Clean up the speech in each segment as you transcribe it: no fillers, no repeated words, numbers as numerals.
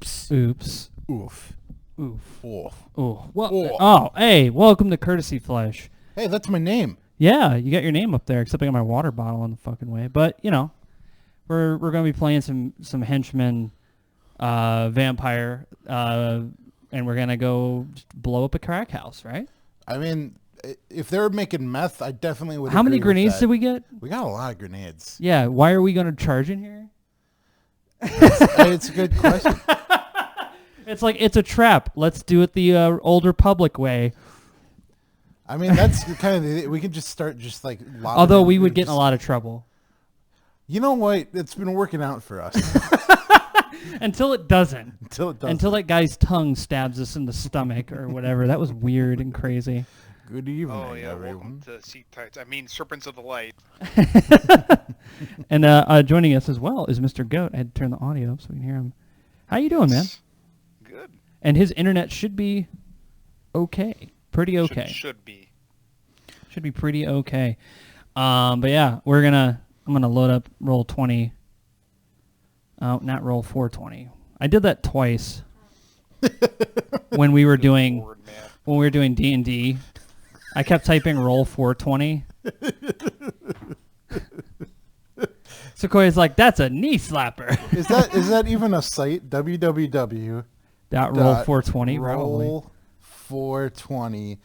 Oops. Oof. Oof. Oh. Well. Oh. Hey. Welcome to Courtesy Flesh. Hey, that's my name. Yeah, you got your name up there, except I got my water bottle in the fucking way. But we're gonna be playing some Henchman, vampire, and we're gonna go blow up a crack house, right? I mean, if they're making meth, I definitely would. How many agree with grenades that. did we get? We got a lot of grenades. Yeah. Why are we gonna charge in here? It's a good question. It's like it's a trap. Let's do it the Old Republic way. I mean, that's kind of we could just start just like. Although we would get in a lot of trouble. You know what? It's been working out for us. Until it doesn't. Until that guy's tongue stabs us in the stomach or whatever. That was weird and crazy. Good evening, Oh yeah, everyone. welcome to Seat Tights. I mean, Serpents of the Light. And joining us as well is Mr. Goat. I had to turn the audio up so we can hear him. How you doing, man? Good. And his internet should be okay. Pretty okay. Should be. Should be pretty okay. But yeah, I'm gonna load up roll 20. Oh, not roll 420. I did that twice. when we were doing D&D. I kept typing roll 420. So Koya's like, that's a knee slapper. Is that even a site? www. .roll420 roll 420.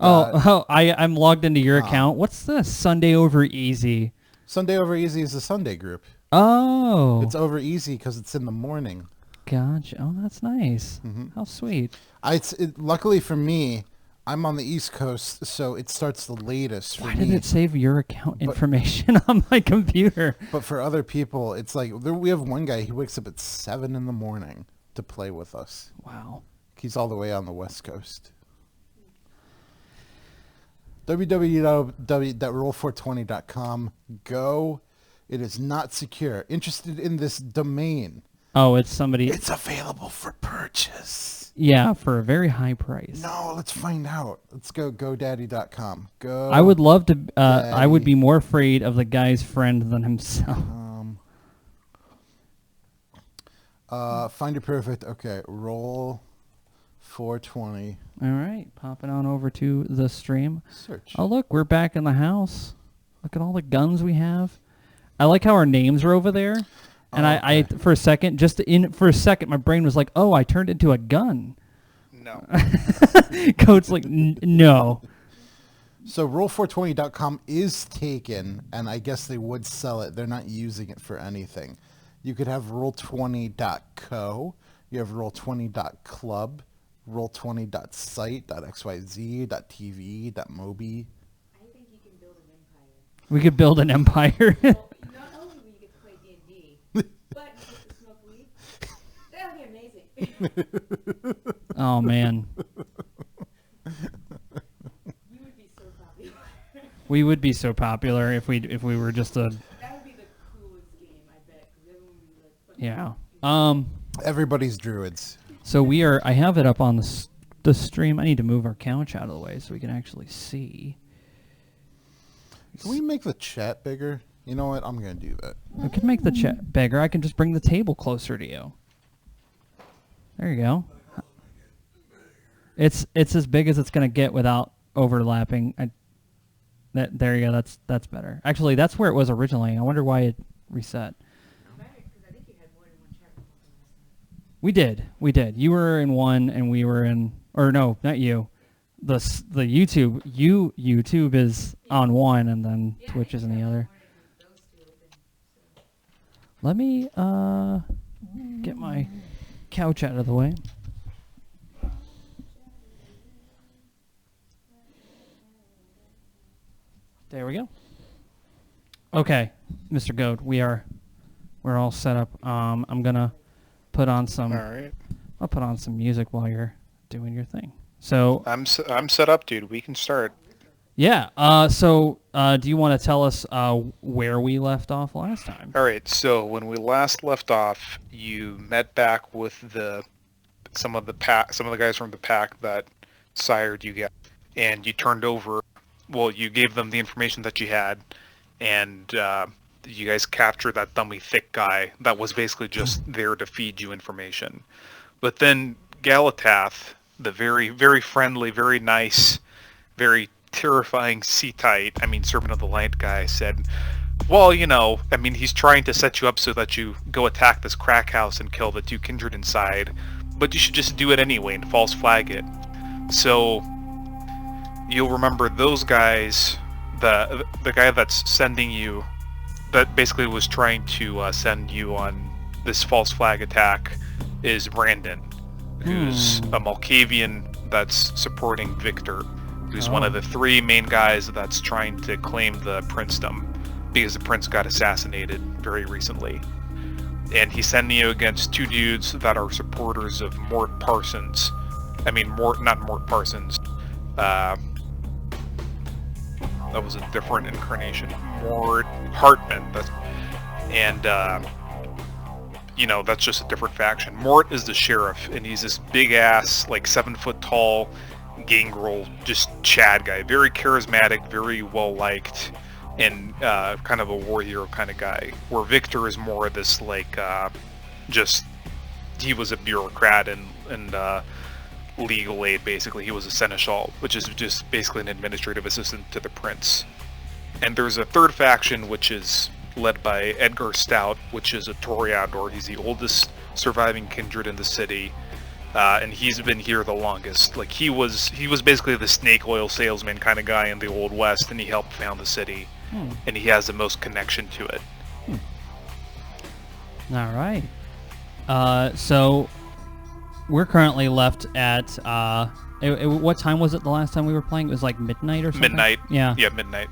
I'm logged into your account. What's this? Sunday Over Easy. Sunday Over Easy is a Sunday group. Oh. It's over easy because it's in the morning. Gotcha. Oh, that's nice. Mm-hmm. How sweet. Luckily for me, I'm on the East Coast, so it starts the latest for me. Why did it save your account information on my computer? But for other people, it's like we have one guy, he wakes up at 7 in the morning to play with us. Wow. He's all the way on the West Coast. www.roll420.com. Go. It is not secure. Interested in this domain? Oh, it's somebody. It's available for purchase. Yeah, for a very high price. No, let's find out. Let's go GoDaddy.com. Go. I would love to. I would be more afraid of the guy's friend than himself. Find your perfect. Okay, roll 420. All right, popping on over to the stream. Search. Oh, look, we're back in the house. Look at all the guns we have. I like how our names are over there. And I for a second, my brain was like, oh, I turned into a gun. No. Coach like, no. So roll420.com is taken, and I guess they would sell it. They're not using it for anything. You could have roll20.co. You have roll20.club, roll20.site, .xyz, .tv, .mobi. I think you can build an empire. We could build an empire. Well, not only will you get to play D&D, but you get to smoke weed. That would be amazing. Oh, man. You would be so popular. We would be so popular if we were just a... That would be the coolest game, I bet. Because everyone would be like... Yeah. Everybody's druids. So I have it up on the stream. I need to move our couch out of the way so we can actually see. Can we make the chat bigger? You know what? I'm going to do that. We can make the chat bigger. I can just bring the table closer to you. There you go. It's as big as it's going to get without overlapping. There you go. That's better. Actually, that's where it was originally. I wonder why it reset. Because I think you had more than one chat room open last night. We did. You were in one, and we were in... Or no, not you. The YouTube. YouTube is on one, and then Twitch is in the other. Let me get my couch out of the way. There we go. Okay, Mr. Goat, we're all set up. I'm gonna put on some. All right. I'll put on some music while you're doing your thing. So I'm set up, dude. We can start. Yeah. Do you want to tell us where we left off last time? All right. So when we last left off, you met back with some of the guys from the pack that sired you guys, and you turned over. Well, you gave them the information that you had, and you guys captured that dummy thick guy that was basically just there to feed you information. But then Galatath, the very, very friendly, very nice, very terrifying Sea-Tite, Servant of the Light guy, said, well, he's trying to set you up so that you go attack this crack house and kill the 2 kindred inside, but you should just do it anyway and false flag it. So you'll remember those guys, the guy that's sending you, that basically was trying to send you on this false flag attack, is Brandon, who's a Malkavian that's supporting Victor, who's one of the 3 main guys that's trying to claim the princedom, because the prince got assassinated very recently. And he's sending you against 2 dudes that are supporters of Mort Parsons. Not Mort Parsons. That was a different incarnation. Mort Hartman. That's just a different faction. Mort is the sheriff, and he's this big ass, 7 foot tall, gangrel, just Chad guy. Very charismatic, very well liked, and kind of a war hero kind of guy. Where Victor is more of this he was a bureaucrat and legal aid, basically. He was a seneschal, which is just basically an administrative assistant to the prince. And there's a 3rd faction, which is led by Edgar Stout, which is a Toreador. He's the oldest surviving kindred in the city, and he's been here the longest. He was basically the snake oil salesman kind of guy in the Old West, and he helped found the city, and he has the most connection to it. All right. So we're currently left at what time was it the last time we were playing? It was like midnight or something? Midnight. Yeah, midnight.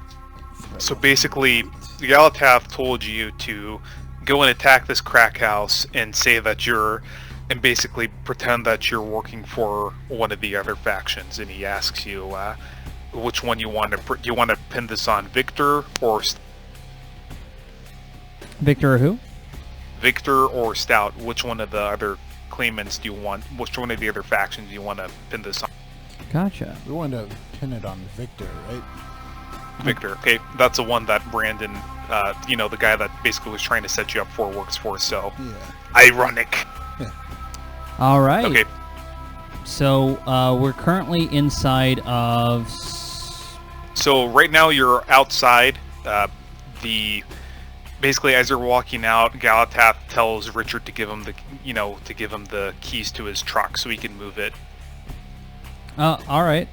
So basically, Galatath told you to go and attack this crack house and say that and basically pretend that you're working for one of the other factions, and he asks you which one you want to. Do you want to pin this on Victor or Victor or who? Victor or Stout? Which one of the other claimants do you want? Which one of the other factions do you want to pin this on? Gotcha. We want to pin it on Victor, right? Victor. Okay, that's the one that Brandon, the guy that basically was trying to set you up for, works for. So, ironic. Yeah. All right. Okay. So we're currently inside of. So right now you're outside. Basically as you're walking out, Galatath tells Richard to give him the keys to his truck so he can move it. All right.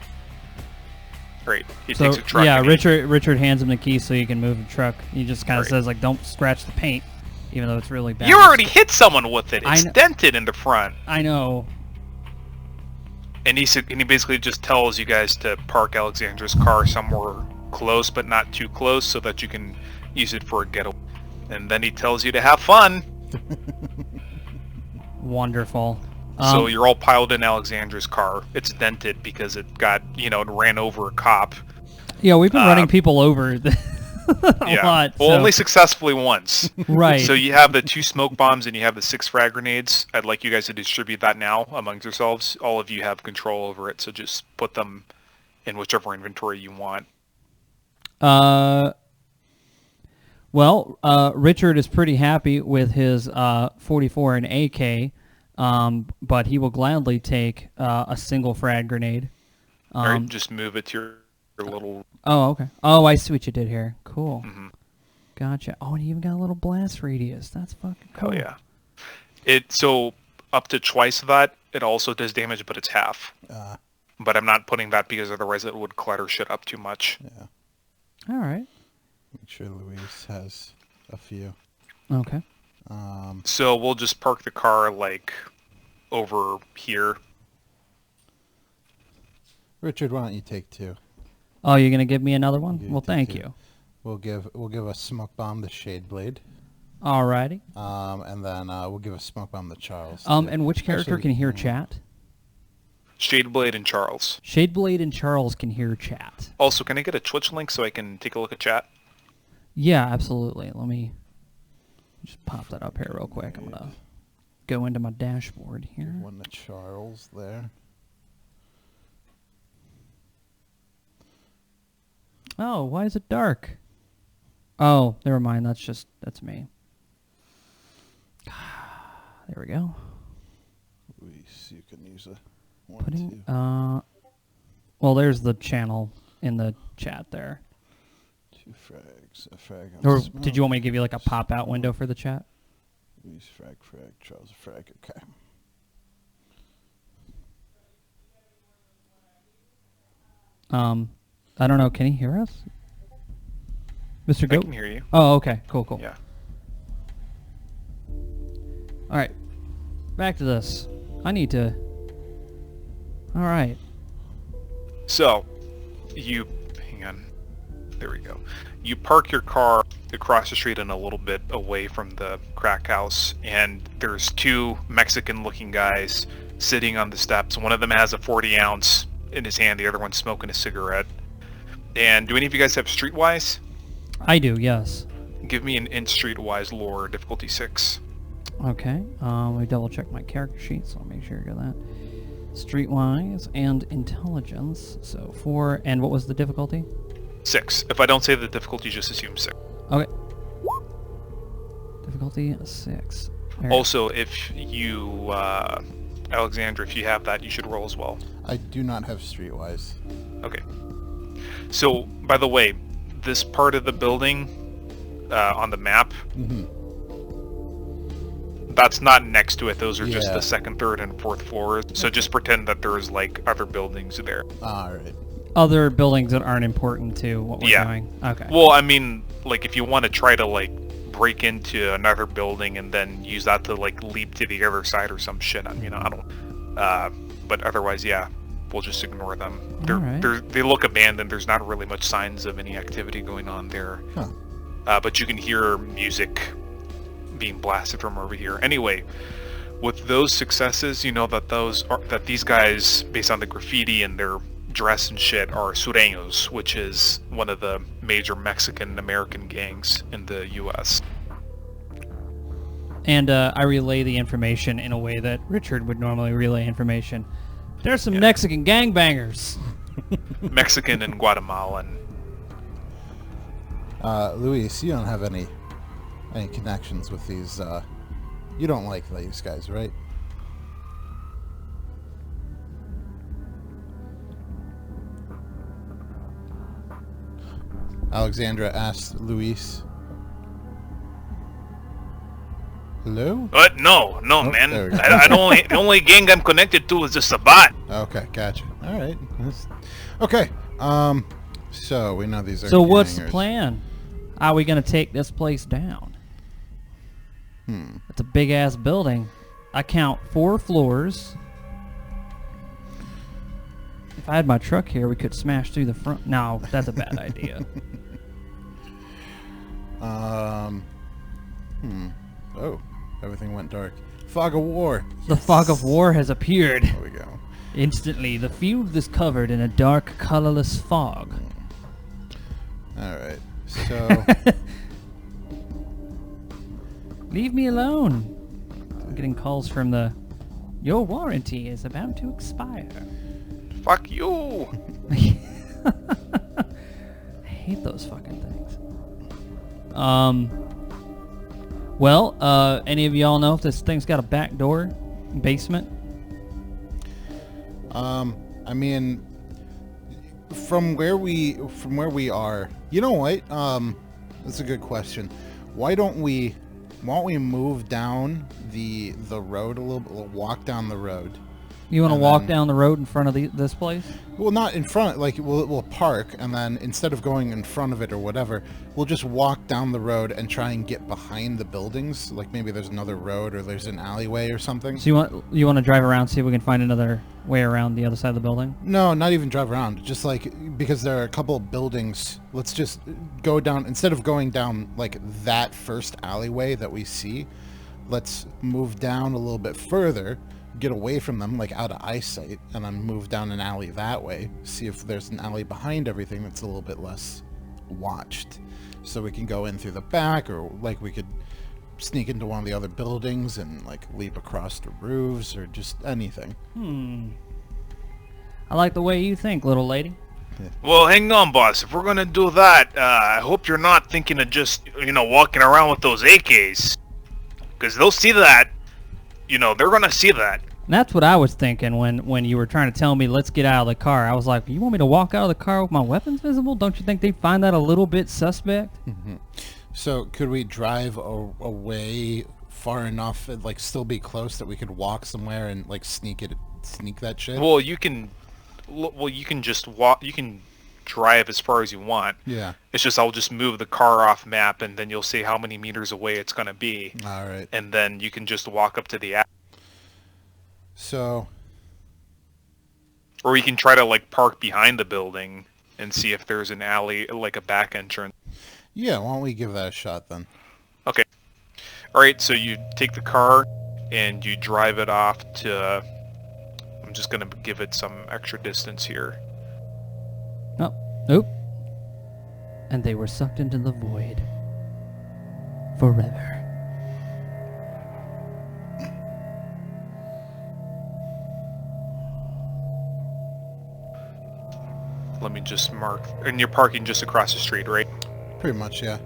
Great. He takes a truck. Yeah, Richard hands him the keys so he can move the truck. He just kind of says don't scratch the paint, even though it's really bad. You already hit someone with it. It's dented in the front. I know. And he basically just tells you guys to park Alexandra's car somewhere close, but not too close, so that you can use it for a getaway. And then he tells you to have fun. Wonderful. So you're all piled in Alexandra's car. It's dented because it got, it ran over a cop. Yeah, we've been running people over a lot. Well, only successfully once. Right. So you have the 2 smoke bombs and you have the 6 frag grenades. I'd like you guys to distribute that now amongst yourselves. All of you have control over it, so just put them in whichever inventory you want. Well, Richard is pretty happy with his 44 and AK. But he will gladly take a single frag grenade. All right, just move it to your little... Oh, okay. Oh, I see what you did here. Cool. Mm-hmm. Gotcha. Oh, and you even got a little blast radius. That's fucking cool. Oh, yeah. So up to twice that, it also does damage, but it's half. But I'm not putting that because otherwise it would clutter shit up too much. Yeah. All right. Make sure Louise has a few. Okay. So we'll just park the car over here. Richard, why don't you take 2? Oh, you're gonna give me another one? You Well, take thank 2. you. We'll give a smoke bomb to Shade Blade. Alrighty. And then we'll give a smoke bomb to Charles. And which character Actually, can hear chat? Shadeblade and Charles. Shadeblade and Charles can hear chat. Also, can I get a Twitch link so I can take a look at chat? Yeah, absolutely. Let me just pop that up here real quick. I'm gonna go into my dashboard here. Give one to Charles there. Oh, why is it dark? Oh, never mind. That's me. There we go. Luis, you can use a 1, Putting 2. well, there's the channel in the chat there. 2 frags. A frag on Or smoke. did you want me to give you like a pop out window for the chat? Luis, frag, Charles, frag. Okay. I don't know. Can he hear us? Mr. I Goat? can hear you. Oh, okay. Cool. Yeah. All right. Back to this. I need to... All right. So, hang on. There we go. You park your car across the street and a little bit away from the crack house, and there's 2 Mexican-looking guys sitting on the steps. One of them has a 40 ounce in his hand. The other one's smoking a cigarette. And do any of you guys have Streetwise? I do, yes. Give me an in Streetwise lore, difficulty 6. Okay. Let me double check my character sheet, so I'll make sure I get that. Streetwise and intelligence. So 4, and what was the difficulty? 6. If I don't say the difficulty, just assume 6. Okay. Difficulty 6. There. Also, if you, Alexandra, if you have that, you should roll as well. I do not have Streetwise. Okay. So, by the way, this part of the building on the map, that's not next to it. Those are just Yeah. the 2nd, 3rd, and 4th floors. So just pretend that there's like other buildings there. All right. Other buildings that aren't important to what we're Yeah. doing. Okay. Well, I mean, like if you want to try to like break into another building and then use that to like leap to the other side or some shit, I mean, I don't. But otherwise, yeah, we'll just ignore them. Alright. They look abandoned. There's not really much signs of any activity going on there. Huh. But you can hear music being blasted from over here. Anyway, with those successes, you know that that these guys, based on the graffiti and their dress and shit, are sureños, which is one of the major Mexican-American gangs in the U.S. And I relay the information in a way that Richard would normally relay information. There's some Mexican gangbangers. Mexican and Guatemalan. Luis, you don't have any connections with these, you don't like these guys, right? Alexandra asked Luis. Hello? But no, there we man. go. The only gang I'm connected to is the Sabat. Okay, gotcha. All right. Okay. So we know these are. So what's the gangers. plan? How are we going to take this place down? It's a big-ass building. I count 4 floors. If I had my truck here, we could smash through the front. No, that's a bad idea. Oh, everything went dark. Fog of war. The fog of war has appeared. There we go. Instantly, the field is covered in a dark, colorless fog. All right. So Leave me alone. I'm getting calls from the... Your warranty is about to expire. Fuck you. I hate those fucking things. Well, any of y'all know if this thing's got a back door? Basement? I mean, from where we are, you know what? That's a good question. Why don't we move down the road a little bit? Walk down the road. You want to And walk then- down the road in front of this place? Well, not in front. Like we'll park, and then instead of going in front of it or whatever, we'll just walk down the road and try and get behind the buildings. Like maybe there's another road or there's an alleyway or something. So you want to drive around, see if we can find another way around the other side of the building? No, not even drive around. Just like because there are a couple of buildings. Let's just go down instead of going down like that first alleyway that we see. Let's move down a little bit further. Get away from them, like out of eyesight, and then move down an alley that way. See if there's an alley behind everything that's a little bit less watched. So we can go in through the back, or like we could sneak into one of the other buildings and like leap across the roofs, or just anything. I like the way you think, little lady. Well, hang on, boss. If we're gonna do that, I hope you're not thinking of just, walking around with those AKs. Because they'll see that. They're gonna see that. And that's what I was thinking when you were trying to tell me, let's get out of the car. I was like, you want me to walk out of the car with my weapons visible? Don't you think they'd find that a little bit suspect? So could we drive away far enough and like still be close that we could walk somewhere and like sneak that shit? Well, you can just walk. You can drive as far as you want. Yeah. It's just I'll just move the car off map, and then you'll see how many meters away it's gonna be. All right. And then you can just walk up to the alley. So. Or you can try to like park behind the building and see if there's an alley, like a back entrance. Yeah, why don't we give that a shot then? Okay. All right, so you take the car and you drive it off to... I'm just going to give it some extra distance here. Oh, nope. And they were sucked into the void. Forever. Let me just mark... And you're parking just across the street, right? Pretty much, yeah.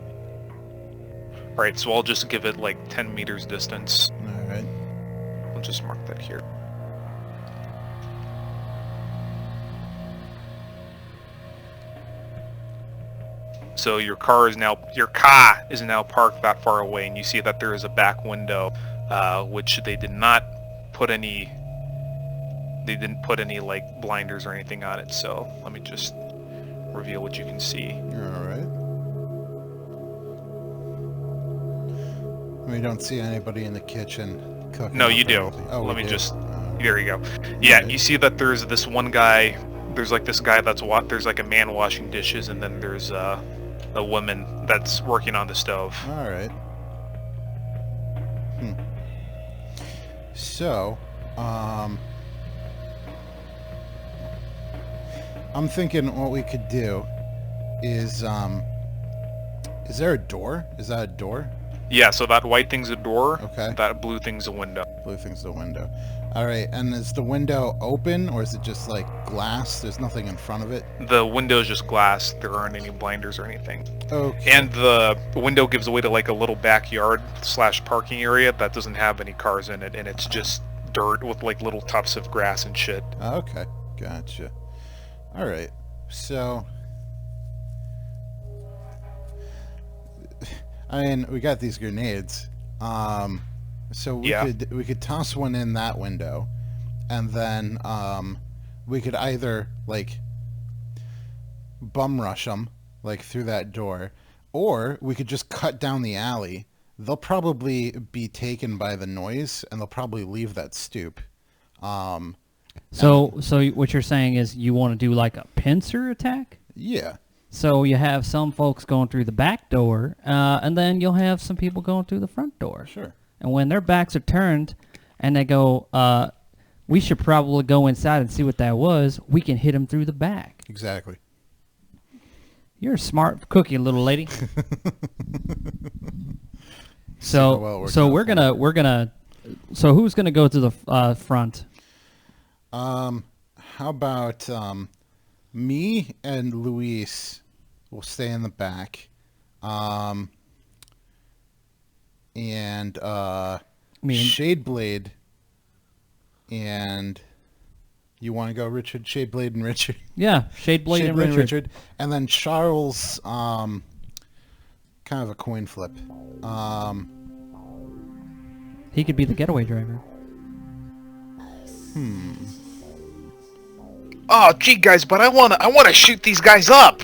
All right, so I'll just give it like 10 meters distance. All right. I'll just mark that here. So your car is now parked that far away, and you see that there is a back window, which they didn't put any like blinders or anything on it. So let me just reveal what you can see. You're all right. We don't see anybody in the kitchen cooking. No, up you or do. anything. Oh, Let we me do? just... Oh, There you go. Yeah, Okay. you see that there's this one guy. There's like this guy there's like a man washing dishes, and then there's a woman that's working on the stove. all right. So, I'm thinking what we could do is there a door? Is that a door? Yeah, so that white thing's a door. Okay. That blue thing's a window. Blue thing's the window. All right, and is the window open or is it just like glass? There's nothing in front of it? The window's just glass. There aren't any blinders or anything. Okay. And the window gives away to like a little backyard / parking area that doesn't have any cars in it, and it's just dirt with like little tufts of grass and shit. Okay, gotcha. All right, so I mean, we got these grenades. So we Yeah. could toss one in that window, and then we could either like bum rush them like through that door, or we could just cut down the alley. They'll probably be taken by the noise, and they'll probably leave that stoop. So what you're saying is you want to do like a pincer attack? Yeah. So you have some folks going through the back door, and then you'll have some people going through the front door. Sure. And when their backs are turned, and they go, we should probably go inside and see what that was, we can hit them through the back. Exactly. You're a smart cookie, little lady. how well it worked out we're gonna. So who's gonna go to the front? How about me and Luis will stay in the back. And Shadeblade and you want to go Richard? Shadeblade and Richard? Yeah, Shadeblade and Richard. And then Charles, kind of a coin flip. He could be the getaway driver. Oh, gee, guys, but I wanna shoot these guys up.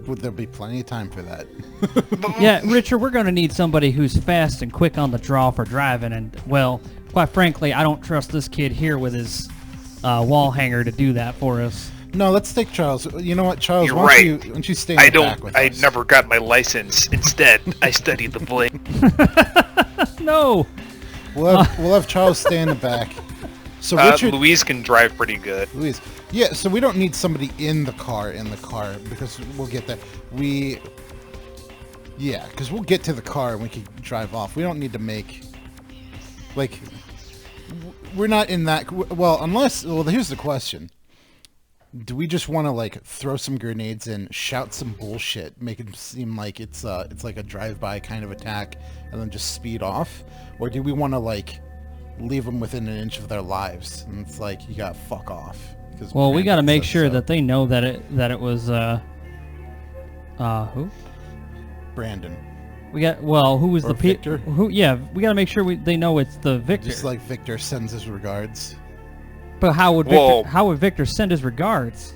Would there be plenty of time for that? Yeah, Richard, we're going to need somebody who's fast and quick on the draw for driving, and, well, quite frankly, I don't trust this kid here with his wall hanger to do that for us. No, let's take Charles. You know what, Charles? You're why don't you stay in the back with I us? never got my license. Instead, I studied the blade. No! We'll have Charles stay in the back. So Richard, Louise can drive pretty good. Louise. Yeah, so we don't need somebody in the car because we'll get there. Yeah, because we'll get to the car and we can drive off. We don't need to make, like, we're not in that, well, here's the question. do we just want to like throw some grenades in, shout some bullshit, make it seem like it's like a drive-by kind of attack, and then just speed off, or do we want to like leave them within an inch of their lives? And it's like you got fuck off. Well, we got to Brandon make said sure so. that they know that it was who? Brandon. We got who was Or the Victor? who? Yeah, we got to make sure they know it's the Victor. Just like Victor sends his regards. But how would Well- Victor send his regards?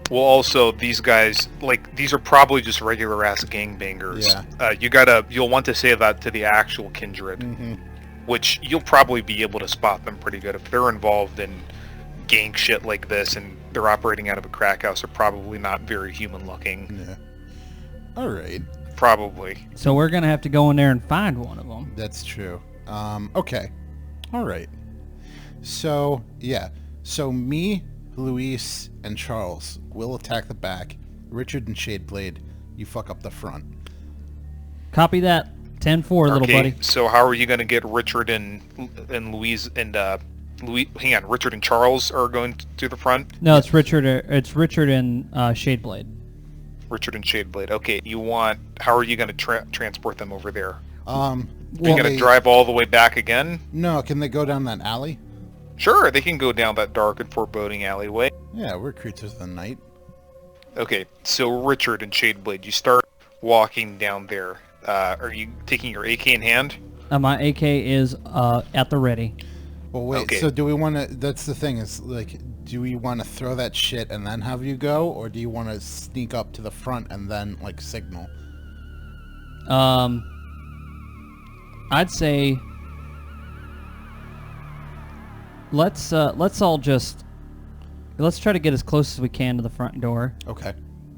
Well, also these guys, like, these are probably just regular ass gangbangers. Yeah. You'll want to say that to the actual kindred, Mm-hmm. which you'll probably be able to spot them pretty good if they're involved in gang shit like this and they're operating out of a crack house. They're probably not very human looking. Yeah. All right. Probably. So we're gonna have to go in there and find one of them. That's true. Okay. All right. So, yeah. So me, Luis, and Charles will attack the back. Richard and Shadeblade, you fuck up the front. Copy that. 10-4, little buddy. So how are you going to get Richard and Louise and hang on, Richard and Charles are going to the front? No, it's Richard. It's Richard and Shadeblade. Richard and Shadeblade. Okay, how are you going to transport them over there? You're Well, going to drive all the way back again? No, can they go down that alley? Sure, they can go down that dark and foreboding alleyway. Yeah, we're creatures of the night. Okay, so Richard and Shadeblade, you start walking down there. Are you taking your AK in hand? My AK is at the ready. Well, wait, Okay. so do we want to... That's the thing, is, like, do we want to throw that shit and then have you go? Or do you want to sneak up to the front and then, like, signal? I'd say let's all just let's try to get as close as we can to the front door. Okay.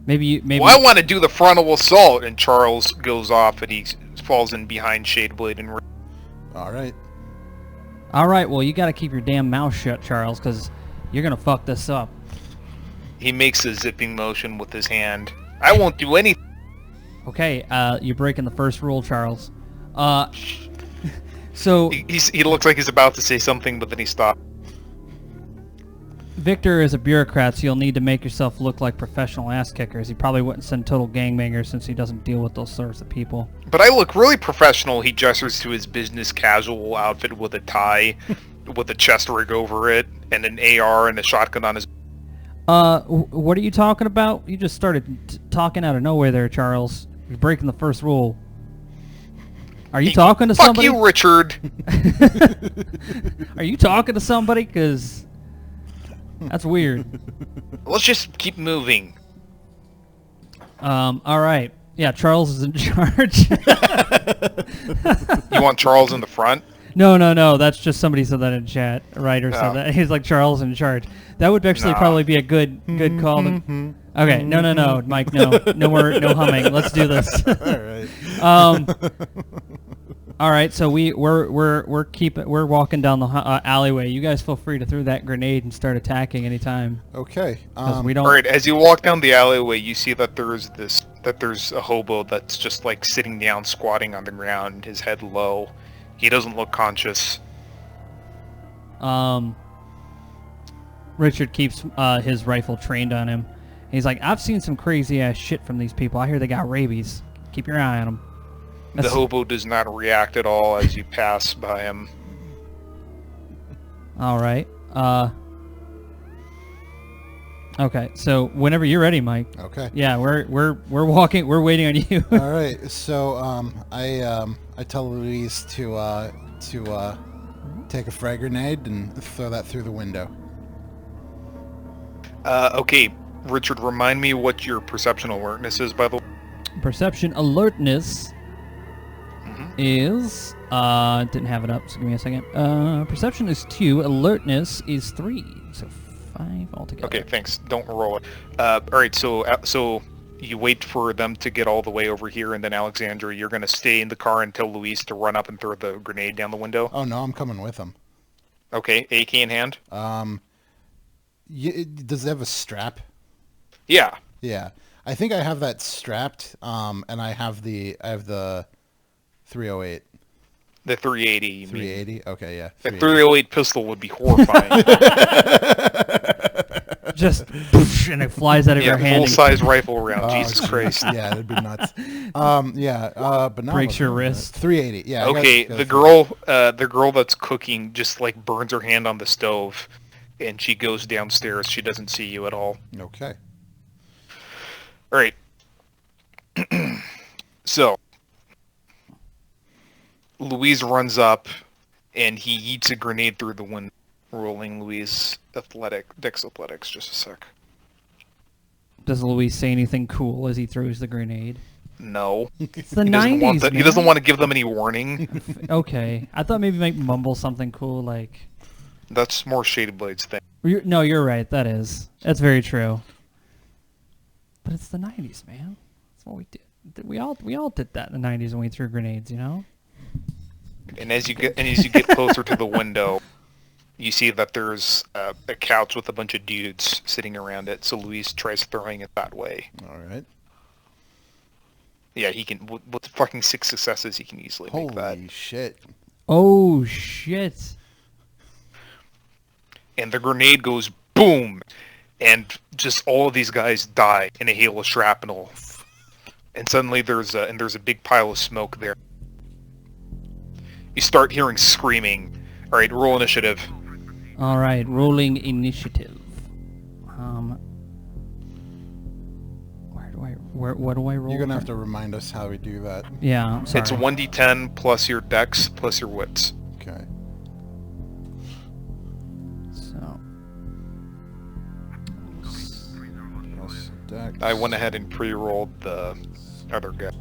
Maybe Well, I want to do the frontal assault, and Charles goes off and he falls in behind Shadeblade and... All right. All right, well, you got to keep your damn mouth shut, Charles, because you're gonna fuck this up. He makes a zipping motion with his hand. I won't do anything. Okay, you're breaking the first rule, Charles. So He looks like he's about to say something, but then he stopped. Victor is a bureaucrat, so you'll need to make yourself look like professional ass kickers. He probably wouldn't send total gangbangers since he doesn't deal with those sorts of people. But I look really professional. He gestures to his business casual outfit with a tie, with a chest rig over it, and an AR and a shotgun on his... What are you talking about? You just started talking out of nowhere there, Charles. You're breaking the first rule. Are you talking to Fuck somebody? you, Richard! Are you talking to somebody? Because that's weird. Let's just keep moving. All right. Yeah, Charles is in charge. You want Charles in the front? No. That's just somebody said that in chat. A writer said Oh. that. He's like, Charles in charge. That would actually Nah. probably be a good call. Okay, no, Mike, no more, no humming. Let's do this. All right. All right, so we're walking down the alleyway. You guys feel free to throw that grenade and start attacking anytime. Okay. 'Cause we don't. All right, as you walk down the alleyway, you see that there's a hobo that's just like sitting down, squatting on the ground, his head low. He doesn't look conscious. Richard keeps his rifle trained on him. He's like, I've seen some crazy ass shit from these people. I hear they got rabies. Keep your eye on them. The hobo does not react at all as you pass by him. All right. Okay. So whenever you're ready, Mike. Okay. Yeah, we're walking. We're waiting on you. All right. So I tell Louise to take a frag grenade and throw that through the window. Okay, Richard, remind me what your perception alertness is, by the way. Perception alertness is didn't have it up, so give me a second. Perception is 2, alertness is 3, so 5 altogether. Okay, thanks. Don't roll it. All right, so you wait for them to get all the way over here, and then Alexandra, you're going to stay in the car and tell Luis to run up and throw the grenade down the window. Oh no, I'm coming with them. Okay, AK in hand. Does it have a strap? Yeah. Yeah, I think I have that strapped. And I have the 308. The 380. You mean. 380. Okay, yeah. The 380. 308 pistol would be horrifying. just poof, and it flies out of your hand. full-size rifle round. Oh, Jesus geez. Christ. Yeah, that'd be nuts. But now Breaks your wrist. 380. Yeah. Okay, the girl that's cooking just like burns her hand on the stove, and she goes downstairs. She doesn't see you at all. Okay. All right. So, Louise runs up, and he eats a grenade through the window. Rolling Louise Dex Athletics, just a sec. Does Luis say anything cool as he throws the grenade? No. It's the He doesn't 90s, man. He doesn't want to give them any warning. Okay. I thought maybe you might mumble something cool like... That's more Shaded Blades thing. No, you're right. That is. That's very true. But it's the 90s, man. That's what we did. We all did that in the 90s when we threw grenades, you know? And as you get closer to the window, you see that there's a couch with a bunch of dudes sitting around it. So Luis tries throwing it that way. All right. Yeah, he can. With fucking 6 successes, he can easily make that. Holy shit. Oh, shit. And the grenade goes boom, and just all of these guys die in a hail of shrapnel. And suddenly there's a big pile of smoke there. You start hearing screaming. All right, roll initiative. All right, rolling initiative. What do I roll? You're going to have for? to remind us how we do that. Yeah, I'm sorry. It's 1d10 plus your dex plus your wits. Okay. So, Plus Dex. I went ahead and pre-rolled the other guy.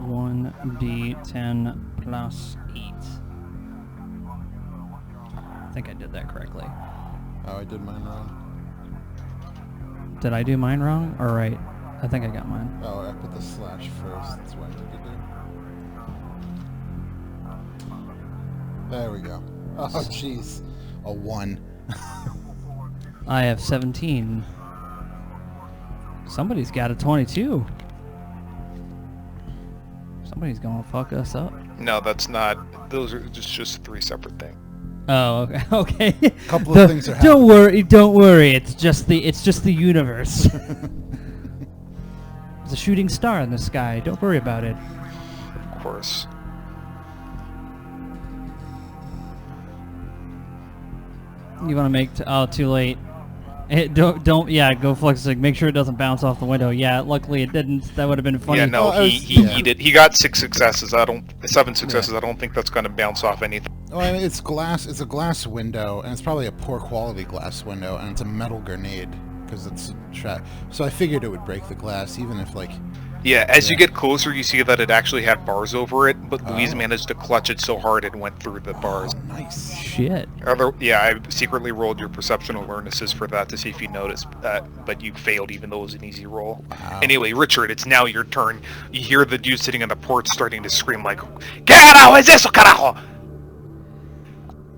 1d10 plus 8. I think I did that correctly. Oh, I did mine wrong. Did I do mine wrong? All right. I think I got mine. Oh, I put the slash first. That's what I need to do. There we go. Oh, jeez. A 1. I have 17. Somebody's got a 22. Somebody's gonna fuck us up. No, that's not. Those are just 3 separate things. Oh, okay. Okay. Couple of things are Don't worry. Don't worry. It's just the universe. There's a shooting star in the sky. Don't worry about it. Of course. You want to make? Oh, too late. Don't. Yeah, go flex. Like, make sure it doesn't bounce off the window. Yeah, luckily it didn't. That would have been funny. Yeah, no, Oh, he did. He got 6 successes. 7 successes. I don't think that's gonna bounce off anything. Oh, I mean, it's glass. It's a glass window, and it's probably a poor quality glass window, and it's a metal grenade because it's trap. So I figured it would break the glass, even if like. Yeah, as you get closer, you see that it actually had bars over it, but Louise Oh. managed to clutch it so hard it went through the bars. Oh, nice. Shit. Yeah, I secretly rolled your perception awarenesses for that to see if you noticed, but you failed even though it was an easy roll. Wow. Anyway, Richard, it's now your turn. You hear the dude sitting on the porch starting to scream like, "¿Qué carajo es eso, carajo?"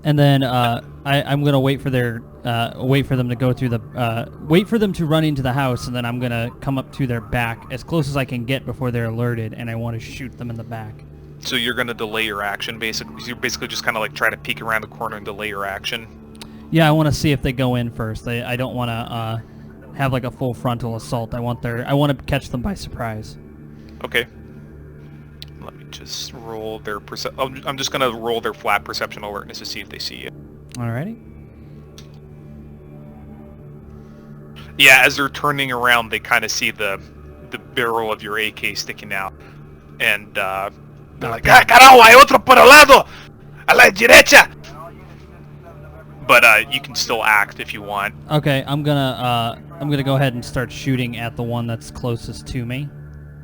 And then I'm gonna wait for them to go through the wait for them to run into the house, and then I'm gonna come up to their back as close as I can get before they're alerted, and I want to shoot them in the back. So you're gonna delay your action, basically. You're basically just kind of like try to peek around the corner and delay your action. Yeah, I want to see if they go in first. I don't want to have like a full frontal assault. I want to catch them by surprise. Okay. Let me just roll their I'm just gonna roll their flat perception alertness to see if they see you. Alrighty. Yeah, as they're turning around, they kind of see the barrel of your AK sticking out, and they're like, "Ah, carajo, hay otro por el lado, a la derecha." But you can still act if you want. Okay, I'm gonna go ahead and start shooting at the one that's closest to me.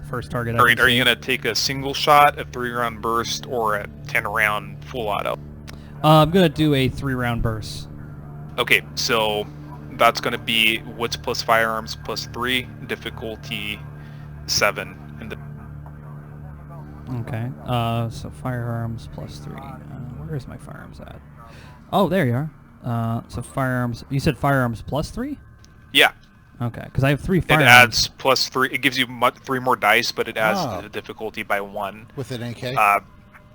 First target. Are you gonna take a single shot, a 3-round burst, or a 10-round full auto? I'm gonna do a 3-round burst. Okay, so that's gonna be wits plus firearms plus 3, difficulty 7, and the. Okay. So firearms plus 3. Where's my firearms at? Oh, there you are. So firearms. You said firearms plus 3? Yeah. Okay, because I have 3 It firearms. adds plus 3. It gives you 3 more dice, but it adds Oh. the difficulty by 1. With an AK?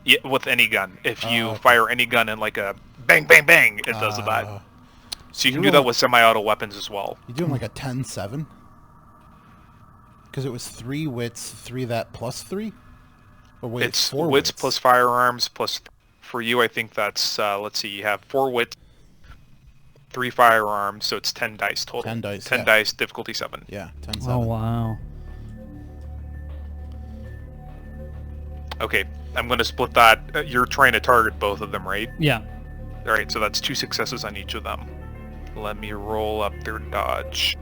Yeah, with any gun. If you okay. fire any gun in like a bang, bang, bang. It does that. So you can do that with semi-auto weapons as well. You doing like a 10-7? Because it was 3 wits, 3 that plus 3? Or wait, It's 4 wits plus firearms plus... For you, I think that's, let's see, you have 4 wits, 3 firearms, so it's 10 dice total. 10 dice, 10 yeah. dice, difficulty 7. Yeah, 10-7. Oh, wow. Okay, I'm going to split that. You're trying to target both of them, right? Yeah. Alright, so that's 2 successes on each of them. Let me roll up their dodge.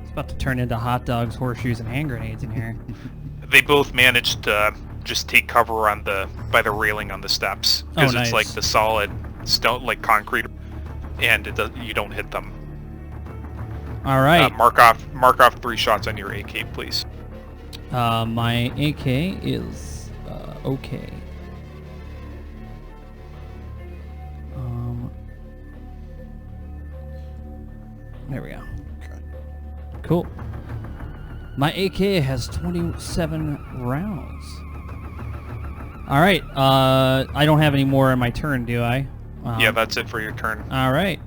It's about to turn into hot dogs, horseshoes, and hand grenades in here. They both managed to just take cover on by the railing on the steps. Oh, Because nice. it's like the solid stone, like concrete, and you don't hit them. All right. Mark off 3 shots on your AK, please. My AK is okay. There we go. Okay. Cool. My AK has 27 rounds. All right. I don't have any more in my turn, do I? Yeah, that's it for your turn. All right.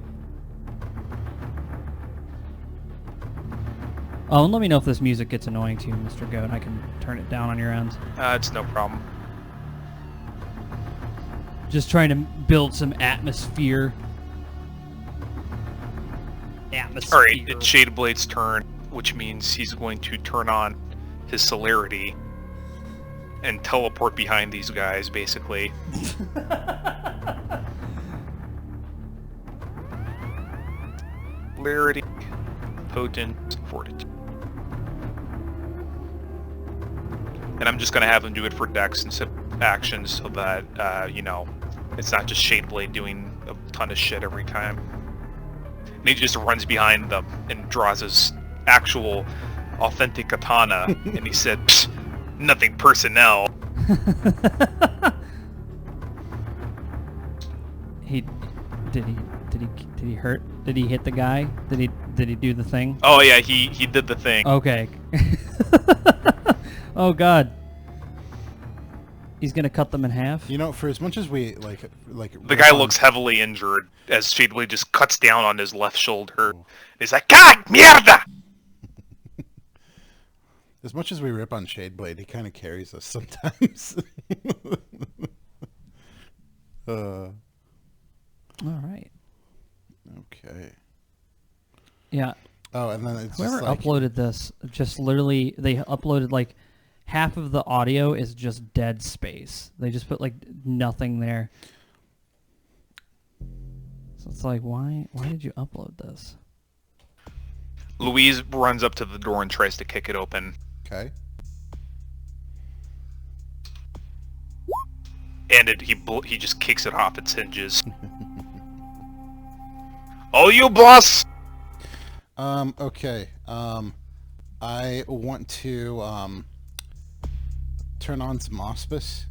Oh, and let me know if this music gets annoying to you, Mr. Goat. I can turn it down on your end. It's no problem. Just trying to build some atmosphere. Alright, it's Shadeblade's turn, which means he's going to turn on his celerity and teleport behind these guys, basically. Celerity, potent, fortitude. And I'm just going to have him do it for dex instead of actions so that, you know, it's not just Shadeblade doing a ton of shit every time. And he just runs behind them and draws his actual, authentic katana, and he said, "Psst, nothing personnel." Did he hurt? Did he hit the guy? Did he do the thing? Oh yeah, he did the thing. Okay. Oh God. He's gonna cut them in half. You know, for as much as we like The guy looks heavily injured as Shadeblade just cuts down on his left shoulder. He's like, "God, mierda!" As much as we rip on Shadeblade, he kind of carries us sometimes. All right. Okay. Yeah. Oh, and then it's Whoever just like, uploaded this, just literally, they uploaded like half of the audio is just dead space. They just put like nothing there. So it's like, why did you upload this? Louise runs up to the door and tries to kick it open. Okay. And he just kicks it off its hinges. Oh, you boss! Okay. I want to turn on some auspice,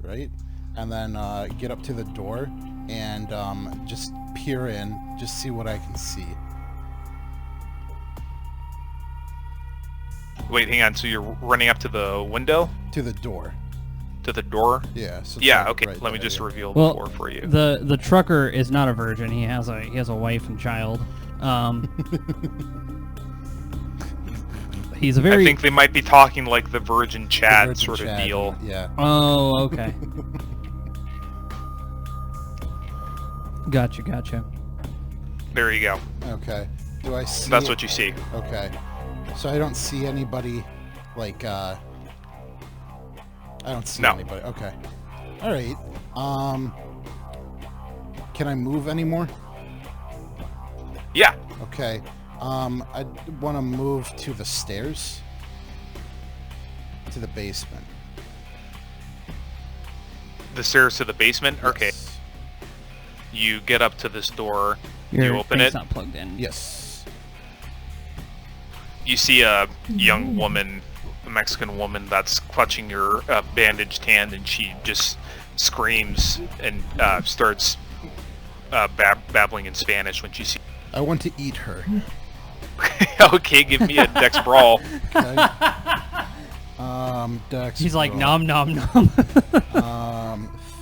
right? And then get up to the door and just peer in, just see what I can see. Wait, hang on. So you're running up to the window? To the door. To the door? Yeah. So it's Yeah, like okay. right Let me there, just yeah. reveal the Well, door for you. the trucker is not a virgin. He has a wife and child. He's a very. I think they might be talking like the Virgin Chad Virgin sort of Chad, deal. Yeah. Oh, okay. Gotcha. There you go. Okay. Do I see? That's what you see. Okay. So I don't see anybody, like, I don't see No. anybody. Okay. All right. Can I move anymore? Yeah. Okay. I want to move to the stairs. To the basement. The stairs to the basement? Okay. Yes. You get up to this door. Your you open thing's it. not plugged in. Yes. You see a young woman, a Mexican woman, that's clutching your bandaged hand, and she just screams and starts babbling in Spanish when she sees. I want to eat her. Okay, give me a dex brawl. Okay. Dex. He's like, roll. nom nom nom.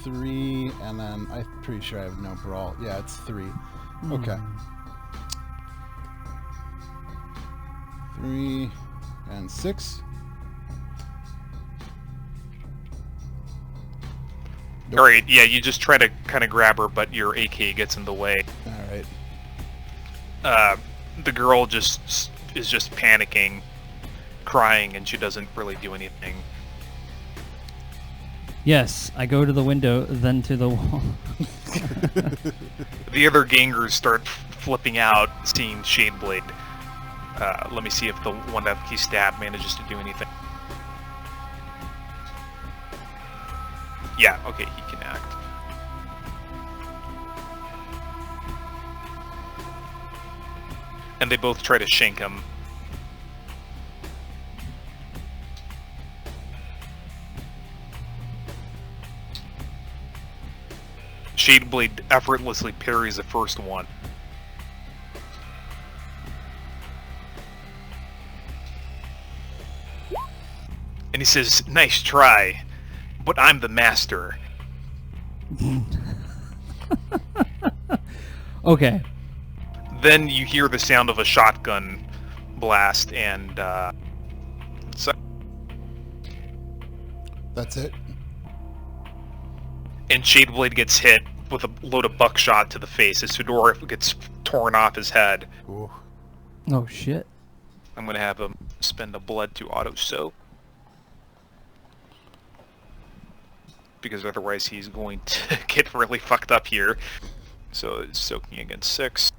3, and then I'm pretty sure I have no brawl. Yeah, it's 3. Okay. 3 and 6. Nope. All right, yeah, you just try to kind of grab her, but your AK gets in the way. All right. The girl is just panicking, crying, and she doesn't really do anything. Yes, I go to the window, then to the wall. The other gangers start flipping out, seeing Shadeblade. Let me see if the one that he stabbed manages to do anything. Yeah, okay, he can act. And they both try to shank him. Shadeblade effortlessly parries the first one. And he says, "Nice try, but I'm the master." Okay. Then you hear the sound of a shotgun blast, and so That's it. and Shadeblade gets hit with a load of buckshot to the face. His fedora gets torn off his head. Ooh. Oh shit. I'm gonna have him spend a blood to auto soak, because otherwise he's going to get really fucked up here. So it's soaking against 6.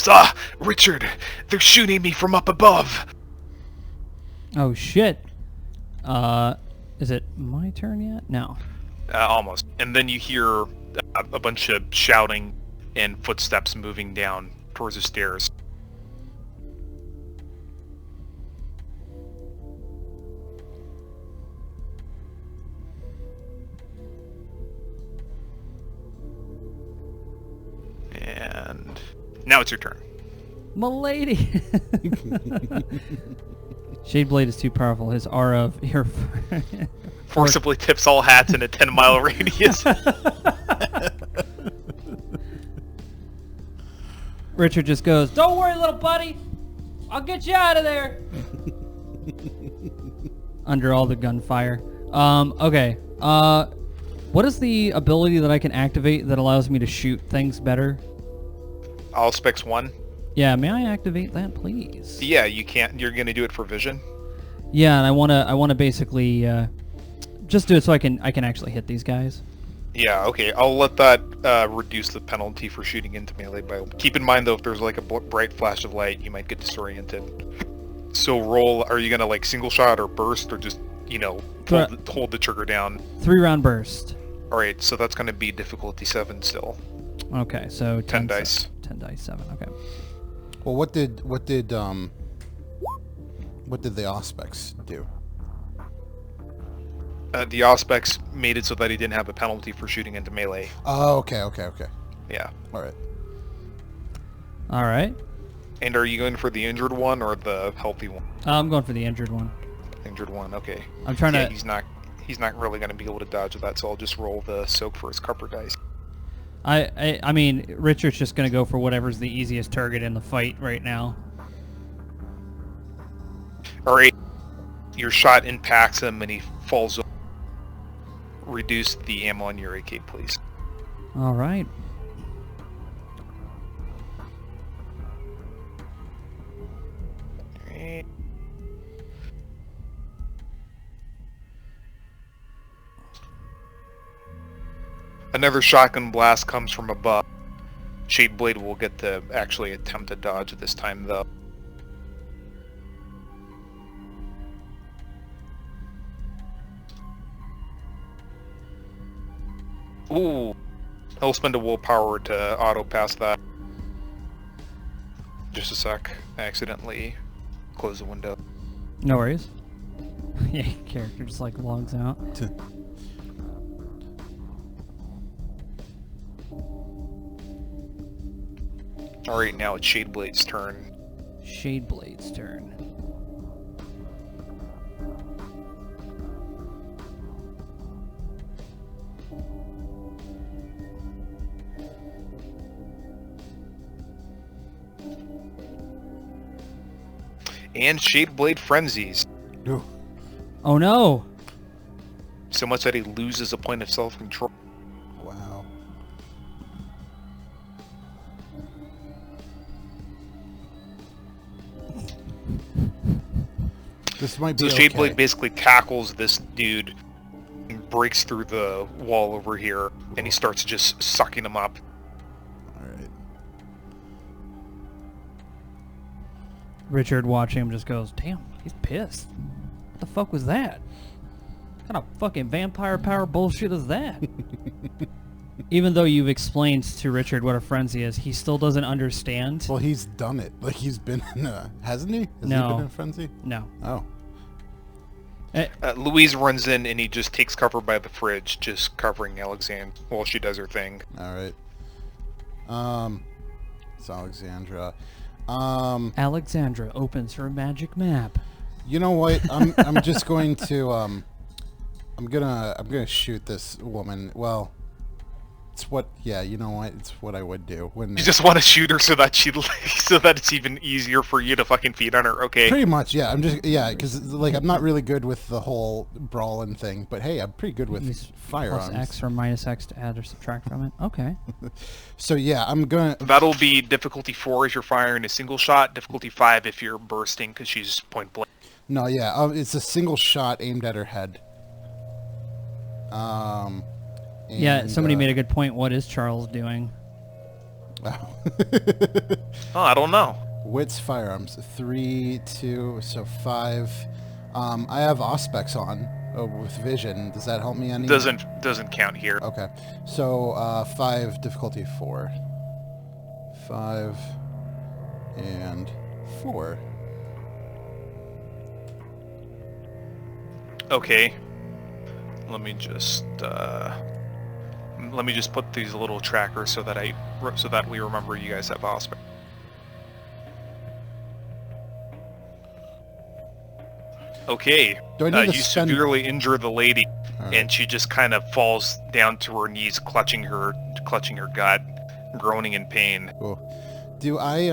Ah, Richard! They're shooting me from up above! Oh shit. Is it my turn yet? No. Almost. And then you hear a bunch of shouting and footsteps moving down towards the stairs. And now it's your turn. M'lady. Shadeblade is too powerful. His aura of air Forcibly tips all hats in a 10-mile radius. Richard just goes, "Don't worry, little buddy. I'll get you out of there." Under all the gunfire. Okay. What is the ability that I can activate that allows me to shoot things better? All specs 1. Yeah, may I activate that, please? Yeah, you can't. You're gonna do it for vision. Yeah, and I wanna basically just do it so I can actually hit these guys. Yeah, okay. I'll let that reduce the penalty for shooting into melee. By keep in mind though, if there's like a bright flash of light, you might get disoriented. So roll. Are you gonna like single shot or burst, or just hold the trigger down? 3-round burst. All right. So that's gonna be difficulty 7 still. Okay, so 10 dice. 10 dice, 7. Okay. Well, what did the Auspex do? The Auspex made it so that he didn't have a penalty for shooting into melee. Oh, okay. Yeah. All right. All right. And are you going for the injured one or the healthy one? I'm going for the injured one. Injured one. Okay. I'm trying Yeah, to. he's not really going to be able to dodge that, so I'll just roll the soak for his copper dice. I mean, Richard's just gonna go for whatever's the easiest target in the fight right now. All right. Your shot impacts him and he falls over. Reduce the ammo on your AK, please. All right. Alright. Another shotgun blast comes from above. Shadeblade will get to actually attempt to dodge this time, though. Ooh. He'll spend a willpower to auto pass that. Just a sec. I accidentally closed the window. No worries. Yeah, character just like logs out. Alright, now it's Shadeblade's turn. Shadeblade's turn. And Shadeblade frenzies. Ooh. Oh no! So much that he loses a point of self-control. Wow. This might be So okay. Shadeblade basically tackles this dude and breaks through the wall over here, and he starts just sucking him up. Alright. Richard, watching him, just goes, "Damn, he's pissed. What the fuck was that? What kind of fucking vampire power bullshit is that?" Even though you've explained to Richard what a frenzy is, he still doesn't understand. Well, he's done it. Like, he's been in a... Hasn't he? Has he No. been in a frenzy? No. Oh. Louise runs in, and he just takes cover by the fridge, just covering Alexandra while she does her thing. Alright. It's Alexandra. Alexandra opens her magic map. You know what? I'm just going to I'm gonna shoot this woman. Well, it's what. Yeah, you know what? It's what I would do. Wouldn't You it? just want to shoot her so that so that it's even easier for you to fucking feed on her. Okay. Pretty much, yeah. Because like I'm not really good with the whole brawling thing, but hey, I'm pretty good with Use firearms. plus X or minus X to add or subtract from it. Okay. So yeah, I'm gonna. That'll be difficulty 4 if you're firing a single shot, difficulty 5 if you're bursting because she's point blank. No, yeah, it's a single shot aimed at her head. Yeah, somebody made a good point. What is Charles doing? Oh, I don't know. Wits firearms 3, 2, so 5. I have Auspex on with vision. Does that help me any? Doesn't count here. Okay, so 5 difficulty 4. 5 and 4. Okay. Let me just put these little trackers so that we remember you guys have Osprey. Okay. Do I need to You spend- severely injure the lady, Alright. and she just kind of falls down to her knees, clutching her gut, groaning in pain. Cool. Do I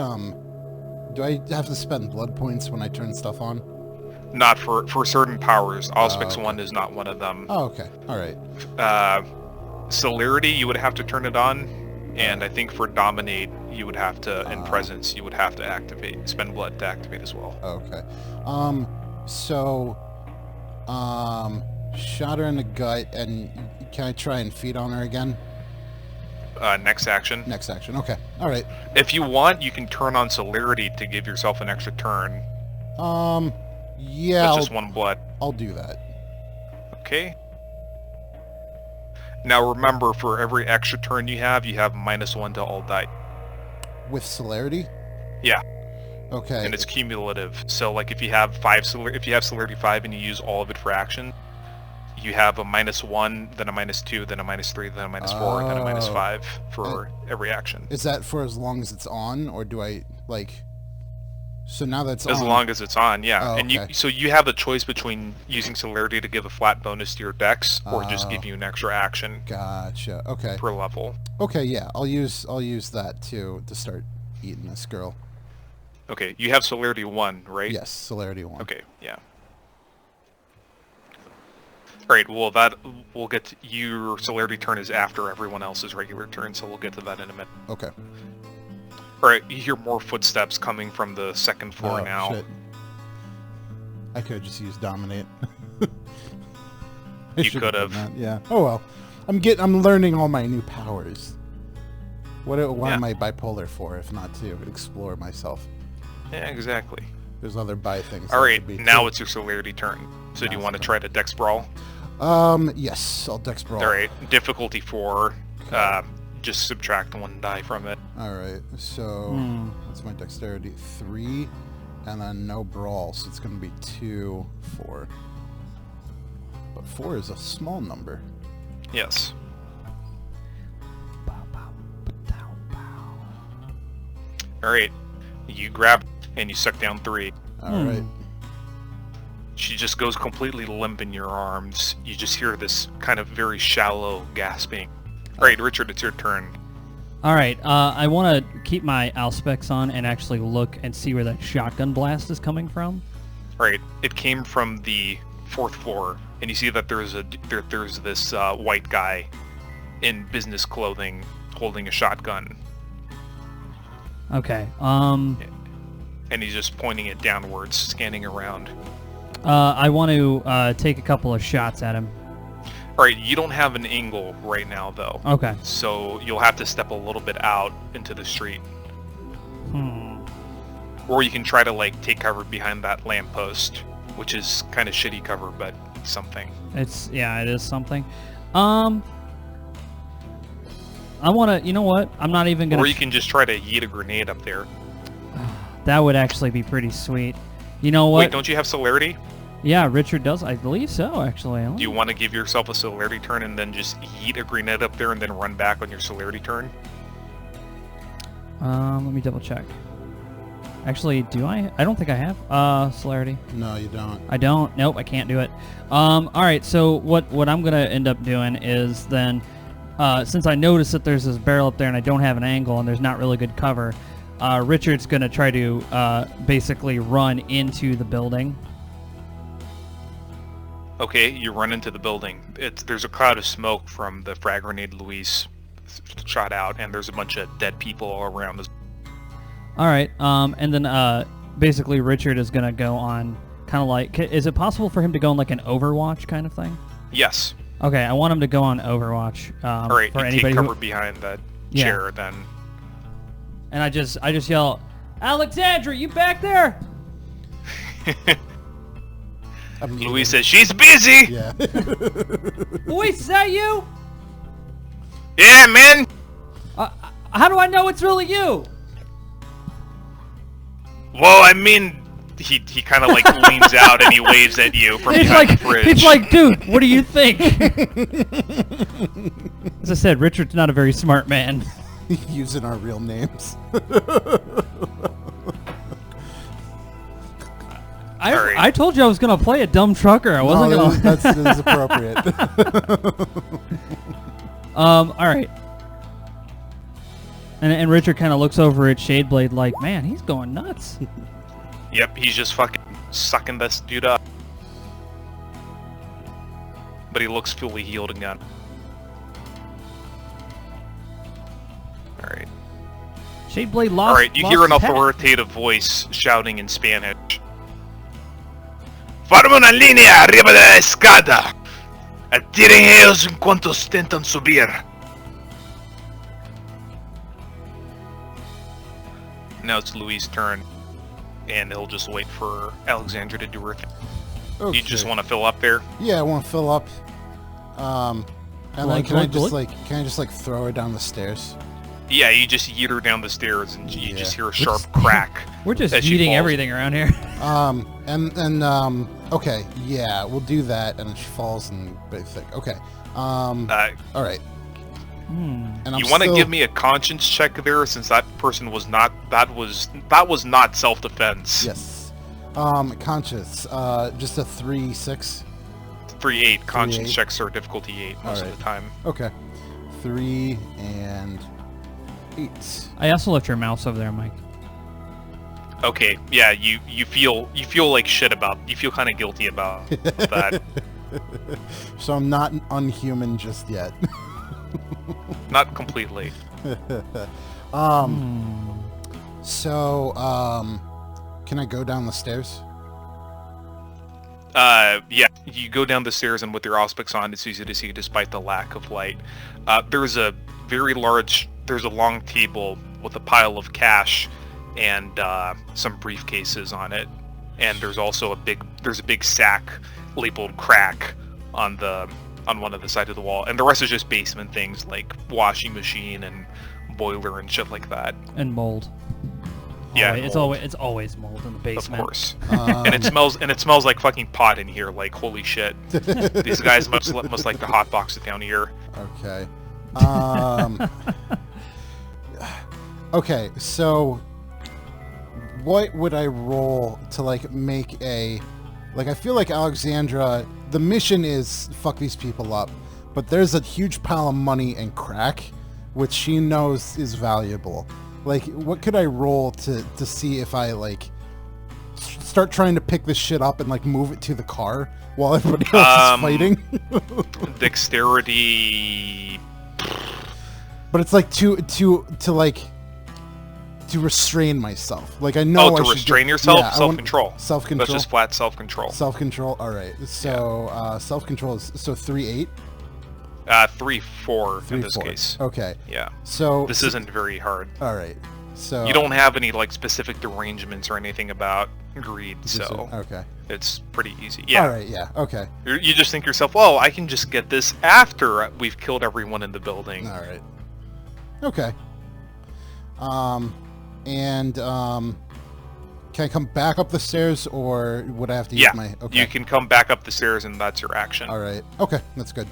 have to spend blood points when I turn stuff on? Not for certain powers. Auspex okay. 1 is not one of them. Oh, okay. All right. Celerity, you would have to turn it on, and I think for Dominate, you would have to, and Presence, you would have to spend blood to activate as well. Okay. So, shot her in the gut, and can I try and feed on her again? Next action. Next action. Okay. All right. If you want, you can turn on Celerity to give yourself an extra turn. Yeah. That's just 1 blood. I'll do that. Okay. Now remember, for every extra turn you have -1 to all die. With celerity? Yeah. Okay. And it's cumulative. So like if you have Celerity 5 and you use all of it for action, you have a -1, then a -2, then a -3, then a -4, then a -5 for every action. Is that for as long as it's on, or do I, like... So now that's As on... long as it's on, yeah. Oh, And okay. so you have a choice between using Celerity to give a flat bonus to your dex, or just give you an extra action Gotcha. Okay. per level. Okay, yeah. I'll use that to start eating this girl. Okay, you have Celerity 1, right? Yes, celerity 1. Okay, yeah. Alright, well we'll get to, your Celerity turn is after everyone else's regular turn, so we'll get to that in a minute. Okay. Alright, you hear more footsteps coming from the second floor Oh, now. shit. I could have just used dominate. I You should've could've. done that, yeah. Oh well. I'm learning all my new powers. What am I bipolar for if not to explore myself? Yeah, exactly. There's other bi things. that Alright, could be now too. it's your Celerity turn. So do you Now want to it's try to Dex Brawl? Yes, I'll dex brawl. Alright, difficulty 4. Just subtract 1 die from it. Alright, so what's my dexterity? 3, and then no brawl, so it's gonna be 2, 4. But 4 is a small number. Yes. All right. You grab and you suck down 3. All right. She just goes completely limp in your arms. You just hear this kind of very shallow gasping. All right, Richard, it's your turn. All right, I want to keep my Auspex on and actually look and see where that shotgun blast is coming from. All right, it came from the 4th floor, and you see that there's this white guy in business clothing holding a shotgun, Okay. and he's just pointing it downwards, scanning around. I want to take a couple of shots at him. All right, you don't have an angle right now, though. Okay. So you'll have to step a little bit out into the street. Or you can try to, like, take cover behind that lamppost, which is kind of shitty cover, but something. It is something. I want to, you know what? I'm not even going to... Or you can just try to yeet a grenade up there. That would actually be pretty sweet. You know what? Wait, don't you have celerity? Yeah, Richard does. I believe so, actually. Do you want to give yourself a celerity turn and then just yeet a grenade up there and then run back on your celerity turn? Let me double check. Actually, do I? I don't think I have celerity. No, you don't. I don't. Nope, I can't do it. All right, so what I'm going to end up doing is then, since I noticed that there's this barrel up there and I don't have an angle and there's not really good cover, Richard's going to try to basically run into the building. Okay, you run into the building. There's a cloud of smoke from the frag grenade Luis shot out, and there's a bunch of dead people all around us. All right, and then basically Richard is going to go on kind of like... Is it possible for him to go on like an Overwatch kind of thing? Yes. Okay, I want him to go on Overwatch. All right, for you anybody take cover behind that chair, then. And I just yell, Alexandra, you back there? Luis says, she's busy! Yeah. Luis, is that you? Yeah, man! How do I know it's really you? Well, I mean, he kind of like leans out and he waves at you from behind the fridge. He's like, dude, what do you think? As I said, Richard's not a very smart man. Using our real names. I told you I was going to play a dumb trucker. I wasn't going to... That is appropriate. All right. And Richard kind of looks over at Shadeblade like, man, he's going nuts. Yep, he's just fucking sucking this dude up. But he looks fully healed again. Alright. Shadeblade lost... Alright, you hear an authoritative voice shouting in Spanish. Forma una línea arriba de la escada. Atiren ellos en cuanto intentan subir. Now it's Louis' turn, and he'll just wait for Alexandra to do her thing. Okay. You just want to fill up there? Yeah, I want to fill up. And then can I just like throw her down the stairs? Yeah, you just yeet her down the stairs, and you Yeah. just hear a sharp crack. We're just as she eating falls. everything around here. Okay, yeah, we'll do that, and then she falls and basic. Okay. All right. And I'm You want to still- give me a conscience check there, since that person was not. That was not self-defense. Yes. Conscious. Just a 3-6. 3-8. Conscience 3-8. checks checks are difficulty 8 most Alright. of the time. Okay. 3 and 8. I also left your mouse over there, Mike. Okay, yeah, you feel like shit about. You feel kind of guilty about that. So I'm not unhuman just yet. Not completely. So, can I go down the stairs? Yeah, you go down the stairs, and with your auspics on, it's easy to see despite the lack of light. There's a long table with a pile of cash and some briefcases on it, and there's also a big sack labeled crack on one of the sides of the wall, and the rest is just basement things like washing machine and boiler and shit like that. And mold. Yeah, It's always mold in the Of basement. course. And it smells like fucking pot in here. Like, holy shit. These guys must like to hotbox it down here. Okay. Okay, so what would I roll to like make a, like I feel like Alexandra, the mission is fuck these people up, but there's a huge pile of money and crack, which she knows is valuable. Like, what could I roll to see if I like start trying to pick this shit up and like move it to the car while everybody else is fighting? Dexterity. But it's like to restrain myself. Like I know. Oh, to I should restrain get, yourself? Yeah, Self-control. Self-control. That's just flat self-control. Self-control. All right. So self-control is 3-8. 3-4 in this 3-4. case. Okay. Yeah. So This isn't very hard. all right. So You don't have any like specific derangements or anything about greed, so okay. it's pretty easy. Yeah. All right. Yeah. Okay. You just think to yourself, oh, I can just get this after we've killed everyone in the building. All right. Okay. Can I come back up the stairs, or would I have to use Yeah, my? Okay. you can come back up the stairs and that's your action. All right. Okay, that's good.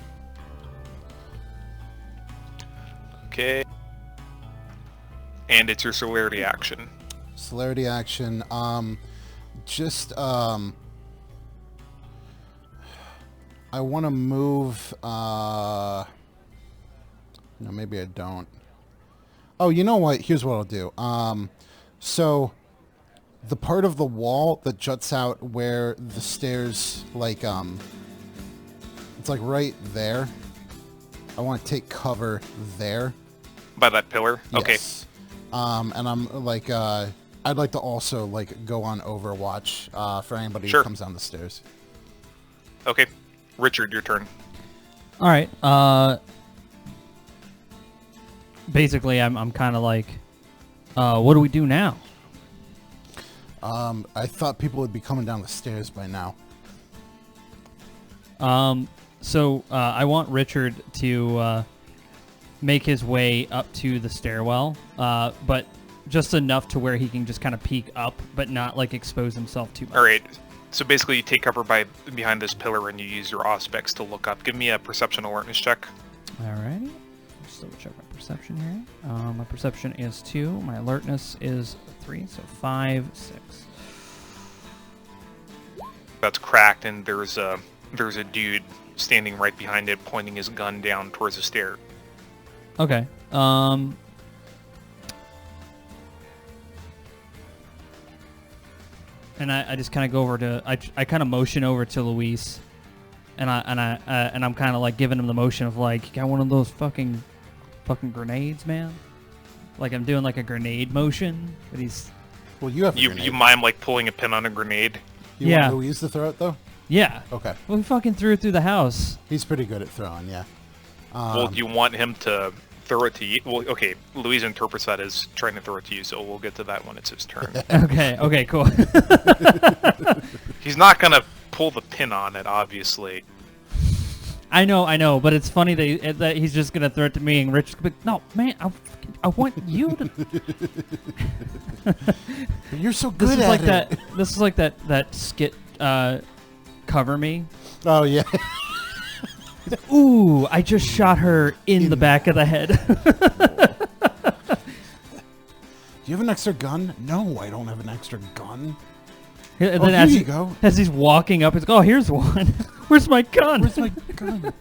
Okay. And it's your celerity action. Celerity action. I want to move. No, maybe I don't. Oh, you know what? Here's what I'll do. So the part of the wall that juts out where the stairs, like, it's like right there. I want to take cover there. By that pillar? Okay. Yes. And I'm like, I'd like to also like go on Overwatch for anybody Sure. who comes down the stairs. Okay. Richard, your turn. All right. Basically, I'm kind of like, what do we do now? I thought people would be coming down the stairs by now. So I want Richard to make his way up to the stairwell, but just enough to where he can just kind of peek up, but not like expose himself too much. All right. So basically, you take cover behind this pillar and you use your auspex to look up. Give me a perception alertness check. All right. Just double check my perception here. My perception is 2. My alertness is 3, so 5, 6. That's cracked, and there's a dude standing right behind it, pointing his gun down towards the stair. Okay. And I just kind of go over to I kind of motion over to Luis, and I'm kind of like giving him the motion of like, you got one of those fucking grenades, man. Like I'm doing like a grenade motion, but he's Well, you have a You grenade. mime like pulling a pin on a grenade. You Yeah. want Louise to throw it though? yeah. Okay. Well, we fucking threw it through the house. He's pretty good at throwing. Yeah. Well, do you want him to throw it to you? Well, okay. Louise interprets that as trying to throw it to you, so we'll get to that when it's his turn. Okay. Okay. Cool. He's not gonna pull the pin on it, obviously. I know, but it's funny that he's just gonna throw it to me, and Rich, but no, man, I want you to. You're so This good is at like it. that. This is like that skit. Cover me. Oh yeah. Ooh, I just shot her in the back of the head. Do you have an extra gun? No, I don't have an extra gun. And Oh, then here you go. as he's walking up, he's like, oh, here's one. Where's my gun? Where's my gun?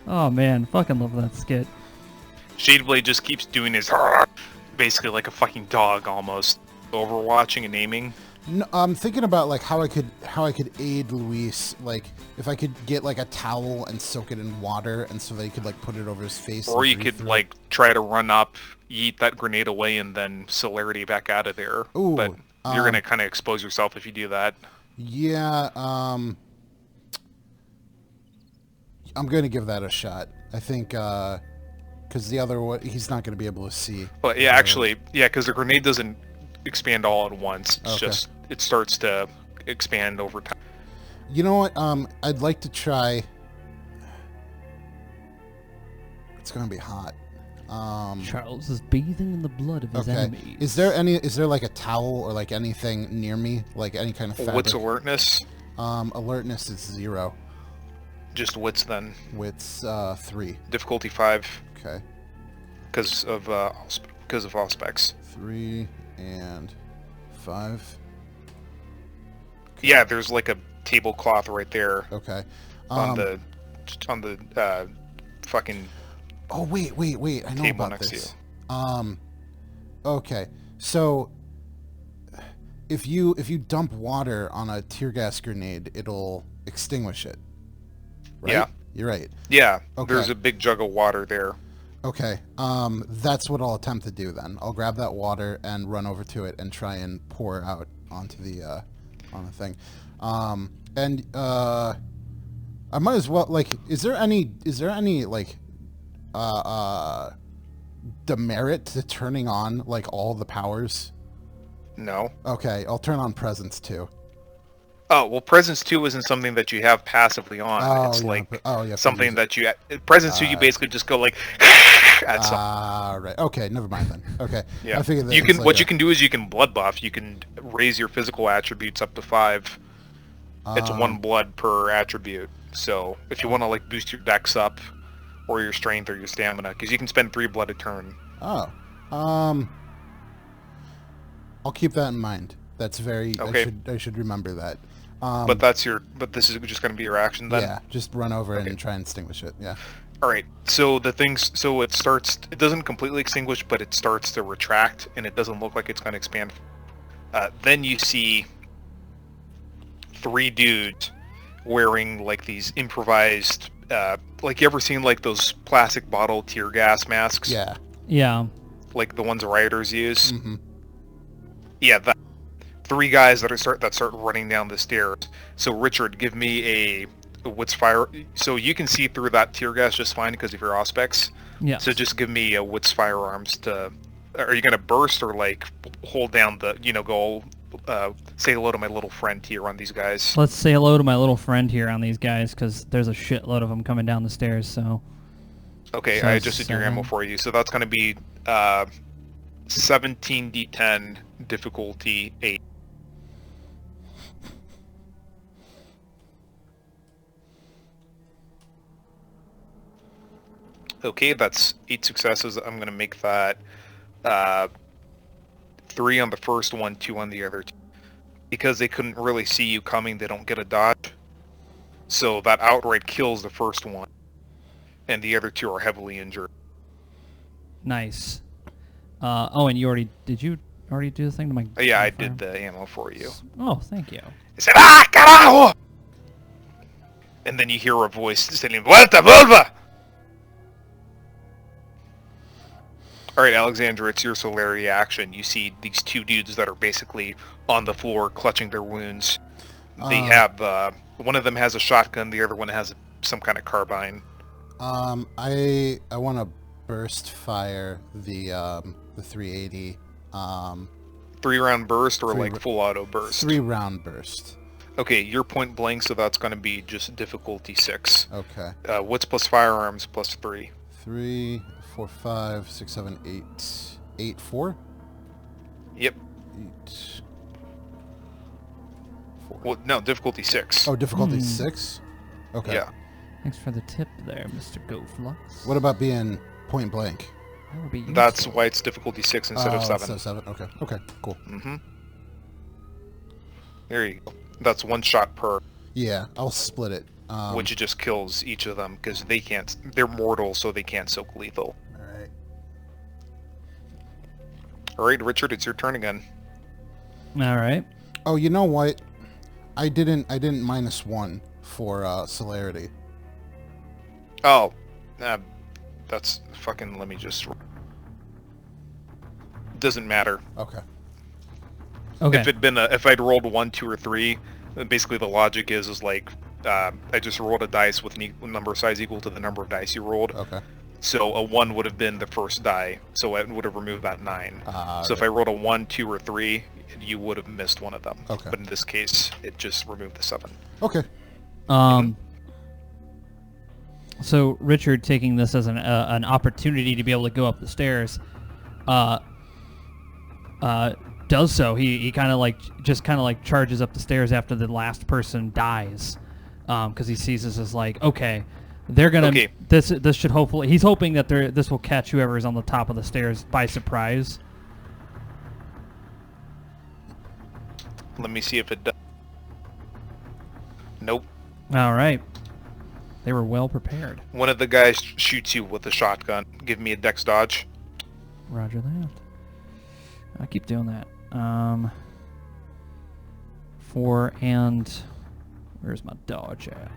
Oh man, fucking love that skit. Shadeblade just keeps doing his basically like a fucking dog almost, overwatching and aiming. No, I'm thinking about like how I could aid Luis, like if I could get like a towel and soak it in water, and so that he could like put it over his face. Or and you breathe could through like try to run up, eat that grenade away, and then celerity back out of there. Ooh, But you're gonna kind of expose yourself if you do that. Yeah, I'm gonna give that a shot. I think because the other one, he's not gonna be able to see. But yeah, actually, yeah, because the grenade doesn't expand all at once. It's Okay. just it starts to expand over time. You know what? I'd like to try. It's gonna be hot. Charles is bathing in the blood of his Okay. enemies. Is there like a towel or like anything near me, like any kind of fabric? What's alertness? Alertness is 0. Just wits then. Wits 3. Difficulty 5 Okay. because of auspex. 3 and 5. Yeah, there's like a tablecloth right there Okay. on the fucking Oh wait. I know table about next to this. Okay. So if you dump water on a tear gas grenade, it'll extinguish it. Right? Yeah. You're right. Yeah, Okay. there's a big jug of water there. Okay. That's what I'll attempt to do then. I'll grab that water and run over to it and try and pour out onto the on the thing. I might as well, like, is there any like demerit to turning on like all the powers? No. Okay, I'll turn on presence too. Oh, well, Presence 2 isn't something that you have passively on. Oh, It's yeah, like yeah, something that you... Presence 2, you basically just go like... at something. Right. Okay, never mind then. Okay. Yeah. I figured that You it's can. like What you can do is you can blood buff. You can raise your physical attributes up to 5. It's 1 blood per attribute. So if you want to like boost your dex up, or your strength or your stamina, because you can spend 3 blood a turn. Oh. I'll keep that in mind. That's very... Okay. I should remember that. But this is just going to be your action then. Yeah, just run over and try and extinguish it. Yeah. All right. So it starts. It doesn't completely extinguish, but it starts to retract, and it doesn't look like it's going to expand. Then you see 3 dudes wearing like these improvised, like you ever seen like those plastic bottle tear gas masks? Yeah. Yeah. Like the ones rioters use. Mm-hmm. Yeah, 3 guys that start running down the stairs. So Richard, give me a what's fire. So you can see through that tear gas just fine because of your auspex. Yeah. So just give me a what's firearms to. Are you gonna burst or like hold down the go say hello to my little friend here on these guys? Let's say hello to my little friend here on these guys, because there's a shitload of them coming down the stairs. So. Okay, So I adjusted your ammo 7. for you. So that's gonna be 17d10 difficulty 8. Okay, that's 8 successes. I'm going to make that 3 on the first one, 2 on the other 2. Because they couldn't really see you coming, they don't get a dodge. So that outright kills the first one. And the other 2 are heavily injured. Nice. Oh, and did you already do the thing to my... Yeah, my I fire? did the ammo for you. Oh, thank you. He said, "Ah, carajo!" And then you hear a voice saying, "Vuelta, vuelva!" Alright, Alexandra, it's your celerity action. You see these 2 dudes that are basically on the floor clutching their wounds. They have, one of them has a shotgun, the other one has some kind of carbine. I want to burst fire the 380. 3-round burst or like full auto burst? 3-round burst. Okay, you're point blank, so that's going to be just difficulty 6. Okay. What's plus firearms plus 3? 3, 4, 5, 6, 7, 8. 8, 4? Yep. 8. 4. Well, no, difficulty 6. Oh, difficulty 6? Okay. Yeah. Thanks for the tip there, Mr. GoFlux. What about being point blank? That would be useful. That's why it's difficulty 6 instead of 7. So 7. Okay. Okay. Cool. Mm-hmm. There you go. That's 1 shot per, Yeah, I'll split it. which just kills each of them because they're mortal, so they can't soak lethal. All right. All right, Richard, it's your turn again. All right. Oh, you know what? I didn't -1 for celerity. Oh, that's fucking. Let me just. Doesn't matter. Okay. Okay. If I'd rolled 1, 2, or 3, basically the logic is like I just rolled a dice with a number size equal to the number of dice you rolled. Okay. So a 1 would have been the first die, so it would have removed that 9. So if I rolled a 1, 2, or 3, you would have missed one of them. Okay. But in this case, it just removed the 7. Okay. So Richard, taking this as an opportunity to be able to go up the stairs, does so. He kind of like charges up the stairs after the last person dies, because he sees this as like, okay, they're gonna. Okay. This should hopefully. He's hoping that this will catch whoever is on the top of the stairs by surprise. Let me see if it does. Nope. All right. They were well prepared. One of the guys shoots you with a shotgun. Give me a dex dodge. Roger that. I keep doing that. 4 and... Where's my dodge at?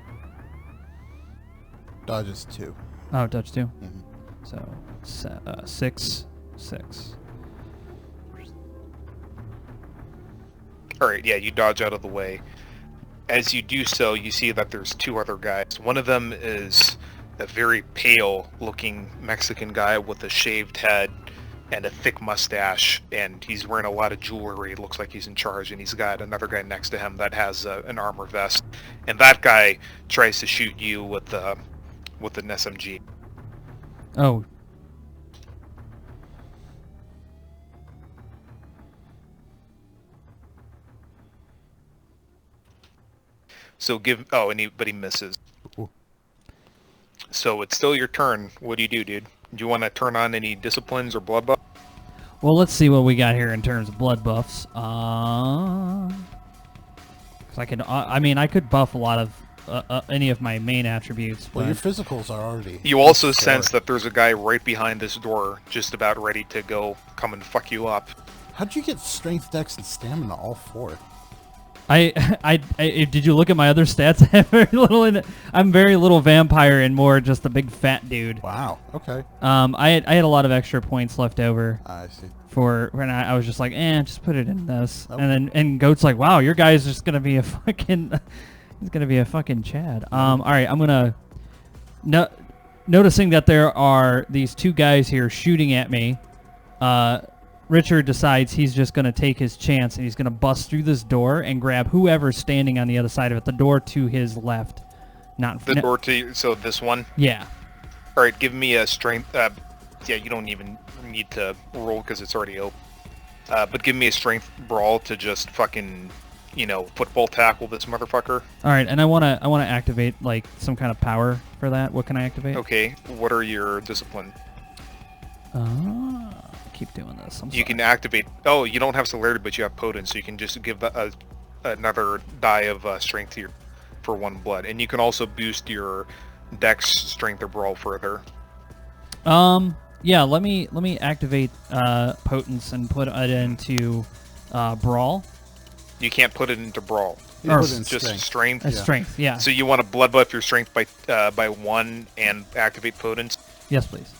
Dodge is 2. Oh, dodge 2? Mhm. So, 6. Alright, yeah, you dodge out of the way. As you do so, you see that there's 2 other guys. One of them is a very pale-looking Mexican guy with a shaved head and a thick mustache, and he's wearing a lot of jewelry. It looks like he's in charge, and he's got another guy next to him that has an armor vest. And that guy tries to shoot you with an SMG. Oh. So but he misses. Ooh. So it's still your turn. What do you do, dude? Do you want to turn on any disciplines or blood buff? Well, let's see what we got here in terms of blood buffs. 'Cause I could buff a lot of any of my main attributes. Well, but your physicals are already... You also Sure. sense that there's a guy right behind this door, just about ready to come and fuck you up. How'd you get strength, dex, and stamina all 4? I did you look at my other stats? I have very little in it. I'm very little vampire and more just a big fat dude. Wow, okay. I had a lot of extra points left over I see. for when I was just like, just put it in this. Oh. And Goat's like, wow, your guy's just gonna be a fucking, he's gonna be a fucking Chad. All right, I'm gonna noticing that there are these 2 guys here shooting at me. Richard decides he's just going to take his chance and he's going to bust through this door and grab whoever's standing on the other side of it. The door to his left. Not The door to... So this one? Yeah. Alright, give me a strength... yeah, you don't even need to roll because it's already open. But give me a strength brawl to just fucking, football tackle this motherfucker. All right, and I want to activate like some kind of power for that. What can I activate? Okay, what are your discipline? Keep doing this. You can activate... Oh, you don't have celerity, but you have potent, so you can just give another die of strength to for 1 blood. And you can also boost your dex, strength, or brawl further. Yeah, let me activate potence and put it into brawl. You can't put it into brawl. You Or put it in Just strength. strength. That's strength, yeah. So you want to blood buff your strength by 1 and activate potence? Yes, please.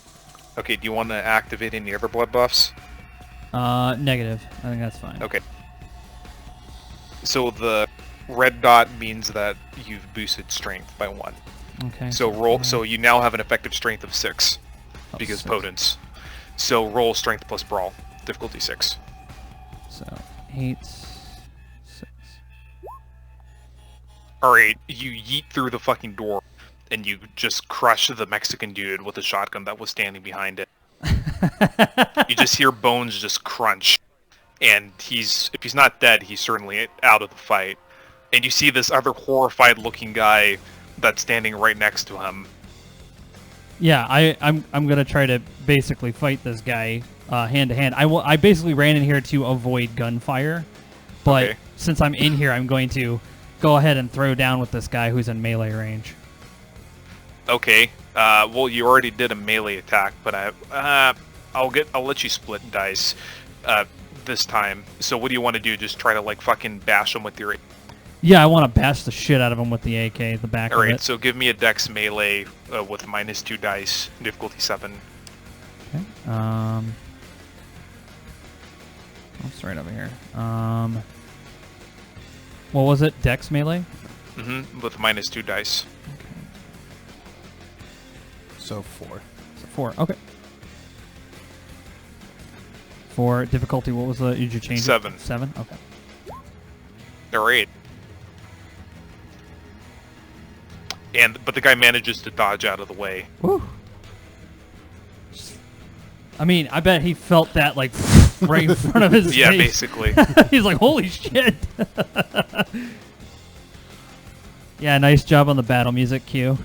Okay, do you want to activate any other blood buffs? Negative. I think that's fine. Okay. So the red dot means that you've boosted strength by 1. Okay. So roll. So you now have an effective strength of 6 Oh, because 6. potence. So roll strength plus brawl, difficulty 6. So 8, 6. All right, you yeet through the fucking door, and you just crush the Mexican dude with a shotgun that was standing behind it. You just hear bones just crunch, and if he's not dead, he's certainly out of the fight. And you see this other horrified-looking guy that's standing right next to him. Yeah, I'm gonna try to basically fight this guy hand to hand. I basically ran in here to avoid gunfire, but Okay. since I'm in here, I'm going to go ahead and throw down with this guy who's in melee range. Okay. Well, you already did a melee attack, but I'll let you split dice this time. So what do you want to do? Just try to like fucking bash him with your... Yeah, I want to bash the shit out of him with the AK, the back All of right. it. So give me a dex melee with -2 dice, difficulty 7. Okay. It's right over here. What was it? Dex melee? Mm-hmm. With -2 dice. Okay. So 4. So 4. Okay. For difficulty, what was the? Did you change 7. it? 7. Okay. All right. But the guy manages to dodge out of the way. Woo. I mean, I bet he felt that like right in front of his Yeah, face. basically. He's like, "Holy shit!" Yeah, nice job on the battle music cue.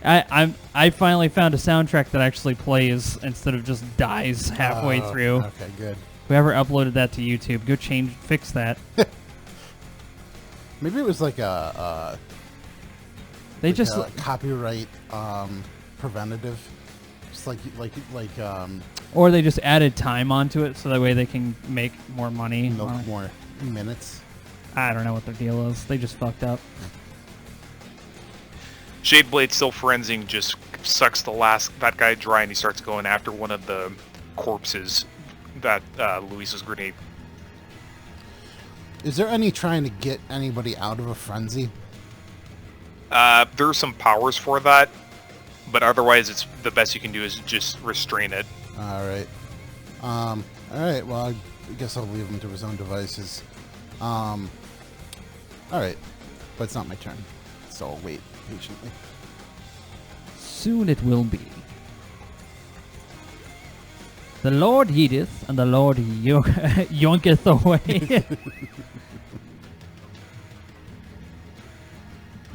I finally found a soundtrack that actually plays instead of just dies halfway through. Okay, good. Whoever uploaded that to YouTube, go fix that. Maybe it was like a They just copyright preventative. Just or they just added time onto it so that way they can make more money. milk more minutes. I don't know what their deal is. They just fucked up. Shadeblade still forensing just sucks that guy dry, and he starts going after one of the corpses that Luis's grenade. Is there any trying to get anybody out of a frenzy? There's some powers for that, but otherwise it's the best you can do is just restrain it. All right. All right. Well, I guess I'll leave him to his own devices. All right. But it's not my turn, so I'll wait patiently. Soon it will be. The Lord heedeth, and the Lord yoinketh away.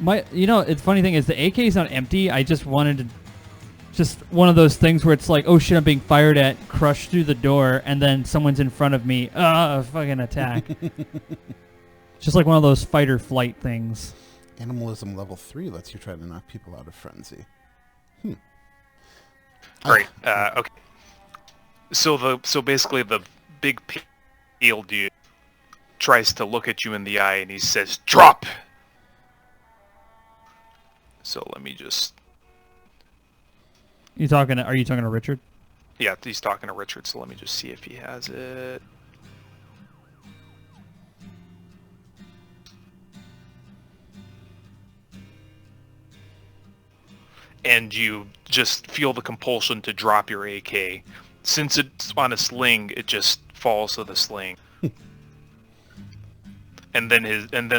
The funny thing is the AK is not empty. I just wanted to, just one of those things where it's like, oh shit, I'm being fired at, crush through the door, and then someone's in front of me, fucking attack. Just like one of those fight or flight things. Animalism level 3 lets you try to knock people out of frenzy. Great. Okay. So basically the big pale dude tries to look at you in the eye and he says, "Drop!" So let me just... Are you talking to Richard? Yeah, he's talking to Richard, so let me just see if he has it. And you just feel the compulsion to drop your AK. Since it's on a sling, it just falls to the sling. and then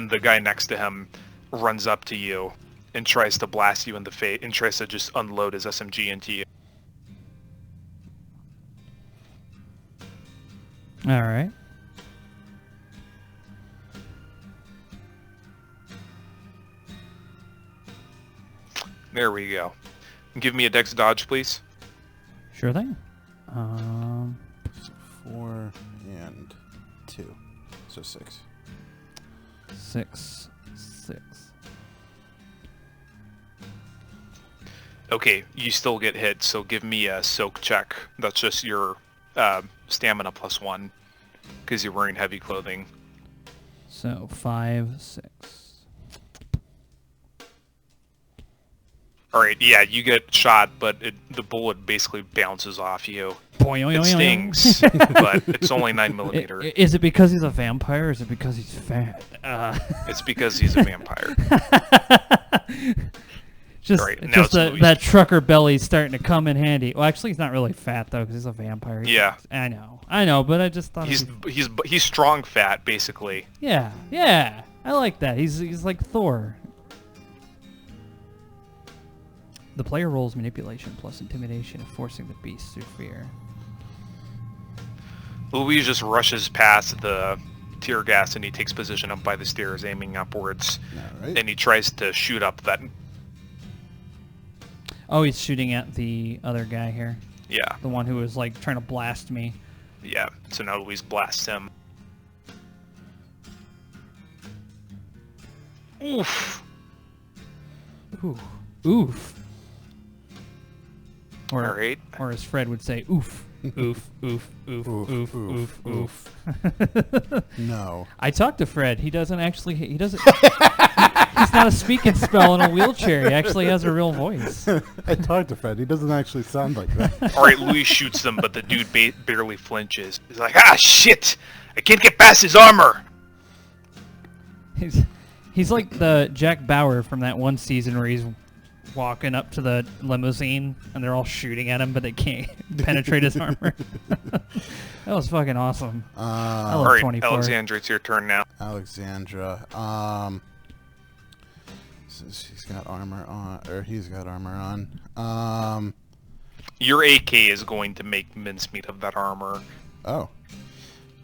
the guy next to him runs up to you and tries to blast you in the face and tries to just unload his SMG into you. All right. There we go. Give me a dex dodge, please. Sure thing. 4 and 2. So 6. 6. Okay, you still get hit, so give me a soak check. That's just your stamina +1, because you're wearing heavy clothing. So 5, 6. Alright, yeah, you get shot, but the bullet basically bounces off you. It stings, but it's only 9mm. Is it because he's a vampire, or is it because he's fat? It's because he's a vampire. Just that trucker belly's starting to come in handy. Well, actually, he's not really fat, though, because he's a vampire. Yeah. I know, but I just thought... He's strong fat, basically. Yeah, I like that. He's like Thor. The player rolls manipulation plus intimidation, forcing the beast through fear. Louis just rushes past the tear gas and he takes position up by the stairs, aiming upwards. Right. And he tries to shoot up that... Oh, he's shooting at the other guy here. Yeah. The one who was, like, trying to blast me. Yeah, so now Louis blasts him. Oof. Oof. Or, all right. Or as Fred would say, oof. Oof, oof, oof, oof, oof, oof. No. I talked to Fred. He doesn't... He's not a speaking spell in a wheelchair. He actually has a real voice. I talked to Fred. He doesn't actually sound like that. All right, Louis shoots them, but the dude barely flinches. He's like, ah, shit! I can't get past his armor! He's like the Jack Bauer from that one season where he's walking up to the limousine and they're all shooting at him, but they can't penetrate his armor. That was fucking awesome. I love all right, 24. Alexandra, it's your turn now. Alexandra. She's got armor on, or he's got armor on. Your AK is going to make mincemeat of that armor. Oh.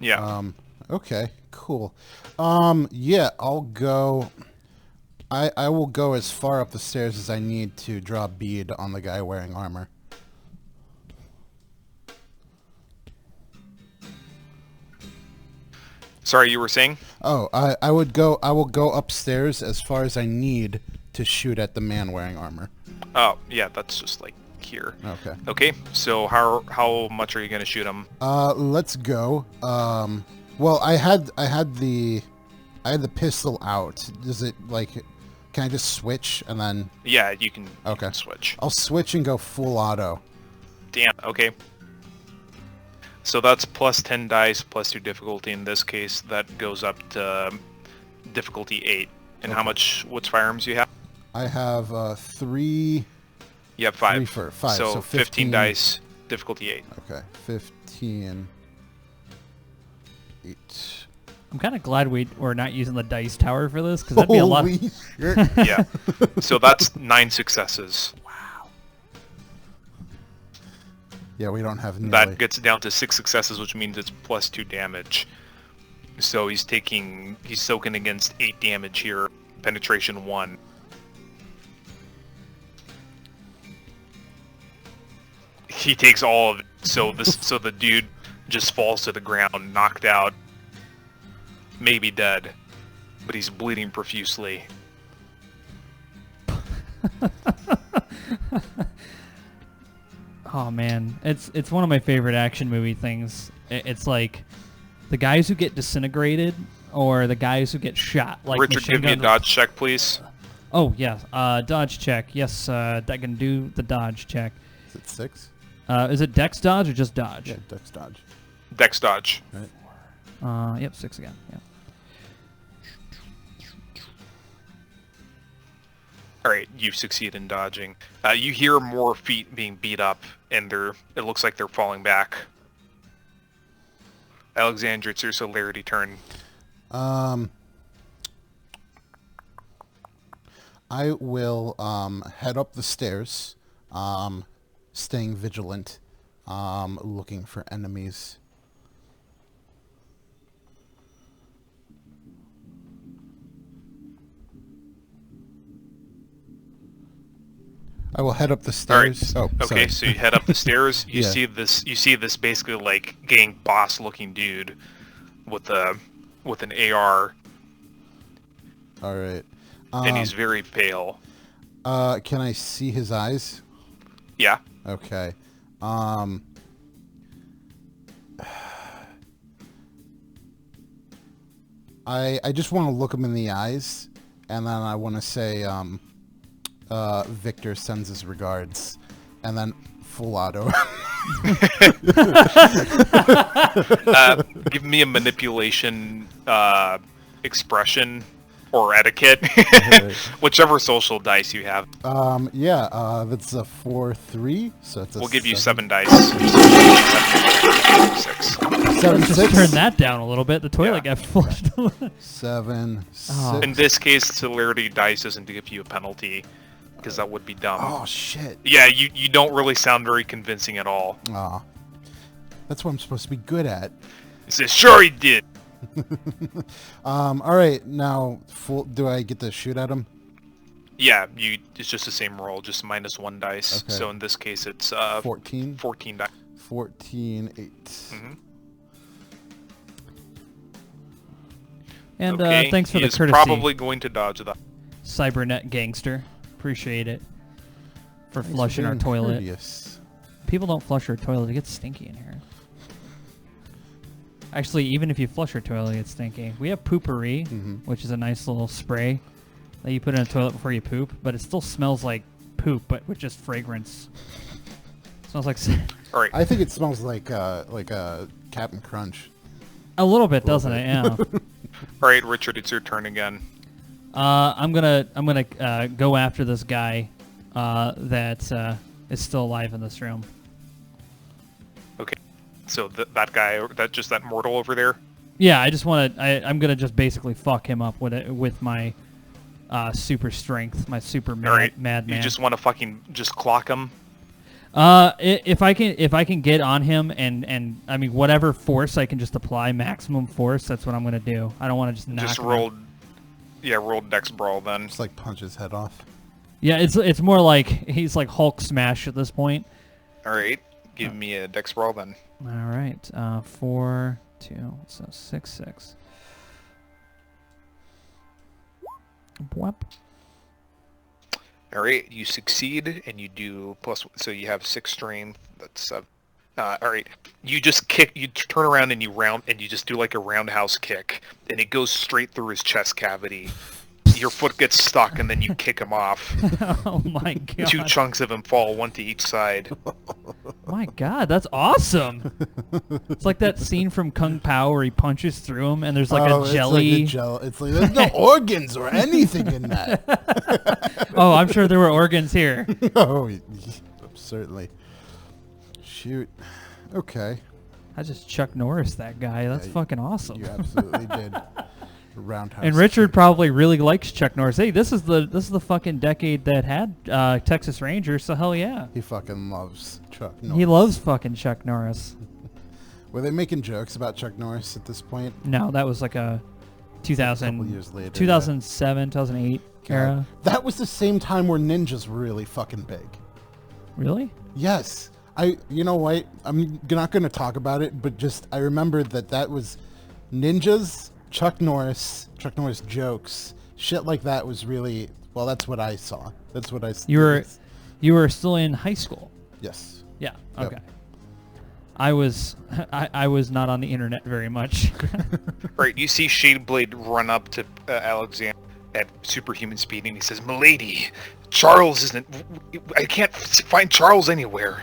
Yeah. Okay, cool. Yeah, I'll go... I will go as far up the stairs as I need to draw bead on the guy wearing armor. Sorry, you were saying? Oh, I will go upstairs as far as I need to shoot at the man wearing armor. Oh, yeah, that's just like here. Okay. Okay, so how much are you gonna shoot him? Let's go. Well, I had the pistol out. Does it like? Can I just switch and then? Yeah, you can. Okay. You can switch. I'll switch and go full auto. Damn. Okay. So that's plus 10 dice, plus 2 difficulty. In this case, that goes up to difficulty 8. And how much? What's firearms you have? I have 3. You have 5. 3 for 5. So 15 dice, difficulty 8. Okay, 15. 8. I'm kind of glad we're not using the dice tower for this, because that'd be a lot. Holy shit. Yeah. So that's 9 successes. Yeah, we don't have nearly. That gets down to 6 successes, which means it's plus 2 damage. So he's soaking against 8 damage here. Penetration 1. He takes all of it. So the dude just falls to the ground, knocked out, maybe dead, but he's bleeding profusely. Oh man, it's one of my favorite action movie things. It's like the guys who get disintegrated or the guys who get shot. Like Richard, machine give me a gun- dodge check, please. Oh yes, dodge check. Yes, I can do the dodge check. Is it 6? Is it Dex dodge or just dodge? Yeah, Dex dodge. Dex dodge. Right. Yep, 6 again. Yeah. All right, you succeed in dodging. You hear more feet being beat up, and it looks like they're falling back. Alexandra, it's your celerity turn. I will head up the stairs, staying vigilant, looking for enemies. I will head up the stairs. All right. Oh, okay, sorry. so you head up the stairs. You Yeah. see this basically like gang boss looking dude with an AR, All right. and he's very pale. Can I see his eyes? Yeah. Okay. I just want to look him in the eyes, and then I want to say, Victor sends his regards, and then full auto. Give me a manipulation expression or etiquette, whichever social dice you have. Yeah, that's a 4-3, so it's a We'll give you 7 7. dice. 6. 7, Just 6. turn that down a little bit. The toilet Yeah. got flushed. 7, Oh. 6. In this case, celerity dice doesn't give you a penalty, because that would be dumb. Oh, shit. Yeah, you don't really sound very convincing at all. Aw. That's what I'm supposed to be good at. He says, "Sure he did." All right, now, do I get to shoot at him? Yeah, it's just the same roll, just minus 1 dice. Okay. So in this case, it's 14? 14 dice. 14, 8. Mhm. And Okay, thanks for he the is courtesy, probably going to dodge that. Cybernet gangster. Appreciate it for Thanks for flushing our being toilet. courteous. People don't flush our toilet. It gets stinky in here. Actually, even if you flush your toilet, it's stinky. We have Poopery, which is a nice little spray that you put in a toilet before you poop, but it still smells like poop, but with just fragrance. It smells like All right. I think it smells like Captain Crunch. a little bit, doesn't it? Yeah. All right, Richard, it's your turn again. I'm gonna go after this guy that is still alive in this room. Okay. So that guy, that mortal over there. Yeah, I just want to. I'm gonna just basically fuck him up with my super strength, my super All right. madman. You just want to fucking just clock him. If I can get on him and I mean whatever force I can just apply, maximum force. That's what I'm gonna do. I don't want to just knock Just him roll. out. Yeah, roll Dex Brawl then. Just like punch his head off. Yeah, it's more like he's like Hulk smash at this point. All right. Give me a Dex Brawl then. All right, 4, 2, so 6, 6. Whoop. All right, you succeed, and you do plus. So you have 6 strength. That's 7. All right, you just kick. You turn around and you just do like a roundhouse kick, and it goes straight through his chest cavity. Your foot gets stuck, and then you kick him off. Oh my god. 2 chunks of him fall, 1 to each side. My god, that's awesome. It's like that scene from Kung Pao where he punches through him and there's like a jelly. It's like there's no organs or anything in that. Oh, I'm sure there were organs here. Oh, certainly. Shoot. Okay. I just Chuck Norris that guy. That's fucking awesome. You absolutely did. Roundhouse. And Richard probably really likes Chuck Norris. Hey, this is the fucking decade that had Texas Rangers, so hell yeah. He fucking loves Chuck Norris. He loves fucking Chuck Norris. Were they making jokes about Chuck Norris at this point? No, that was like a 2000, couple years later, 2007, 2008 era. That was the same time where ninjas were really fucking big. Really? Yes. You know what? I'm not going to talk about it, but just I remember that was ninjas, Chuck Norris jokes, shit like that was really, well, that's what I saw. That's what I saw. You were still in high school? Yes. Yeah. Yep. Okay. I was not on the internet very much. Right, you see Shadeblade run up to Alexander at superhuman speed, and he says, "Milady, Charles isn't. I can't find Charles anywhere.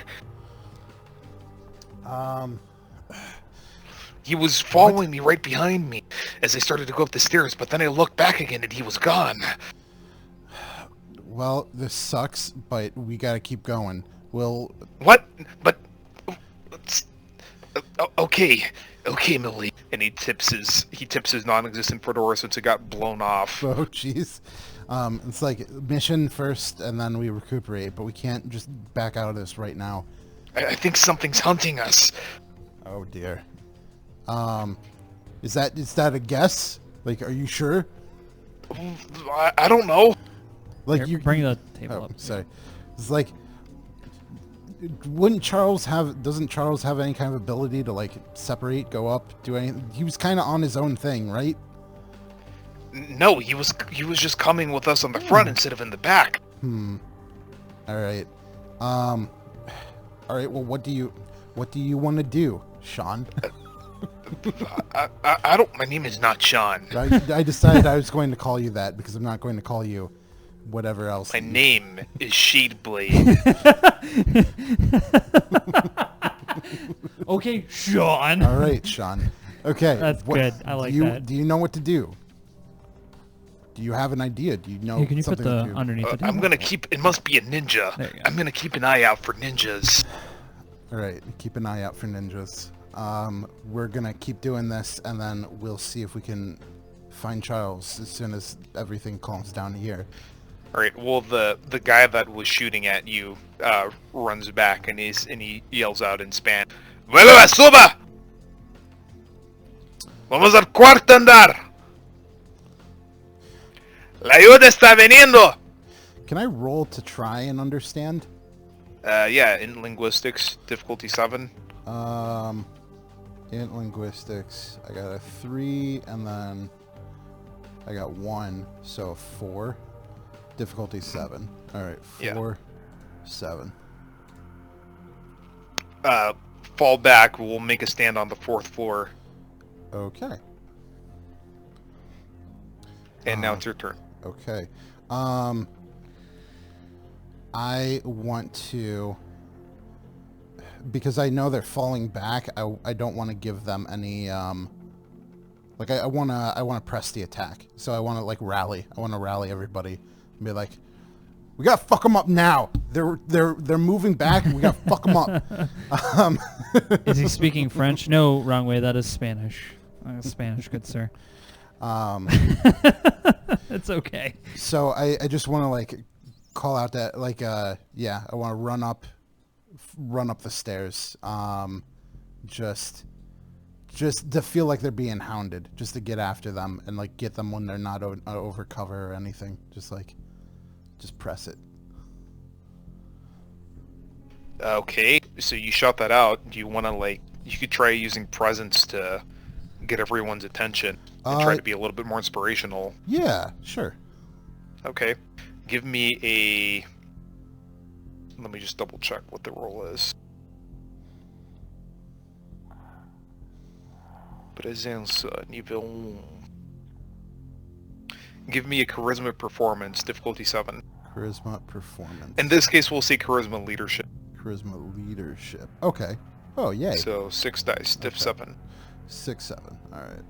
He was following me right behind me as I started to go up the stairs, but then I looked back again and he was gone." Well, this sucks, but we gotta keep going. What? But okay, Millie. And he tips his non-existent fedora since it got blown off. Oh, jeez. It's like mission first, and then we recuperate, but we can't just back out of this right now. I think something's hunting us. Oh dear. Is that a guess? Like, are you sure? I don't know. Like, Here, bring the table up. Sorry. It's like, doesn't Charles have any kind of ability to like separate, go up, do anything? He was kind of on his own thing, right? No, he was just coming with us on the front instead of in the back. All right. All right. Well, what do you want to do, Sean? I don't. My name is not Sean. I decided I was going to call you that because I'm not going to call you whatever else. My name is Shadeblade. Okay, Sean. All right, Sean. Okay. That's good. I like that. Do you know what to do? Do you have an idea? Do you know Hey, can you put something the to do? underneath the table? I'm gonna keep. It must be a ninja. There you go. I'm gonna keep an eye out for ninjas. All right. Keep an eye out for ninjas. We're gonna keep doing this, and then we'll see if we can find Charles as soon as everything calms down here. All right. Well, the guy that was shooting at you runs back and he yells out in Spanish, "Vuelve a suba! Vamos al cuarto andar. La ayuda está veniendo." Can I roll to try and understand? Yeah, in linguistics, difficulty 7. In linguistics, I got a 3, and then I got 1, so 4. Difficulty 7. All right, 4, 7. Fall back. We'll make a stand on the 4th floor. Okay. And now it's your turn. Okay. I want to, because I know they're falling back, I don't want to give them any, like, I want to press the attack. So I want to, like, rally. I want to rally everybody and be like, we got to fuck them up now. They're moving back, and we got to fuck them up. Is he speaking French? No, wrong way. That is Spanish. Spanish, good sir. It's okay. So I just want to, like, call out that, like, yeah, I want to run up the stairs, just to feel like they're being hounded, just to get after them and, like, get them when they're not over cover or anything. Just press it. Okay, so you shot that out. Do you want to, like, you could try using presence to get everyone's attention and try to be a little bit more inspirational. Yeah, sure. Okay. Give me a... Let me just double check what the roll is. Presença, nível 1. Give me a charisma performance, difficulty 7. Charisma performance. In this case, we'll say charisma leadership. Charisma leadership. Okay. Oh, yay. So 6 dice, diff 7. 6, 7. All right.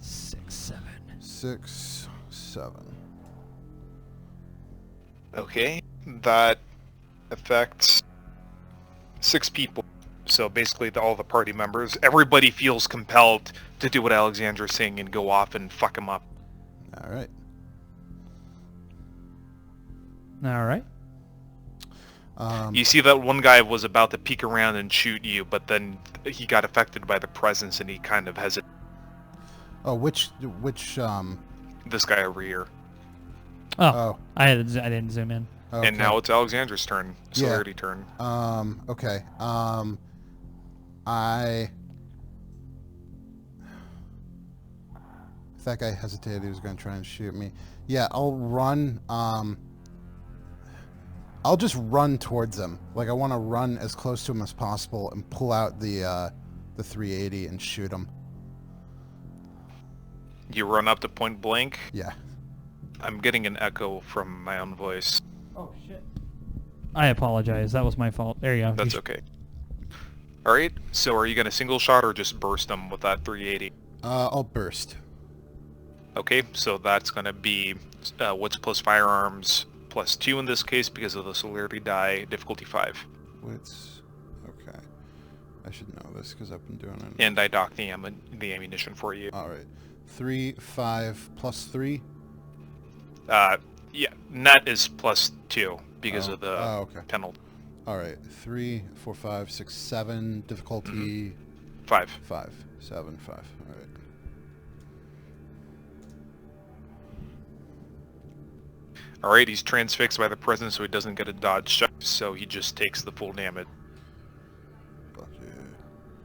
6, 7. 6, 7. Okay. That affects 6 people. So basically all the party members. Everybody feels compelled to do what Alexandra's saying and go off and fuck him up. All right. All right. You see that one guy was about to peek around and shoot you, but then he got affected by the presence and he kind of hesitated. Oh, which This guy over here. Oh, I didn't zoom in. okay. And now it's Alexandra's turn. Celerity turn. Okay. If that guy hesitated, he was going to try and shoot me. Yeah, I'll run. I'll just run towards him. Like, I want to run as close to him as possible and pull out the 380 and shoot him. You run up to point blank. Yeah. I'm getting an echo from my own voice. Oh, shit. I apologize. That was my fault. There you go. That's okay. Alright, so are you going to single shot or just burst him with that 380? I'll burst. Okay, so that's going to be wits plus firearms plus 2 in this case because of the celerity die, difficulty 5. Wits. Okay. I should know this because I've been doing it. And I dock the ammunition for you. All right. 3, 5, plus 3? Yeah, net is plus 2 because of the okay. penalty. All right. 3, 4, 5, 6, 7. Difficulty 5. 5, 7, 5. All right. Alright, he's transfixed by the presence so he doesn't get a dodge check, so he just takes the full damage. Gotcha.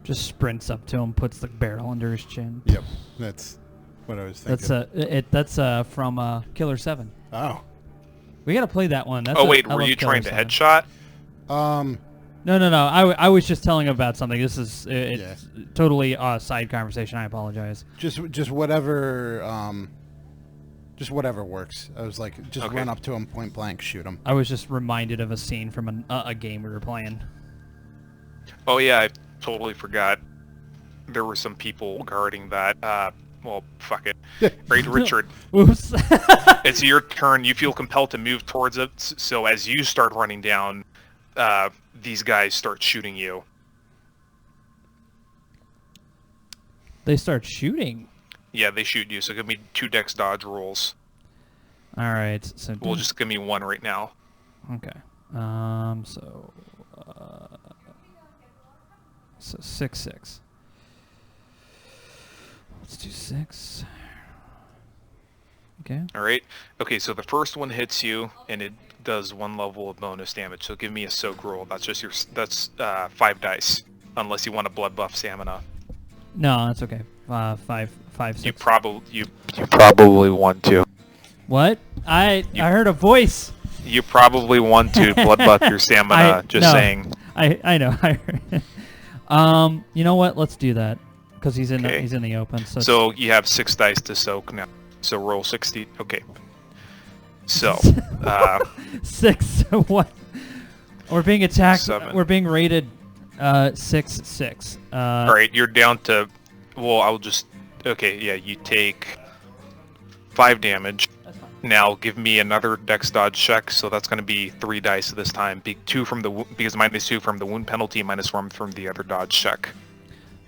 Just sprints up to him, puts the barrel under his chin. Yep. That's what I was thinking. That's from Killer 7. Oh. We gotta play that one. That's Oh wait, I were love you Killer trying to 7. headshot? No. I was just telling him about something. This is it's Yeah. totally a side conversation. I apologize. Just whatever. Just whatever works. I was like, just Okay. run up to him, point blank, shoot him. I was just reminded of a scene from a game we were playing. Oh yeah, I totally forgot. There were some people guarding that. Well, fuck it. Right, Richard. Oops. It's your turn. You feel compelled to move towards it. So as you start running down, these guys start shooting you. They start shooting. Yeah, they shoot you. So give me 2 dex dodge rolls. All right. So Well, just give me 1 right now. okay. So 6, 6. Let's do 6. Okay. All right. Okay, so the first one hits you, and it does 1 level of bonus damage. So give me a soak roll. That's just your. That's 5 dice, unless you want a blood buff stamina. No, that's okay. 5, 6. You probably want to. What? I heard a voice. You probably want to blood buff your stamina. No. Saying. I know. I heard. You know what? Let's do that because he's in Okay. the open. So you have 6 dice to soak now. So roll 60. Okay. So. 6. What? We're being attacked. 7. We're being rated 6, 6. All right, you're down to. Well, I'll just. Okay, yeah, you take 5 damage. Now give me another dex dodge check, so that's going to be 3 dice this time. Because -2 from the wound penalty, -1 from the other dodge check.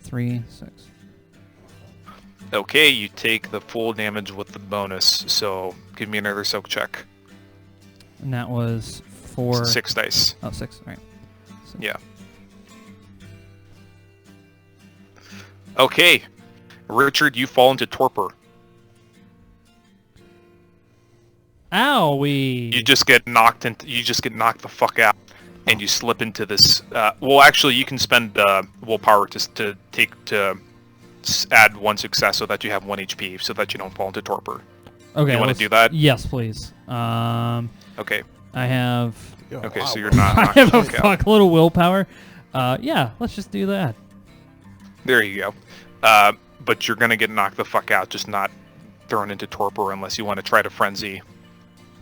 3, 6. Okay, you take the full damage with the bonus, so give me another soak check. And that was 4. 6 dice. Oh, 6. All right. 6. Yeah. Okay, Richard, you fall into torpor. Owie! You just get knocked the fuck out, and you slip into this. Well, actually, you can spend willpower to add 1 success so that you have 1 HP, so that you don't fall into torpor. Okay. You want to let's- do that? Yes, please. Okay. I have. Yo, Okay, wow. so you're not I knocked have a the fuck out. fuck little willpower. Yeah, let's just do that. There you go. But you're gonna get knocked the fuck out, just not thrown into torpor unless you want to try to frenzy.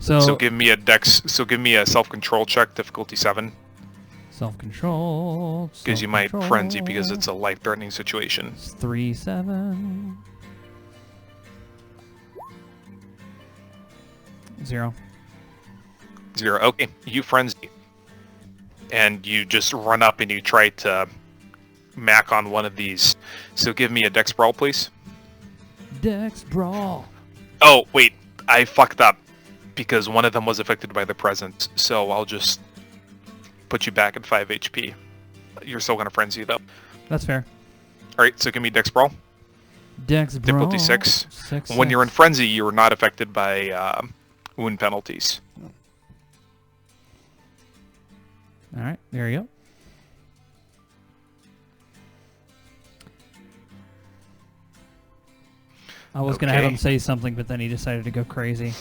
So, So give me a dex. So give me a self-control check, difficulty 7, self-control. because you might frenzy because self-control. it's a life-threatening situation. It's 3, 7. 0. 0. Okay, you frenzy, and you just run up and you try to mac on one of these. So give me a dex brawl, please. Dex brawl. Oh wait, I fucked up because one of them was affected by the presence. So I'll just put you back at 5 HP. You're still gonna frenzy though. That's fair. All right, so give me dex brawl. Dex brawl. Difficulty 6. 6. When you're in frenzy, you're not affected by wound penalties. All right, there you go. I was gonna have Okay. him say something, but then he decided to go crazy.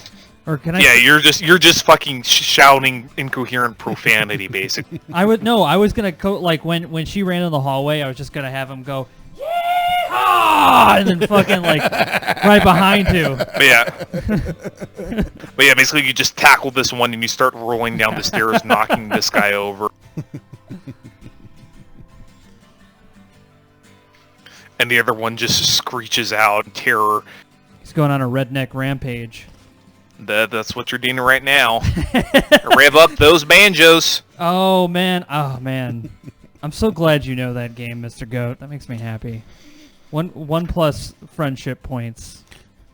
Or can I? Yeah, you're just fucking shouting incoherent profanity, basically. I was gonna like when she ran in the hallway, I was just gonna have him go, yeah, and then fucking like right behind you. But yeah, basically you just tackle this one and you start rolling down the stairs, knocking this guy over. And the other one just screeches out in terror. He's going on a redneck rampage. That's what you're doing right now. Rev up those banjos. Oh man, I'm so glad you know that game, Mr. Goat. That makes me happy. One plus friendship points.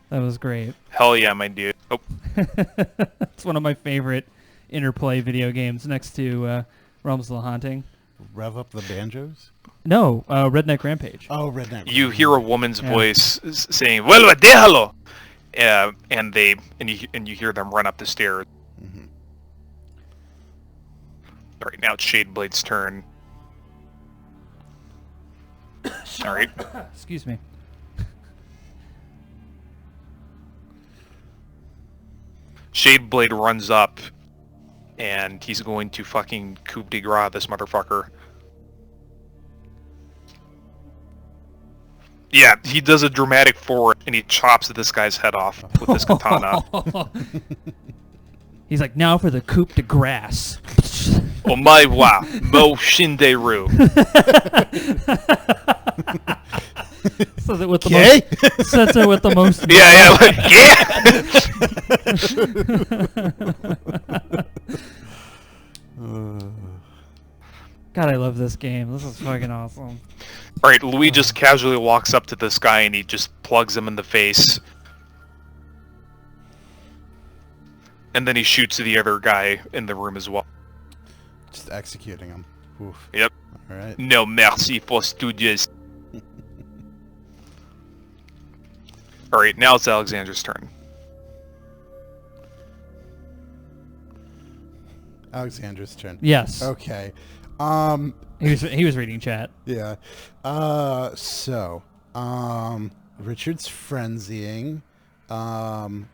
That was great. Hell yeah, my dude. Oh, It's one of my favorite interplay video games, next to Realms of the Haunting. Rev up the banjos? No, Redneck Rampage. Oh, redneck. you hear a woman's Yeah. voice saying "Vuelve, déjalo," and you hear them run up the stairs. Mhm. All right, now it's Shadeblade's turn. All right. Excuse me. Shadeblade runs up, and he's going to fucking coup de grace this motherfucker. Yeah, he does a dramatic forward, and he chops this guy's head off with his katana. He's like, now for the coup de grace. Omae wa mo shinderu. Says it with the Okay. most. Says it with the most. Yeah, yeah. God, I love this game. This is fucking awesome. All right, Louis just casually walks up to this guy, and he just plugs him in the face. And then he shoots the other guy in the room as well. Just executing him. Oof. Yep. All right. No merci for studios. Alright, now it's Alexander's turn. Alexander's turn. Yes. Okay. He was reading chat. Yeah. Richard's frenzying.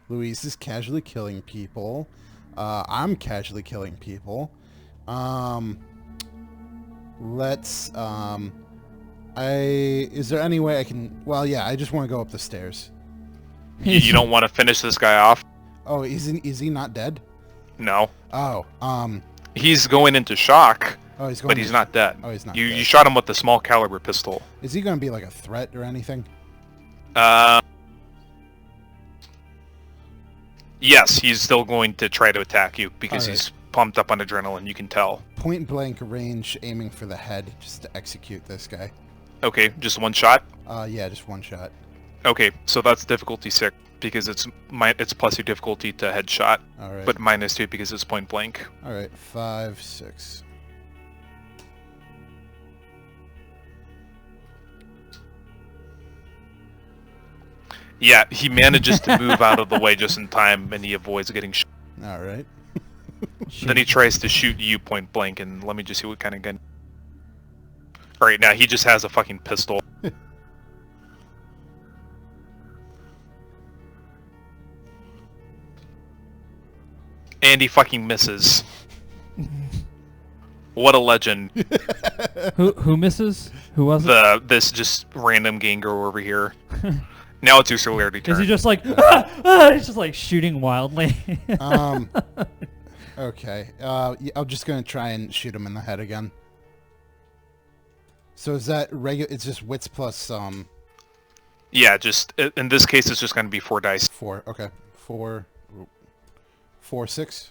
Louise is casually killing people. I'm casually killing people. Is there any way I can, well, yeah, I just want to go up the stairs. You don't want to finish this guy off? Oh, is he not dead? No. Oh, He's going into shock, he's going but he's not dead. Oh, he's not You dead. shot him with the small caliber pistol. Is he going to be like a threat or anything? Yes, he's still going to try to attack you because Alright. he's pumped up on adrenaline, you can tell. Point blank range, aiming for the head, just to execute this guy. Okay, just one shot? Yeah, just one shot. Okay, so that's difficulty 6 because it's plus your difficulty to headshot, All right. but -2 because it's point blank. All right, 5, 6. Yeah, he manages to move out of the way just in time, and he avoids getting shot. All right. Then he tries to shoot you point blank, and let me just see what kind of gun. Alright, now he just has a fucking pistol. And he fucking misses. What a legend. Who misses? Who was it? This just random Gengar over here. Now it's your Celerity turn. Is he just like he's just like shooting wildly? Okay. Yeah, I'm just gonna try and shoot him in the head again. So is that regular? It's just wits plus Yeah, just in this case, it's just going to be 4 dice. 4. Okay. 4, 6.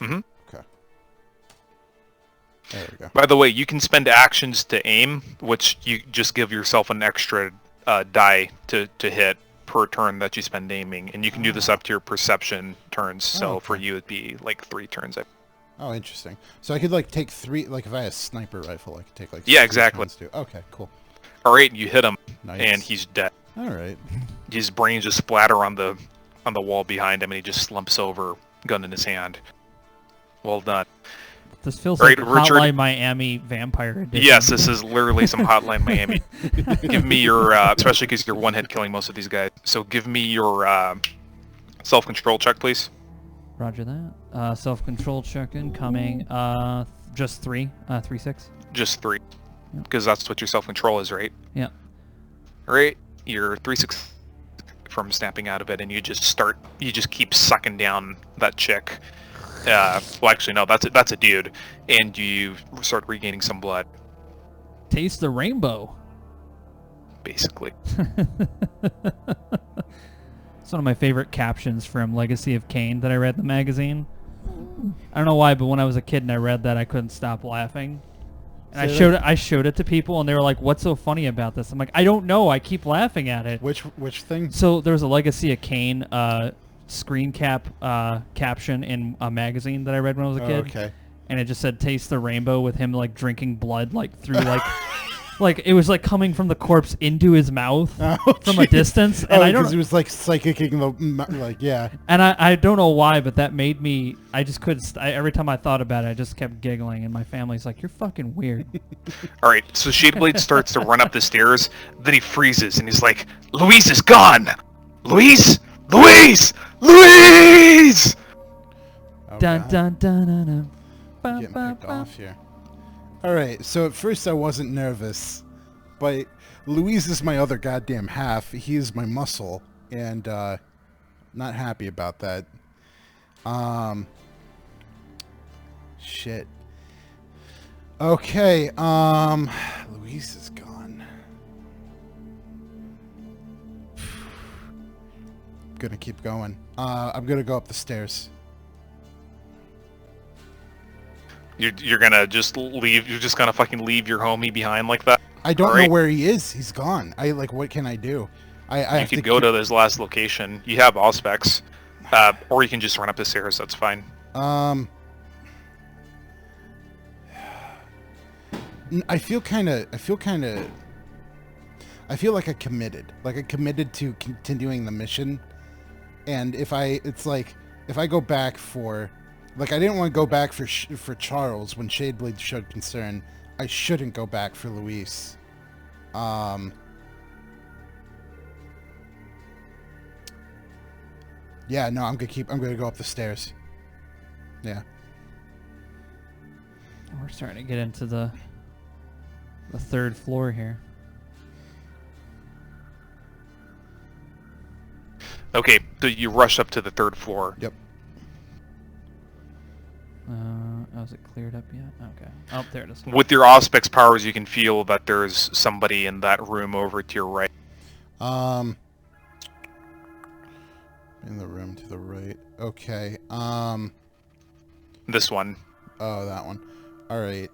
Mm-hmm. Okay. There we go. By the way, you can spend actions to aim, which you just give yourself an extra die to hit per turn that you spend aiming, and you can do this up to your perception turns. So okay. for you, it'd be like 3 turns. Oh, interesting. So I could like take 3. Like if I had a sniper rifle, I could take like. Yeah, 3 exactly. turns too. Okay, cool. All right, you hit him, Nice. and he's dead. All right. His brains just splatter on the wall behind him, and he just slumps over, gun in his hand. Well done. This feels All right, like Richard. Hotline Miami Vampire Edition. Yes, this is literally some Hotline Miami. Give me your, especially because you're one hit killing most of these guys. So give me your self-control check, please. Roger that. Self-control check incoming. Just 3. 3-6. Just 3, because that's what your self-control is, right? Yeah. All right, you're 3-6 from snapping out of it, and you just keep sucking down that chick. Well, actually, no, that's a dude, and you start regaining some blood, Taste the rainbow. basically. It's one of my favorite captions from Legacy of Kain that I read in the magazine. I don't know why, but when I was a kid and I read that, I couldn't stop laughing. And I showed it to people, and they were like, "What's so funny about this?" I'm like, "I don't know. I keep laughing at it." Which thing? So there was a Legacy of Kain screen caption in a magazine that I read when I was a kid. Okay. And it just said "Taste the rainbow" with him like drinking blood like through like like it was like coming from the corpse into his mouth from a distance. And I don't. Because it was like psychicking the like yeah. And I don't know why, but that made me. I just couldn't. Every time I thought about it, I just kept giggling, and my family's like, "You're fucking weird." All right, so Shadeblade starts to run up the stairs, then he freezes, and he's like, "Louise is gone! Louise! Louise! Louise!" Oh, Dun God. dun dun dun dun. Ba, Getting ba, picked ba. off here. All right, so at first I wasn't nervous, but Louise is my other goddamn half. He is my muscle, and not happy about that. Shit. Okay, Louise is gone. Gonna keep going. I'm gonna go up the stairs. You're gonna just leave. You're just gonna fucking leave your homie behind like that. I don't All right. know where he is. He's gone. What can I do? I You have can to go to his last location. You have Auspex, or you can just run up the stairs. That's fine. I feel like I committed. Like I committed to continuing the mission. And if I go back for, like I didn't want to go back for Charles when Shadeblade showed concern. I shouldn't go back for Luis. Yeah, no, I'm gonna go up the stairs. Yeah. We're starting to get into the 3rd floor here. Okay, so you rush up to the 3rd floor. Yep. Oh, is it cleared up yet? Okay. Oh, there it is. With your Auspex powers, you can feel that there's somebody in that room over to your right. In the room to the right. Okay. This one. Oh, that one. All right.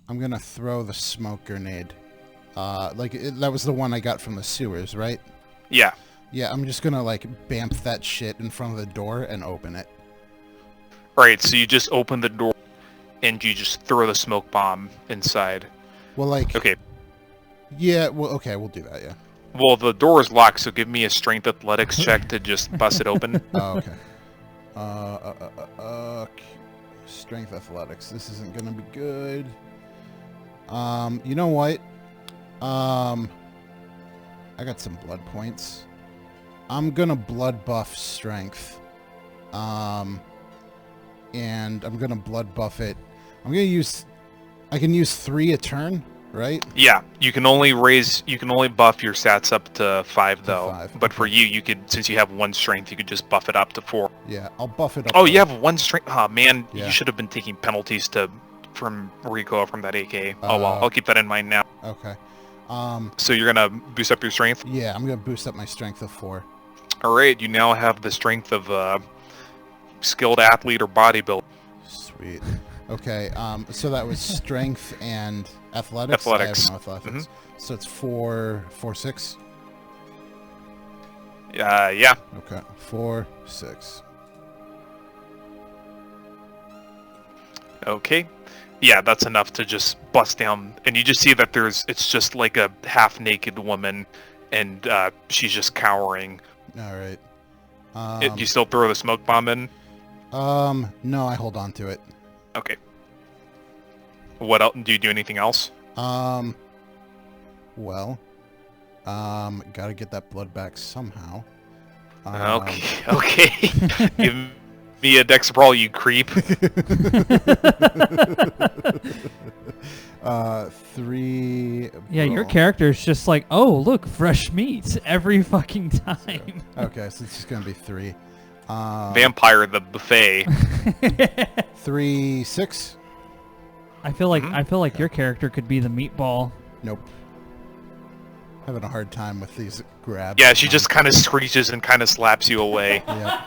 I'm gonna throw the smoke grenade. That was the one I got from the sewers, right? Yeah. Yeah, I'm just gonna like bamf that shit in front of the door and open it. Alright, so you just open the door and you just throw the smoke bomb inside. Well, like... Okay. Yeah, well, okay, we'll do that, yeah. Well, the door is locked, so give me a strength athletics check to just bust it open. Oh, okay. Okay. Strength athletics. This isn't gonna be good. You know what? I got some blood points. I'm gonna blood buff strength. And I'm gonna blood buff it. I'm gonna use. I can use 3 a turn, right? Yeah, you can only buff your stats up to 5 though. 5, But for you could, since you have 1 strength, you could just buff it up to 4. Yeah, I'll buff it up. Oh, to- you have 1 strength. Oh man, Yeah. you should have been taking penalties from recoil from that AK. Oh well, I'll keep that in mind now. Okay. So you're gonna boost up your strength. Yeah, I'm gonna boost up my strength of 4. All right, you now have the strength of skilled athlete or bodybuilder. Sweet. Okay. So that was strength and athletics. Athletics. I have no athletics. So it's 4, 6. Yeah. Okay. 4, 6. Okay. Yeah, that's enough to just bust down, and you just see that it's just like a half-naked woman, and she's just cowering. All right. Do you still throw the smoke bomb in? No, I hold on to it. Okay. What else? Do you do anything else? Well, gotta get that blood back somehow. Okay. Give me a dex brawl, you creep. 3. Yeah, your brawl. character is just like, oh, look, fresh meat every fucking time. Okay, so it's just gonna be 3. Vampire the buffet. 3, 6. I feel like your character could be the meatball. Nope. Having a hard time with these grabs. Yeah, she just kind of screeches and kind of slaps you away. Yep.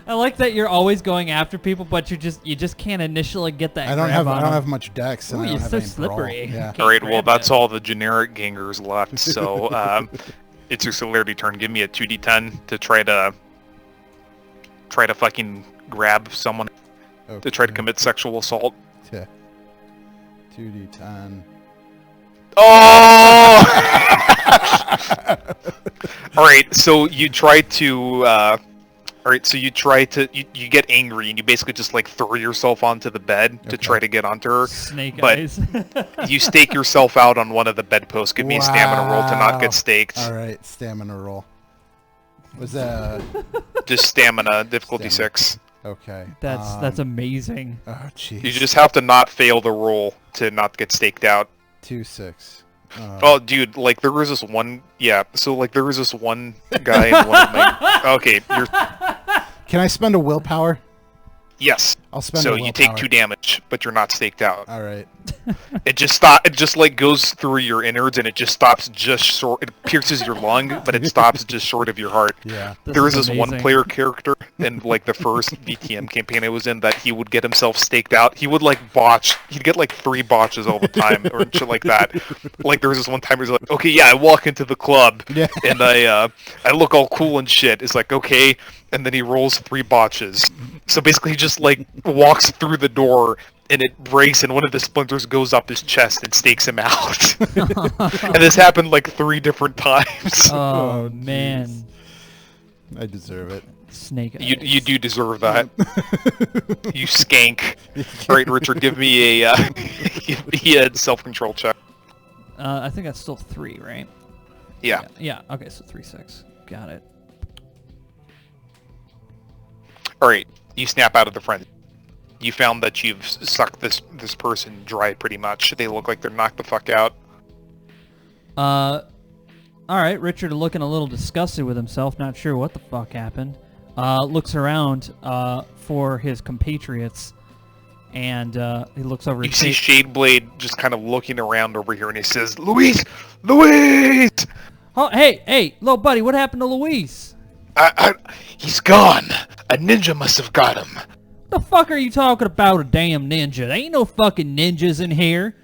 I like that you're always going after people, but you just can't initially get that. I don't grab on them. have much dex. And Ooh, I don't you're have so any brawl. slippery. Yeah. Can't All right, well, grab that's them. all the generic gangers left. So it's your celerity turn. Give me a 2d10 to try to fucking grab someone to try to commit sexual assault. Yeah. 2d10. Oh! All right, so you try to. You get angry and you basically just like throw yourself onto the bed to try to get onto her. Snake but eyes. You stake yourself out on one of the bedposts. Give me a stamina roll to not Wow. get staked. All right, stamina roll. Was that Just stamina, difficulty Stamina. 6. okay? That's amazing. Oh jeez. You just have to not fail the roll to not get staked out. 2, 6. Oh, dude, like there was this one. Yeah, so like there was this one guy in one of my. Okay, you're. Can I spend a willpower? Yes. I'll spend a So willpower. you take 2 damage, but you're not staked out. All right. It just like goes through your innards, and it just stops just short. It pierces your lung, but it stops just short of your heart. Yeah. There was is this one amazing. player character in like the first VTM campaign I was in that he would get himself staked out. He would like botch. He'd get like 3 botches all the time or shit like that. Like there was this one time he was like, okay, yeah, I walk into the club Yeah. and I look all cool and shit. It's like, okay, and then he rolls 3 botches. So basically he just like walks through the door and it breaks and one of the splinters goes up his chest and stakes him out. And this happened like 3 different times. Oh, jeez. man, I deserve it. snake eyes. You do deserve that. You skank. All right, Richard, give me a self-control check. I think that's still 3, right? Yeah. Yeah. Okay, so 3, 6. Got it. All right, you snap out of the frenzy. You found that you've sucked this person dry pretty much. They look like they're knocked the fuck out. All right, Richard looking a little disgusted with himself, not sure what the fuck happened. Looks around for his compatriots, and he looks over You his see shoulder. Shadeblade just kind of looking around over here, and he says, "Luis, Luis, Oh, hey, little buddy, what happened to Luis? he's gone. A ninja must have got him." The fuck are you talking about, a damn ninja? There ain't no fucking ninjas in here.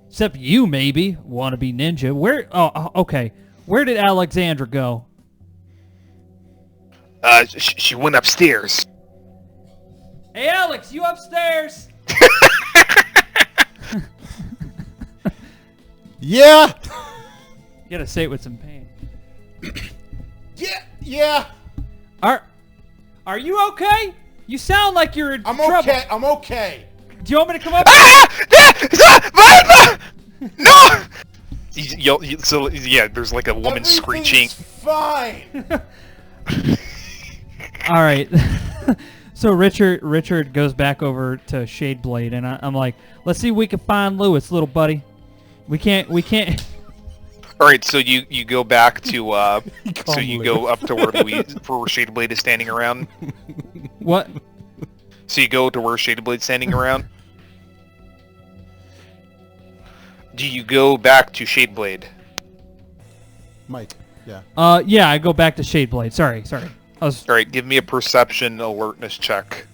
Except you, maybe. Wannabe ninja. Where? Oh, okay. Where did Alexandra go? She went upstairs. Hey, Alex, you upstairs? Yeah. You gotta say it with some pain. Yeah. Are you okay? You sound like you're in I'm trouble. okay. I'm okay. Do you want me to come up? No! So yeah, there's like a woman screeching. Everything's fine. All right. So Richard goes back over to Shadeblade, and I'm like, let's see if we can find Lewis, little buddy. We can't. All right, so you go back to Call so him you Lou. go up to where Louise, where Shadeblade is standing around. What? So you go to where Shadeblade's standing around. Do you go back to Shadeblade? Mike. Yeah. Yeah, I go back to Shadeblade. Sorry. I was. All right, give me a perception alertness check.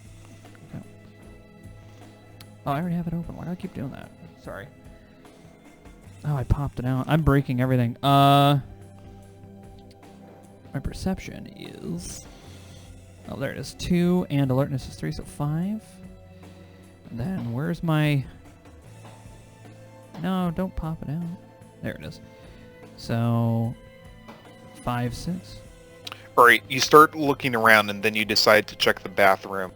Oh, I already have it open. Why do I keep doing that? Sorry. Oh, I popped it out. I'm breaking everything. My perception is... Oh, there it is. 2, and alertness is 3, so 5. And then, where's my... No, don't pop it out. There it is. So... 5, 6. All right, you start looking around, and then you decide to check the bathroom,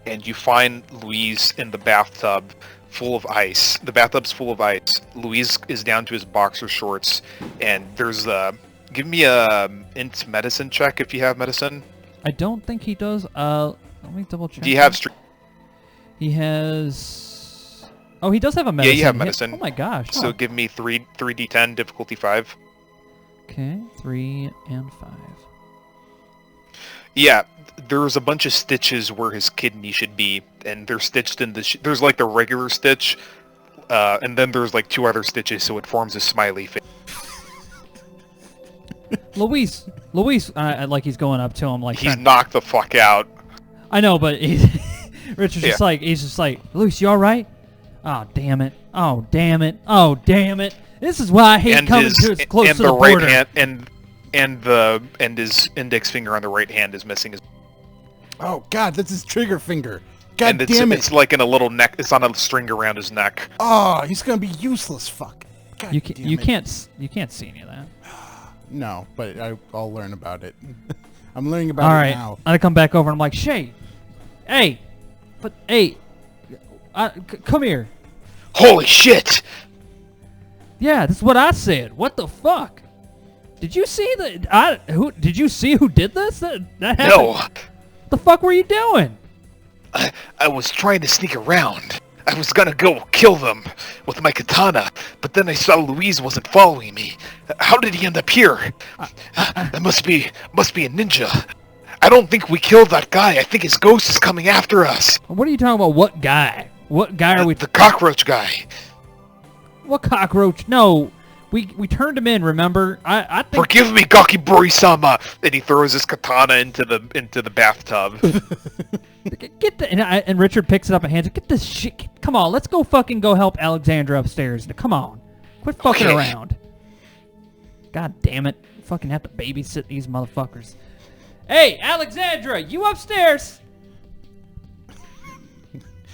and you find Louise in the bathtub, full of ice. The bathtub's full of ice. Louise is down to his boxer shorts, and there's give me a int medicine check if you have medicine. I don't think he does. Let me double check. Do you have He has... Oh, he does have a medicine. Yeah, you have medicine. Oh my gosh. So Oh. give me 3d10, difficulty 5. Okay, 3 and 5. Yeah, there's a bunch of stitches where his kidney should be, and they're stitched in the... there's like the regular stitch, and then there's like 2 other stitches, so it forms a smiley face. Luis, like he's going up to him, like He's knocked the fuck out. I know, but Richard's just like, he's just like, Luis, you all right? Oh damn it! Oh damn it! Oh damn it! This is why I hate coming to as close to the border. Right hand, and his index finger on the right hand is missing. Oh God, that's his trigger finger. God and damn it! It's like in a little neck. It's on a string around his neck. Oh, he's gonna be useless. Fuck. God You damn it. can't see any of that. No, but I'll learn about it. I'm learning about All it right, now. I come back over and I'm like, Shay, hey, come here. Holy shit! Yeah, that's what I said. What the fuck? Did you see Did you see who did this? That happened? No, What the fuck were you doing? I was trying to sneak around. I was gonna go kill them with my katana, but then I saw Louise wasn't following me. How did he end up here? That must be a ninja. I don't think we killed that guy. I think his ghost is coming after us. What are you talking about? What guy? What guy are we? The cockroach guy. What cockroach? No, we turned him in. Remember? I think. Forgive me, Gakibori-sama. And he throws his katana into the bathtub. Get the and Richard picks it up and hands it. Get this shit. Come on, let's go help Alexandra upstairs. Come on, quit fucking Okay. around. God damn it! Fucking have to babysit these motherfuckers. Hey, Alexandra, you upstairs?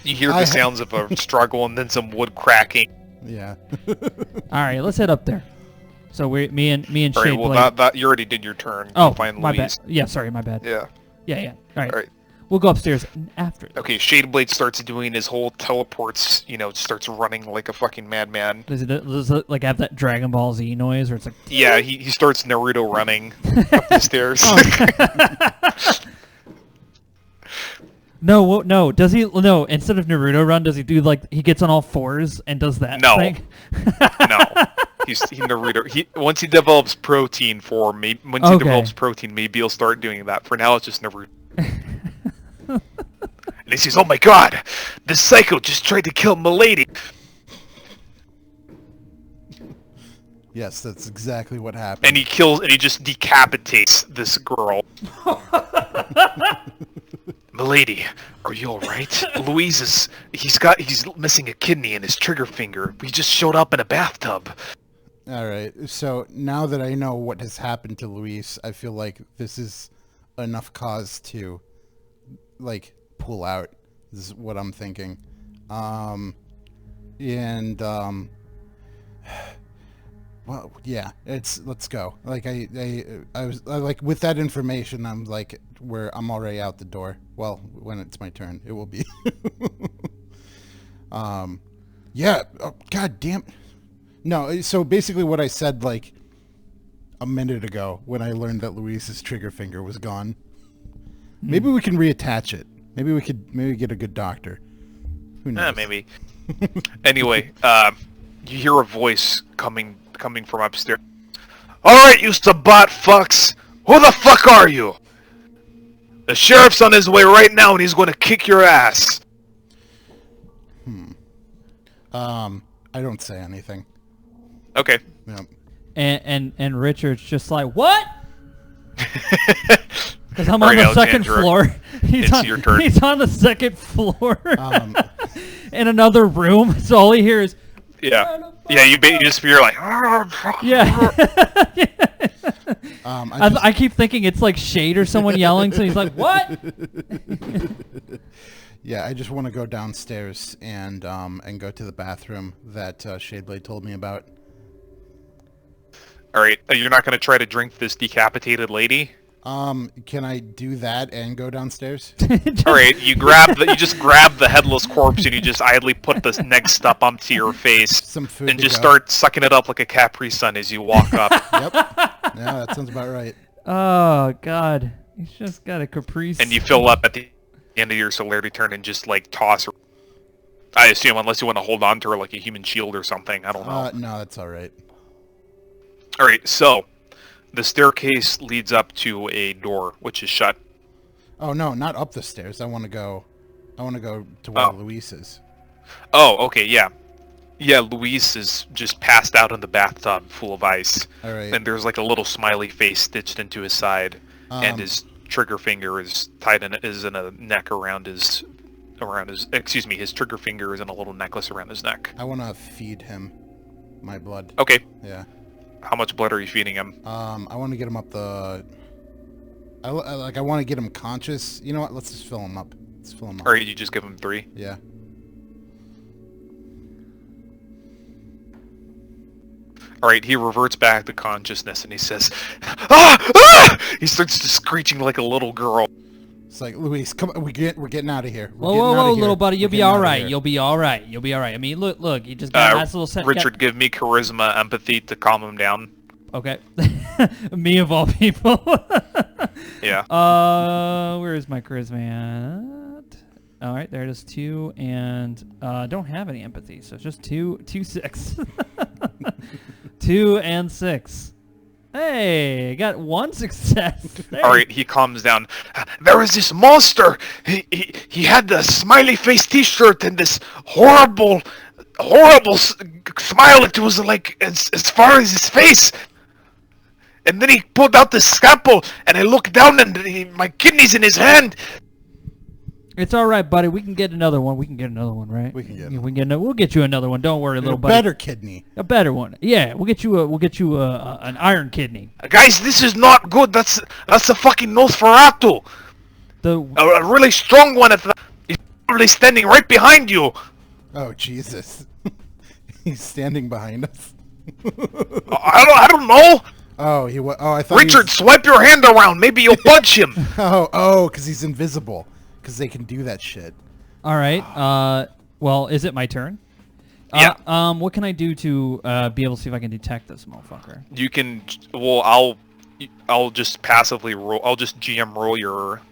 You hear the sounds of a struggle and then some wood cracking. Yeah. All right, let's head up there. So me and All right, Shade well, Blade. that you already did your turn. Oh, Find my bad. Louise. Yeah, sorry, my bad. Yeah. Yeah. All right. All right. We'll go upstairs after. Okay, Shadeblade starts doing his whole teleports, starts running like a fucking madman. Does it like have that Dragon Ball Z noise, or it's like? Yeah, he starts Naruto running up the stairs. No. Does he? No. Instead of Naruto run, does he do like he gets on all fours and does that No. thing? No, he Naruto. Once he develops protein form, maybe maybe he'll start doing that. For now, it's just Naruto. And he says, "Oh my God, this psycho just tried to kill Milady." Yes, that's exactly what happened. And he just decapitates this girl. Milady, are you alright? Louise he's missing a kidney in his trigger finger. We just showed up in a bathtub. All right. So now that I know what has happened to Luis, I feel like this is enough cause to, like, pull out. This is what I'm thinking. Well, yeah, let's go. Like I was like with that information, I'm like where I'm already out the door. Well, when it's my turn, it will be. Yeah. Oh, God damn. No. So basically, what I said like a minute ago when I learned that Luis's trigger finger was gone. Maybe we can reattach it. Maybe we get a good doctor. Who knows? Maybe. Anyway, you hear a voice coming from upstairs. All right, you Sabat fucks. Who the fuck are you? The sheriff's on his way right now, and he's going to kick your ass. I don't say anything. Okay. Yep. And Richard's just like, what? Because I'm All on right, the second Alexandra, floor. it's your turn. He's on the second floor in another room. So all he hears is, Yeah. Yeah, you just feel like... yeah. I I keep thinking it's like Shade or someone yelling. So he's like, what? Yeah, I just want to go downstairs and go to the bathroom that Shadeblade told me about. All right, you're not going to try to drink this decapitated lady? Can I do that and go downstairs? All right, you just grab the headless corpse and you just idly put the next up onto your face Some food and to just go. start sucking it up like a Capri Sun as you walk up. Yep. Yeah, that sounds about right. Oh, God. He's just got a caprice. And you fill up at the end of your celerity turn and just like toss her. I assume, unless you want to hold on to her like a human shield or something. I don't know. No, that's all right. All right, so the staircase leads up to a door, which is shut. Oh no, not up the stairs. I want to go to where Luis is. Oh, okay, yeah. Yeah, Luis is just passed out in the bathtub full of ice. All right. And there's like a little smiley face stitched into his side. And his trigger finger is is in a neck his trigger finger is in a little necklace around his neck. I want to feed him my blood. Okay. Yeah. How much blood are you feeding him? I want to get him up the... I want to get him conscious. You know what? Let's just fill him up. Let's fill him up. Or you just give him 3? Yeah. Alright, he reverts back to consciousness and he says, "Ah! Ah!" He starts just screeching like a little girl. It's like, Luis, come on. We're getting out of here. Whoa, little buddy. You'll be all right. You'll be all right. You'll be all right. I mean, look. You just got a nice little set. Richard, give me charisma, empathy to calm him down. Okay. Me of all people. Yeah. Where is my charisma at? All right, there it is, 2, and don't have any empathy, so it's just 2, 6. 2 and 6. Hey, got 1 success. Hey. All right, he calms down. There was this monster. He had the smiley face T-shirt and this horrible smile. It was like as far as his face. And then he pulled out the scalpel, and I looked down, and my kidney's in his hand. It's all right, buddy. We can get another one. We can get another one, right? We can get. We'll get you another one. Don't worry, little buddy. Better kidney. A better one. Yeah, we'll get you an iron kidney. Guys, this is not good. That's a fucking Nosferatu. A really strong one. He's probably standing right behind you. Oh Jesus! He's standing behind us. I don't know. Oh, I thought. Richard, swipe your hand around. Maybe you'll punch him. because he's invisible. Because they can do that shit. All right. Well, is it my turn? Yeah. What can I do to be able to see if I can detect this motherfucker? You can. Well, I'll just passively roll. I'll just GM roll your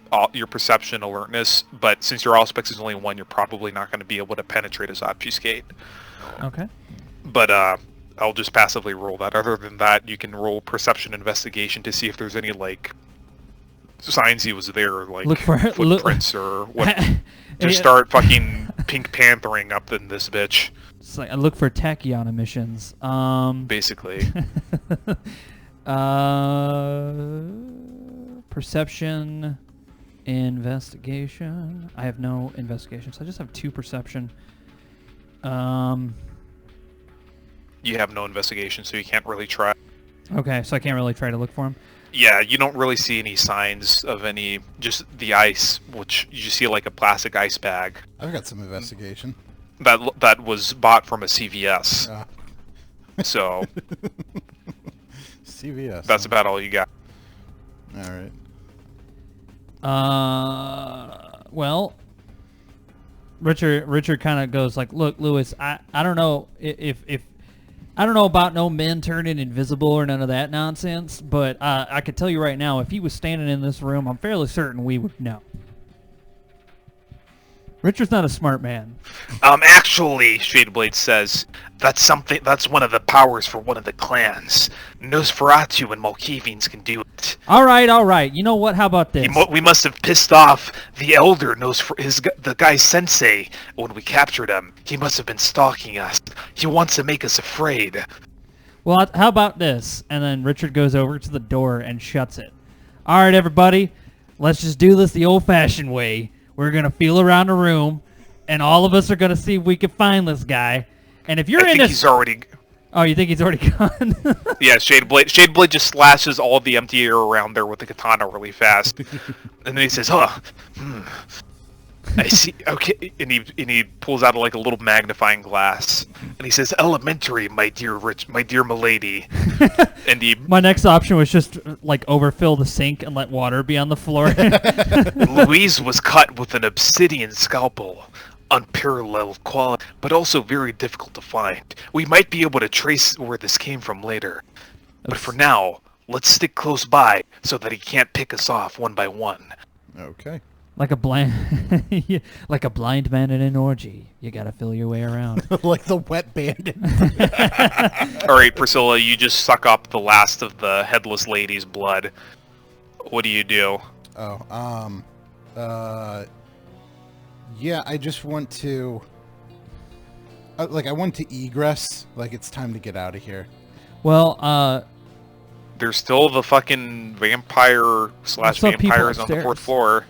perception alertness. But since your auspex is only 1, you're probably not going to be able to penetrate his obfuscate. Okay. But I'll just passively roll that. Other than that, you can roll perception investigation to see if there's any like signs he was there, like footprints or what. Just start fucking Pink Panthering up in this bitch. It's like I look for tachyon emissions. Basically. Perception, investigation. I have no investigation, so I just have 2 perception. You have no investigation, so you can't really try. Okay, so I can't really try to look for him. Yeah, you don't really see any signs of any, just the ice, which you see like a plastic ice bag. I've got some investigation. That was bought from a CVS. So CVS. that's about all you got. All right. Well, Richard kind of goes like, "Look, Lewis, I don't know if I don't know about no men turning invisible or none of that nonsense, but I could tell you right now, if he was standing in this room, I'm fairly certain we would know." Richard's not a smart man. Actually, Shadeblade says, that's one of the powers for one of the clans. Nosferatu and Malkavians can do it. All right. You know what? How about this? We must have pissed off the elder the guy's sensei when we captured him. He must have been stalking us. He wants to make us afraid. Well, how about this? And then Richard goes over to the door and shuts it. All right, everybody, let's just do this the old-fashioned way. We're going to feel around the room, and all of us are going to see if we can find this guy. And if you're I think he's already... Oh, you think he's already gone? Yeah, Shadeblade just slashes all the empty air around there with the katana really fast. And then he says, I see, okay, and he pulls out like a little magnifying glass, and he says, "Elementary, my dear milady." And My next option was just like overfill the sink and let water be on the floor. Louise was cut with an obsidian scalpel, unparalleled quality, but also very difficult to find. We might be able to trace where this came from later, but for now, let's stick close by so that he can't pick us off one by one. Okay. Like a blind man in an orgy. You gotta feel your way around. Like the wet bandit. All right, Priscilla, you just suck up the last of the headless lady's blood. What do you do? Yeah, I just want to... I want to egress. Like, it's time to get out of here. Well, There's still the fucking vampire/vampires on the 4th floor.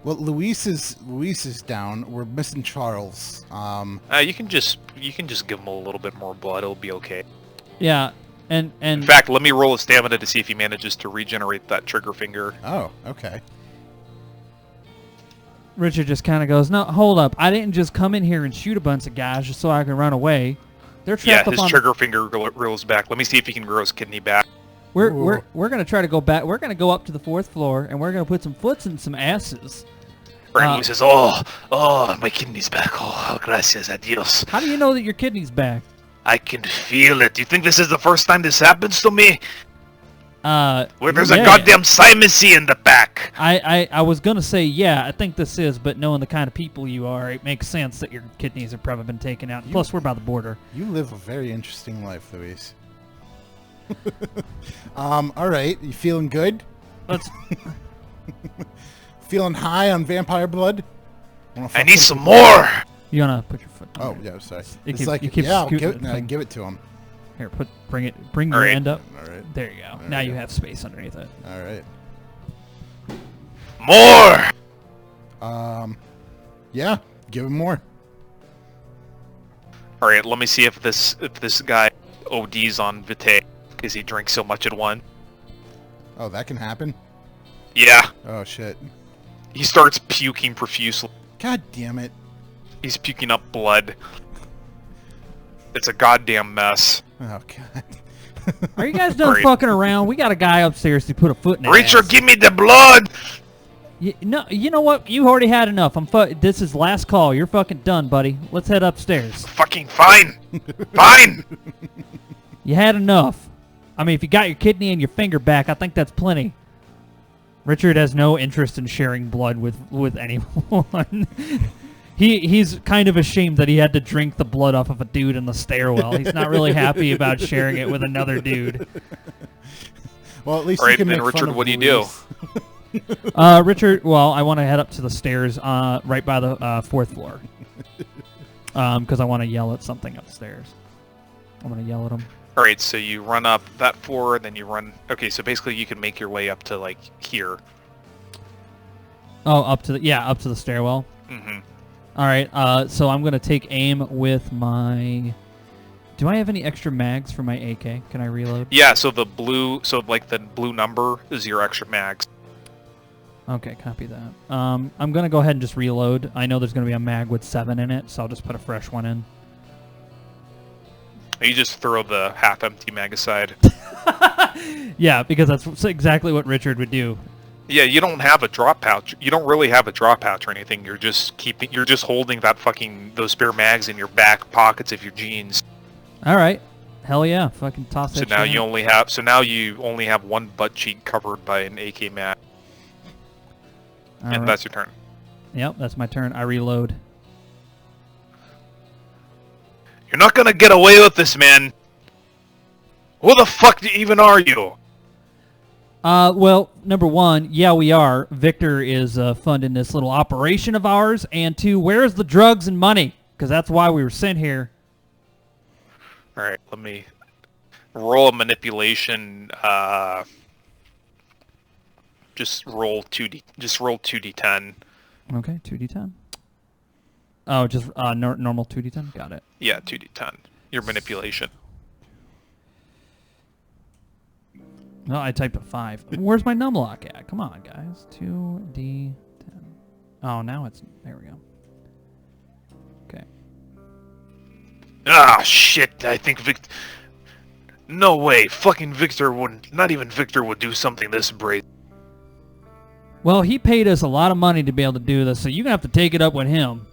Well, Luis is down. We're missing Charles. You can just give him a little bit more blood. It'll be okay. yeah, and In fact, let me roll a stamina to see if he manages to regenerate that trigger finger. Oh, okay. Richard just kind of goes, "No, hold up. I didn't just come in here and shoot a bunch of guys just so I can run away. They're trapped Yeah, up his trigger finger rolls back. Let me see if he can grow his kidney back. We're gonna try to go back. We're gonna go up to the 4th floor and we're gonna put some foots in some asses." Right, says, "Oh, my kidney's back. Oh, gracias a Dios. How do you know that your kidney's back? I can feel it. Do you think this is the first time this happens to me? Where there's a goddamn Simoncy in the back." I was gonna say, yeah, I think this is, but knowing the kind of people you are, it makes sense that your kidneys have probably been taken out. Plus, we're by the border. You live a very interesting life, Luis. All right, you feeling good? Let's. Feeling high on vampire blood? I need some more. You wanna put your foot? Oh, down there? yeah, sorry. You It's keep- like, you keep yeah, I'll scooting give, the no, thing. give it to him. Here, bring your Alright. end up. All right. There you go. There Now we you go. have space underneath it. All right. More. Yeah, give him more. All right, let me see if this guy ODs on Vitae because he drinks so much at once. Oh, that can happen? Yeah, Oh, shit. he starts puking profusely. God damn it. He's puking up blood. It's a goddamn mess. Oh, God. Are you guys done Alright. fucking around? We got a guy upstairs who put a foot in his Richard, ass. give me the blood. No, you know what? You already had enough. This is last call. You're fucking done, buddy. Let's head upstairs. Fucking fine. Fine. You had enough. I mean, if you got your kidney and your finger back, I think that's plenty. Richard has no interest in sharing blood with anyone. He's kind of ashamed that he had to drink the blood off of a dude in the stairwell. He's not really happy about sharing it with another dude. Well, at least All you right, can then, make Richard, fun of what do you do? Luis. Richard, well, I want to head up to the stairs right by the 4th floor. Because I want to yell at something upstairs. I'm going to yell at him. All right, so you run up that floor, then you run. Okay, so basically you can make your way up to like here. Oh, up to the stairwell. Mm-hmm. All right, so I'm going to take aim with my... Do I have any extra mags for my AK? Can I reload? Yeah, so the blue number is your extra mags. Okay, copy that. I'm going to go ahead and just reload. I know there's going to be a mag with 7 in it, so I'll just put a fresh one in. You just throw the half-empty mag aside. Yeah, because that's exactly what Richard would do. Yeah, you don't have a drop pouch. You don't really have a drop pouch or anything. You're just holding those spare mags in your back pockets of your jeans. All right. Hell yeah. Fucking toss that So now shit you in. only have one butt cheek covered by an AK mag. All And right. that's your turn. Yep, that's my turn. I reload. You're not gonna get away with this, man. Who the fuck even are you? Well, number one, yeah, we are. Victor is funding this little operation of ours. And two, where's the drugs and money? Because that's why we were sent here. All right, let me roll a manipulation. Just roll 2d. Just roll 2d10. Okay, 2d10. Oh, just normal 2d10? Got it. Yeah, 2d10. Your manipulation. No, I typed a 5. Where's my numlock at? Come on, guys. 2d10. Oh, now it's... There we go. Okay. Ah, shit. I think No way. Fucking Victor wouldn't... Not even Victor would do something this brazen. Well, he paid us a lot of money to be able to do this, so you're going to have to take it up with him.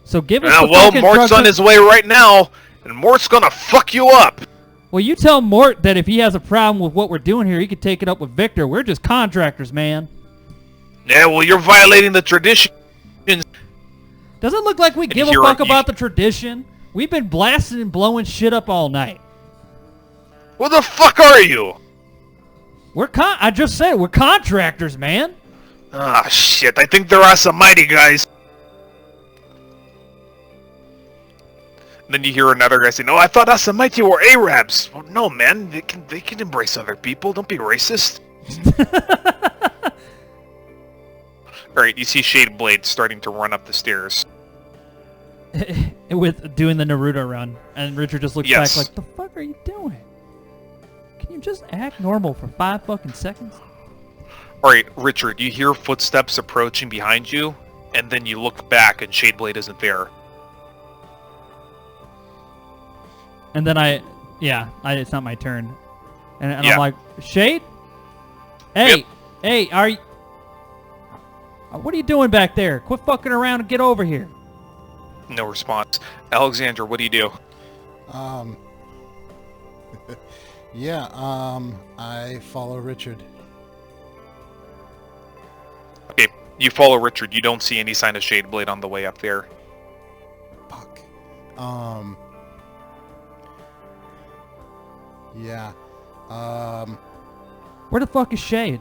So give us the Well, fucking Mort's drugs on and- his way right now, and Mort's gonna fuck you up. Well, you tell Mort that if he has a problem with what we're doing here, he could take it up with Victor. We're just contractors, man. Yeah, well, you're violating the tradition. Does it look like we give a you're- fuck you- about the tradition? We've been blasting and blowing shit up all night. Who the fuck are you? I just said we're contractors, man. Ah, shit. I think there are some mighty guys. Then you hear another guy say, "No, I thought us and Mighty were Arabs." Well, no, man. They can embrace other people. Don't be racist. All right, you see Shade Blade starting to run up the stairs. With doing the Naruto run, and Richard just looks Yes. back like, "The fuck are you doing? Can you just act normal for 5 fucking seconds?" All right, Richard, you hear footsteps approaching behind you, and then you look back, and Shade Blade isn't there. And then it's not my turn, and Yeah. I'm like, "Shade, hey, Yep. hey, what are you doing back there? Quit fucking around and get over here." No response. Alexandra, what do you do? I follow Richard. Okay, you follow Richard. You don't see any sign of Shade Blade on the way up there. Fuck. Yeah. Where the fuck is Shade?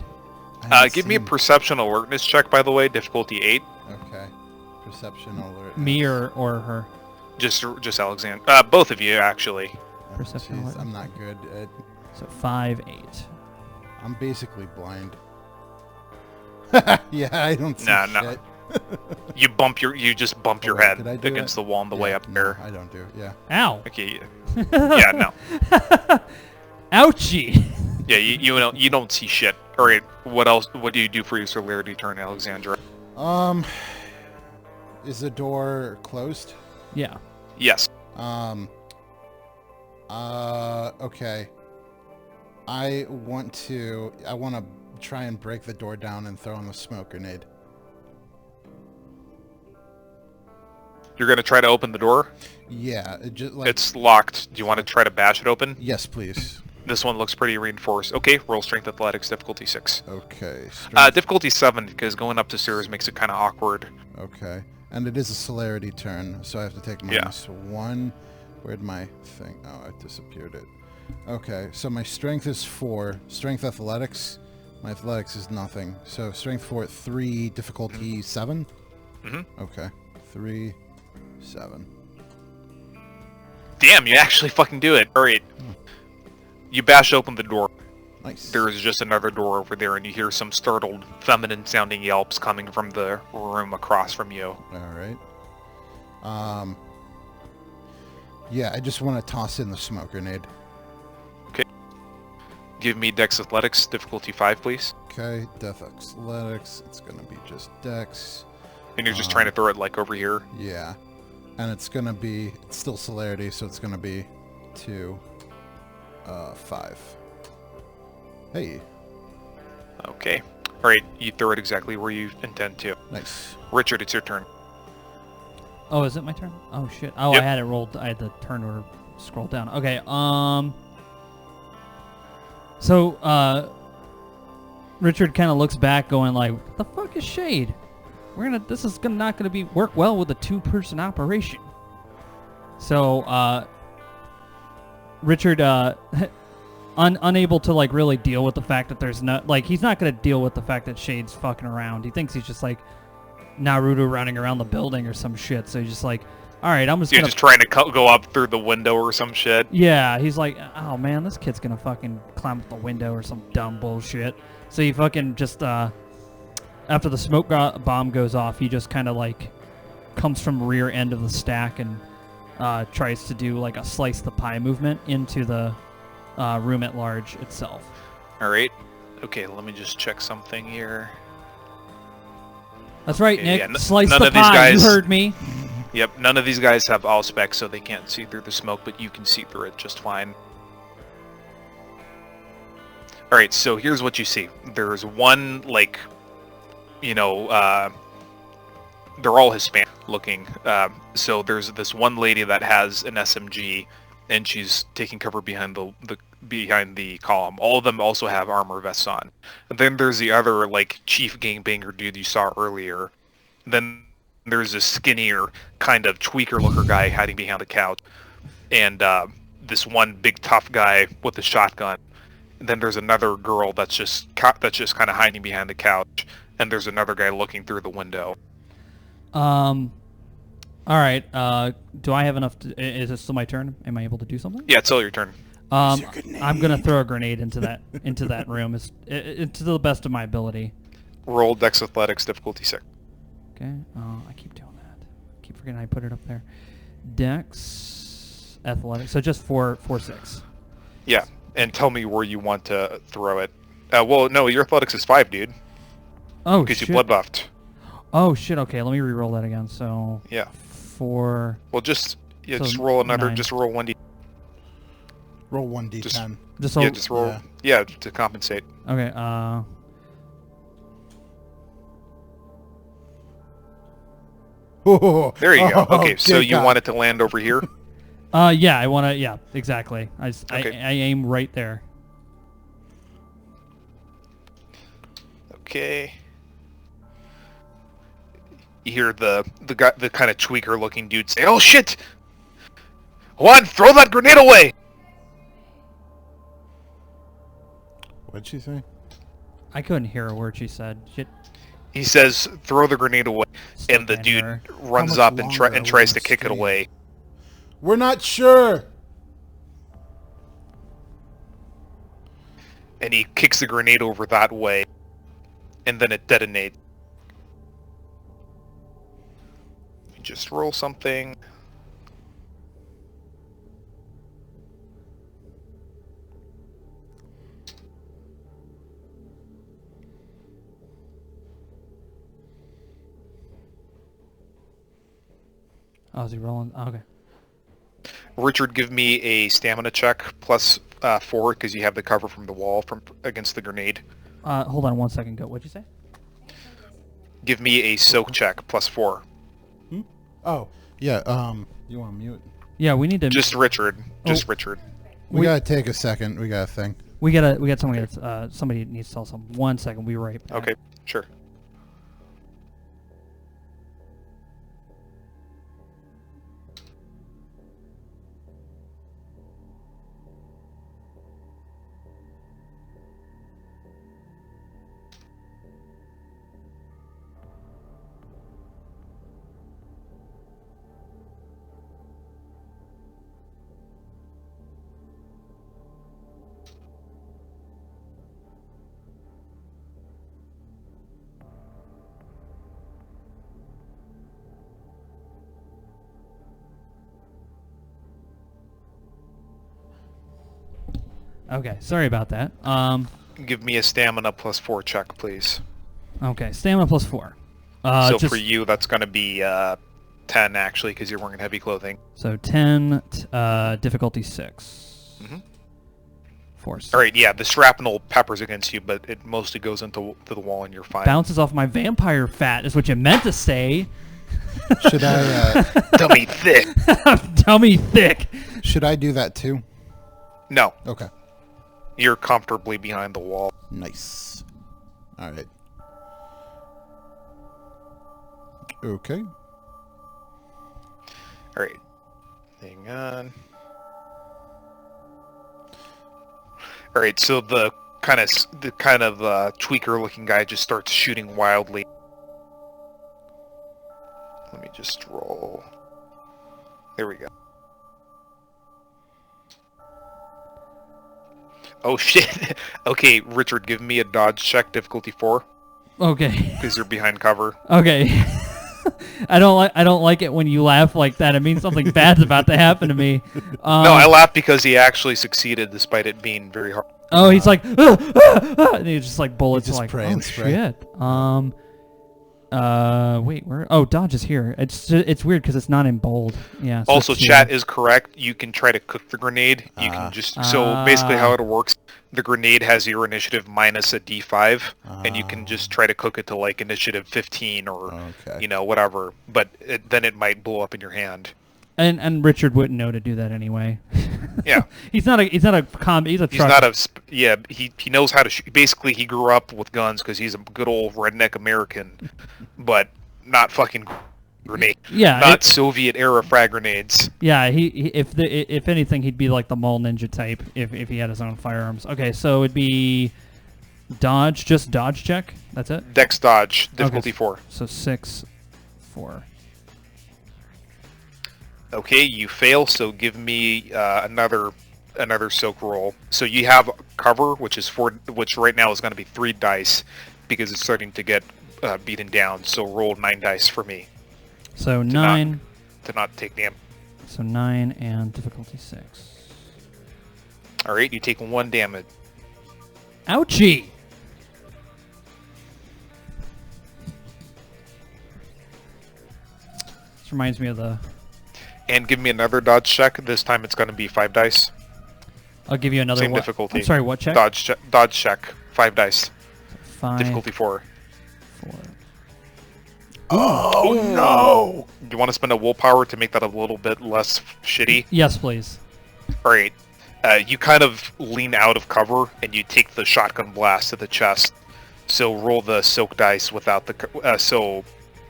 I haven't Give me a seen- perception alertness check, by the way. Difficulty 8. Okay. Perception alert. Me or her? Just Alexandra. Both of you, actually. Oh, Perception jeez, alert. I'm not good at... So 5, 8. I'm basically blind. Yeah, I don't see Nah, shit. nah. You just bump your Oh, head did I do against it? the wall on the way up no, there. I don't do it, yeah. Ow! Okay. Yeah, no. Ouchie! Yeah, you don't see shit. All right. What else? What do you do for your celerity turn, Alexandra? Is the door closed? Yeah. Yes. Okay. I want to try and break the door down and throw in the smoke grenade. You're gonna try to open the door. Yeah, it just like... It's locked. Do you want to try to bash it open? Yes, please. This one looks pretty reinforced. Okay, roll strength athletics, difficulty 6. Okay. Difficulty 7, because going up the stairs makes it kind of awkward. Okay. And it is a celerity turn, so I have to take -1. Where'd my thing... Oh, I disappeared it. Okay, so my strength is 4. Strength athletics. My athletics is nothing. So strength 4 at 3, difficulty 7? Mm-hmm. Okay. 3, 7. Damn, you actually fucking do it. All right. You bash open the door. Nice. There is just another door over there, and you hear some startled, feminine-sounding yelps coming from the room across from you. Alright. Yeah, I just want to toss in the smoke grenade. Okay. Give me Dex Athletics, difficulty 5, please. Okay, Death Athletics. It's going to be just Dex. And you're just trying to throw it, like, over here. Yeah. And it's going to be... It's still celerity, so it's going to be 2, 5. Hey. Okay. All right, you throw it exactly where you intend to. Nice. Richard, it's your turn. Oh, is it my turn? Oh shit. Oh, Yep. I had it rolled. I had the turn order scroll down. Okay. So Richard kind of looks back, going like, "What the fuck is Shade? This is not gonna work well with a 2-person operation." So Richard, unable to like really deal with the fact that there's he's not gonna deal with the fact that Shade's fucking around. He thinks he's just like Naruto running around the building or some shit. So he's just like, all right, I'm just You're gonna... just trying to go up through the window or some shit. Yeah, he's like, oh man, this kid's gonna fucking climb up the window or some dumb bullshit. So he fucking just, after the smoke bomb goes off, he just kind of like comes from the rear end of the stack and tries to do like a slice the pie movement into the room at large itself. All right. Okay, let me just check something here. That's right, Okay, Nick. yeah, Slice none the of these pie. guys- You heard me. Yep, none of these guys have auspex, so they can't see through the smoke, but you can see through it just fine. All right, so here's what you see. There's one, like, you know, they're all Hispanic looking. So there's this one lady that has an SMG, and she's taking cover behind the column. All of them also have armor vests on. And then there's the other, like, chief gangbanger dude you saw earlier. Then there's a skinnier kind of tweaker looker guy hiding behind the couch, and this one big tough guy with a shotgun. And then there's another girl that's just kind of hiding behind the couch, and there's another guy looking through the window. All right. Do I have enough? Is it still my turn? Am I able to do something? Yeah, it's all your turn. I'm gonna throw a grenade into that room. To the best of my ability. Roll Dex Athletics, difficulty 6. Okay. I keep doing that. I keep forgetting I put it up there. Dex Athletics. So just 4/6. Yeah, and tell me where you want to throw it. Well, no, your Athletics is 5, dude. Oh Because shit. you blood buffed. Oh shit. Okay, let me re-roll that again. So Yeah. 4. Well, just So just roll another. 9. Just roll 1d. Roll 1d10. Just Yeah, just roll. Yeah, to compensate. Okay. There you go. Oh, Okay, so good you God. want it to land over here? Yeah, I want to. Yeah, exactly. I Okay. aim right there. Okay. You hear the guy, the kind of tweaker looking dude say, "Oh shit! Juan, throw that grenade away!" What'd she say? I couldn't hear a word she said. Shit. He says, "Throw the grenade away," Still and the can't dude hear her. runs much up and longer are we tries to gonna kick it stream? away. We're not sure. And he kicks the grenade over that way, and then it detonates. Just roll something. Oh, is he rolling? Oh, okay. Richard, give me a stamina check plus 4 because you have the cover from the wall from against the grenade. Hold on 1 second. Go. What'd you say? Give me a soak check plus 4. Oh, yeah, you want to mute? Yeah, we need to. Just Richard. Just Oh. Richard. We gotta take a second. We got a thing. We got somebody that's somebody needs to tell something. 1 second. We'll be right back. Okay, sure. Okay. Sorry about that. Give me a stamina plus 4 check, please. Okay. Stamina plus 4. So just, for you, that's going to be 10 actually, because you're wearing heavy clothing. So 10. Difficulty 6. Mhm. force. All right, yeah, the shrapnel peppers against you, but it mostly goes into the wall, and you're fine. Bounces off my vampire fat is what you meant to say. Should I Dummy thick. Dummy thick. should I do that too? No, Okay. you're comfortably behind the wall. Nice. All right. Okay. All right, hang on. All right, so the kind of tweaker-looking guy just starts shooting wildly. Let me just roll. There we go. Oh shit. Okay, Richard, give me a dodge check, difficulty 4, Okay. because you're behind cover. Okay. I don't like it when you laugh like that. It means something bad's about to happen to me. No, I laughed because he actually succeeded despite it being very hard. Oh, he's like, "Ah, ah, ah," and he's just like bullets. just Like, pray oh and spray. shit. Wait, where? Oh, dodge is here. It's weird because it's not in bold. Yeah. So Also, it's chat is correct. You can try to cook the grenade. You can just... So basically how it works, the grenade has your initiative minus a d5, and you can just try to cook it to like initiative 15 or, Okay. you know, whatever. But then it might blow up in your hand. And Richard wouldn't know to do that anyway. Yeah. He's a He's trucker. not a... Yeah, he knows how to shoot. Basically, he grew up with guns because he's a good old redneck American, but not fucking grenade. Yeah, Not Soviet-era frag grenades. Yeah, he if anything, he'd be like the mall ninja type if he had his own firearms. Okay, so it'd be dodge, just dodge check. That's it. Dex dodge, difficulty 4. So 6, 4. Okay, you fail, so give me another soak roll. So you have cover, which is 4, which right now is going to be 3 dice because it's starting to get beaten down. So roll 9 dice for me So 9. to not take damage. So 9 and difficulty 6. All right, you take 1 damage. Ouchie! This reminds me of the... And give me another dodge check. This time it's going to be 5 dice. I'll give you another Same what? difficulty. I'm sorry, what check? Dodge check. 5 dice. 5, Difficulty 4. 4. Oh no! You want to spend a willpower to make that a little bit less shitty? Yes, please. All right. You kind of lean out of cover and you take the shotgun blast to the chest. So roll the soak dice without the... so...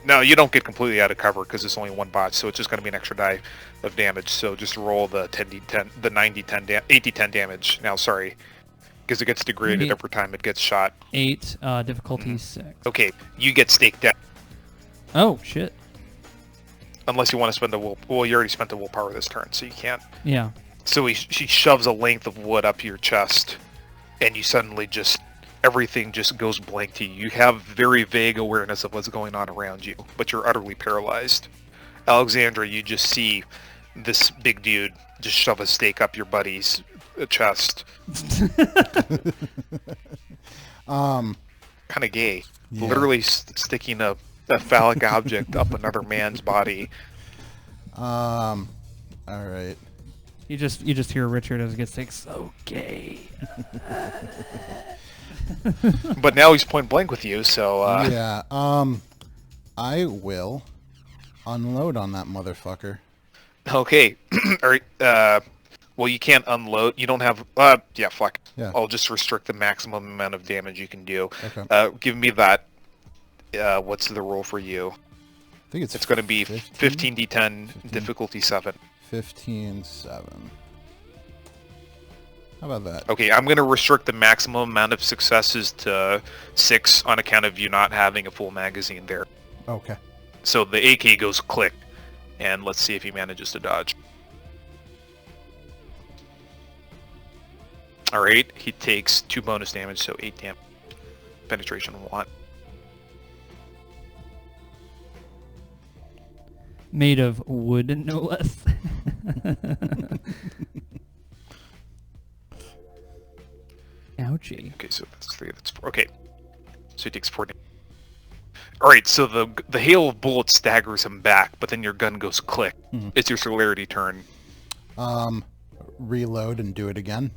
No, you don't get completely out of cover because it's only 1 bot, so it's just going to be an extra die of damage. So just roll the 10d10, the 9d10, 8d10 damage. Now, sorry, because it gets degraded every time it gets shot. 8, difficulty 6. Okay, you get staked down. Oh, shit. Unless you want to spend a will... Well, you already spent a willpower this turn, so you can't. Yeah. So she shoves a length of wood up your chest, and you suddenly just... Everything just goes blank to you. You have very vague awareness of what's going on around you, but you're utterly paralyzed. Alexandra, you just see this big dude just shove a stake up your buddy's chest. Kind of gay. Yeah. Literally sticking a phallic object up another man's body. All right. You just hear Richard as it gets like, so gay. But now he's point blank with you, so... Yeah. I will unload on that motherfucker. Okay. All right. Well, you can't unload. You don't have... yeah, fuck. Yeah. I'll just restrict the maximum amount of damage you can do. Okay. Give me that. What's the roll for you? I think It's going to be 15? 15d10, difficulty 7. 15, 7. How about that? Okay, I'm going to restrict the maximum amount of successes to 6 on account of you not having a full magazine there. Okay. So the AK goes click, and let's see if he manages to dodge. Alright, he takes 2 bonus damage, so 8 damage. Penetration 1. Made of wood, no less. Ouchie. Okay, so that's 3, that's 4. Okay, so he takes 4 damage. Alright, so the hail of bullets staggers him back, but then your gun goes click. Mhm. It's your celerity turn. Reload and do it again.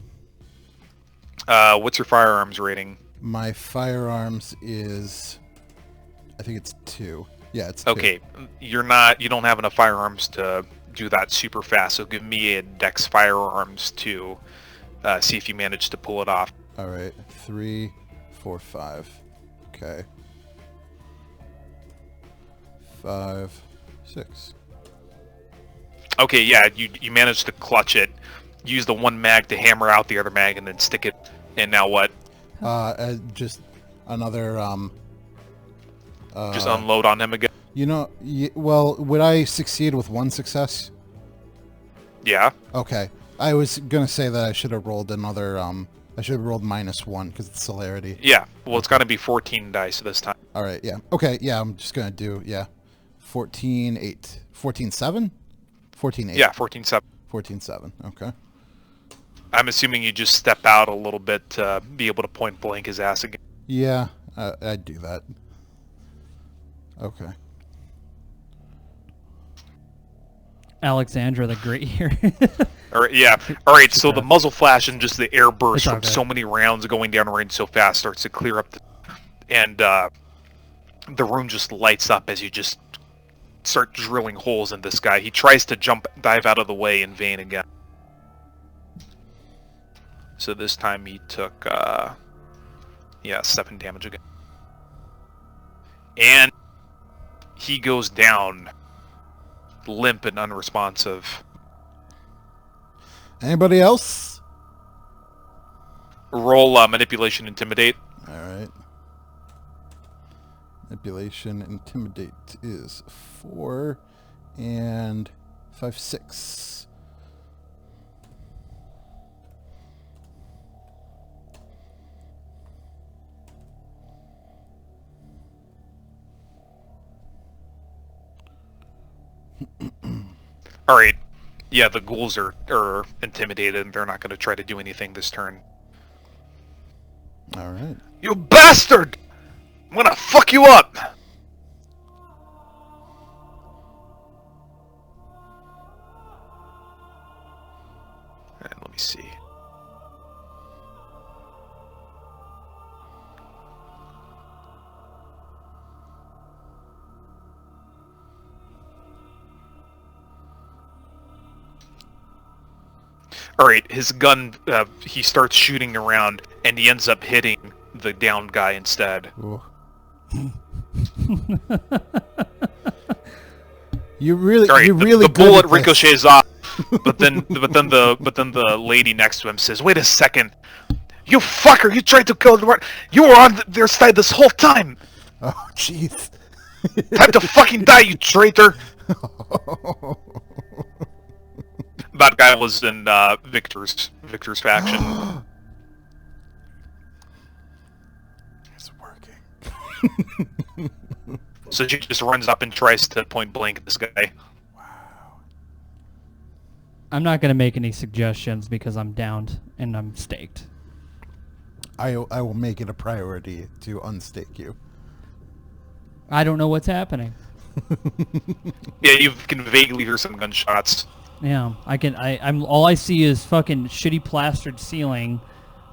What's your firearms rating? My firearms is, I think it's 2. Yeah, it's 2. Okay, you don't have enough firearms to do that super fast, so give me a dex firearms to see if you manage to pull it off. All right, 3, 4, 5. Okay. 5, 6. Okay, yeah, you managed to clutch it. Use the one mag to hammer out the other mag, and then stick it. And now what? Just another Just unload on him again. You know, well, would I succeed with 1 success? Yeah. Okay. I was gonna say that I should have rolled another. I should have rolled -1 because it's celerity. Yeah. Well, it's got to be 14 dice this time. All right. Yeah. Okay. Yeah. I'm just gonna do 14, 8, 14, 7, 14, 8. Yeah, 14-7. 14, 7. Okay. I'm assuming you just step out a little bit to be able to point blank his ass again. Yeah, I'd do that. Okay. Alexandra the Great here. All right, yeah. All right, so the muzzle flash and just the air burst It's all from good. so many rounds going down range so fast starts to clear up, and the room just lights up as you just start drilling holes in this guy. He tries to dive out of the way in vain again. So this time he took, 7 damage again. And he goes down, limp and unresponsive. Anybody else? Roll manipulation, intimidate. All right. Manipulation, intimidate is 4 and 5, 6. All right. Yeah, the ghouls are intimidated, and they're not going to try to do anything this turn. All right. You bastard! I'm gonna fuck you up! Alright, let me see. Alright, his gun, he starts shooting around, and he ends up hitting the downed guy instead. Ooh. You really, Alright, you really the good bullet at this. ricochets off, but then the lady next to him says, "Wait a second, you fucker! You tried to kill the You were on their side this whole time. Oh, jeez. Time to fucking die, you traitor!" That guy was in Victor's faction. It's working. So she just runs up and tries to point blank this guy. I'm not going to make any suggestions because I'm downed and I'm staked. I will make it a priority to unstake you. I don't know what's happening. Yeah, you can vaguely hear some gunshots. Yeah, I'm all I see is fucking shitty plastered ceiling,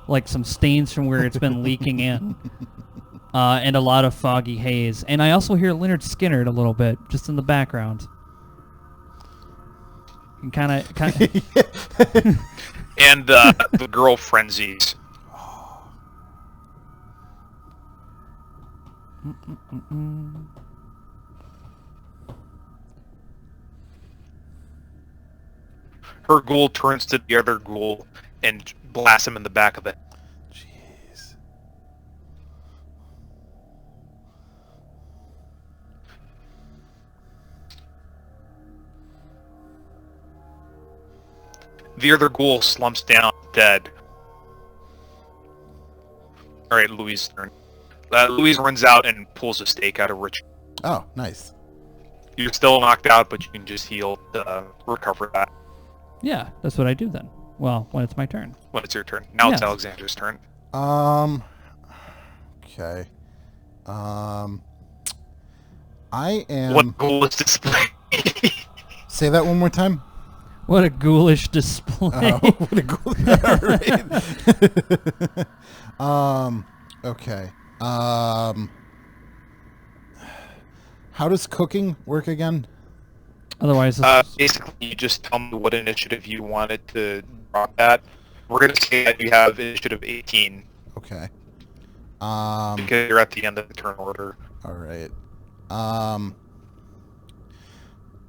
like some stains from where it's been leaking in, and a lot of foggy haze. And I also hear Leonard Skinner a little bit, just in the background. And kind of. And the girl frenzies. Her ghoul turns to the other ghoul and blasts him in the back of the head. Jeez. The other ghoul slumps down, dead. Alright, Louis' turn. Louis runs out and pulls a stake out of Rich. Oh, nice. You're still knocked out, but you can just heal to recover that Yeah, that's what I do then. Well, when it's my turn. when it's your turn. Now it's Yeah. Alexander's turn. Okay. I am... What ghoul is this? Say that one more time. What a ghoulish display. What a cool. All right. Okay. How does cooking work again? Otherwise, Basically, you just tell me what initiative you wanted to drop at. We're going to say that you have initiative 18 Okay. because you're at the end of the turn order. All right.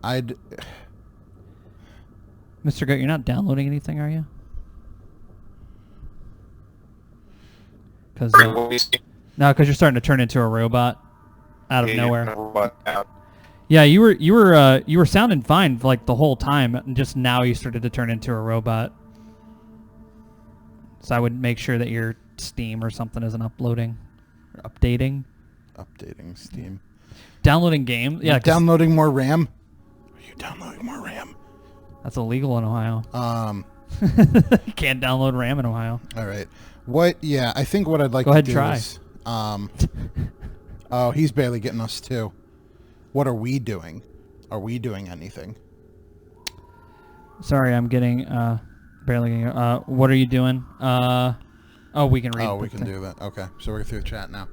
I'd. Mr. Goat, you're not downloading anything, are you? Because Sorry, what were you saying? no, because you're starting to turn into a robot out of Yeah, you're nowhere. gonna robot out. Yeah, you were sounding fine like the whole time, and just now you started to turn into a robot. So I would make sure that your Steam or something isn't uploading or updating. Updating Steam. Downloading game. Yeah, 'cause Downloading more RAM. Are you downloading more RAM? that's illegal in Ohio. You can't download RAM in Ohio. All right. What? Yeah, I think what I'd like Go to ahead, do try. is. Oh, he's barely getting us too. What are we doing? Are we doing anything? Sorry, I'm getting barely getting. What are you doing? Oh, we can read. Oh, we the can thing. do that. Okay, so we're through the chat now.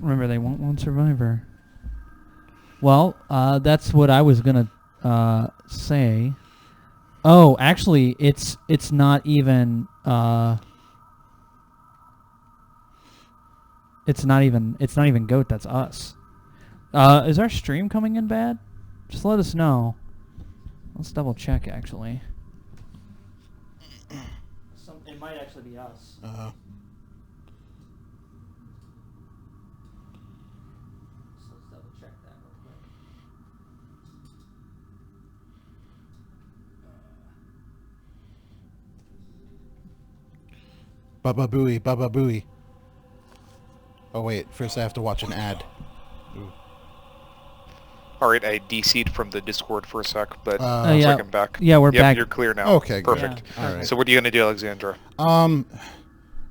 Remember, they want one survivor. Well, that's what I was gonna say. Oh, actually, it's not even. It's not even Goat. That's us. Is our stream coming in bad? Just let us know. Let's double check. Actually, it might actually be us. Uh, So let's double check that real quick. Baba Booey, Baba Booey. Oh wait, first I have to watch an ad. Ooh. Alright, I DC'd from the Discord for a sec, but Oh, looks yeah. like I'm back. Yeah, we're Yep, back. you're clear now. Okay, good. Perfect. Yeah. All right. So what are you going to do, Alexandra?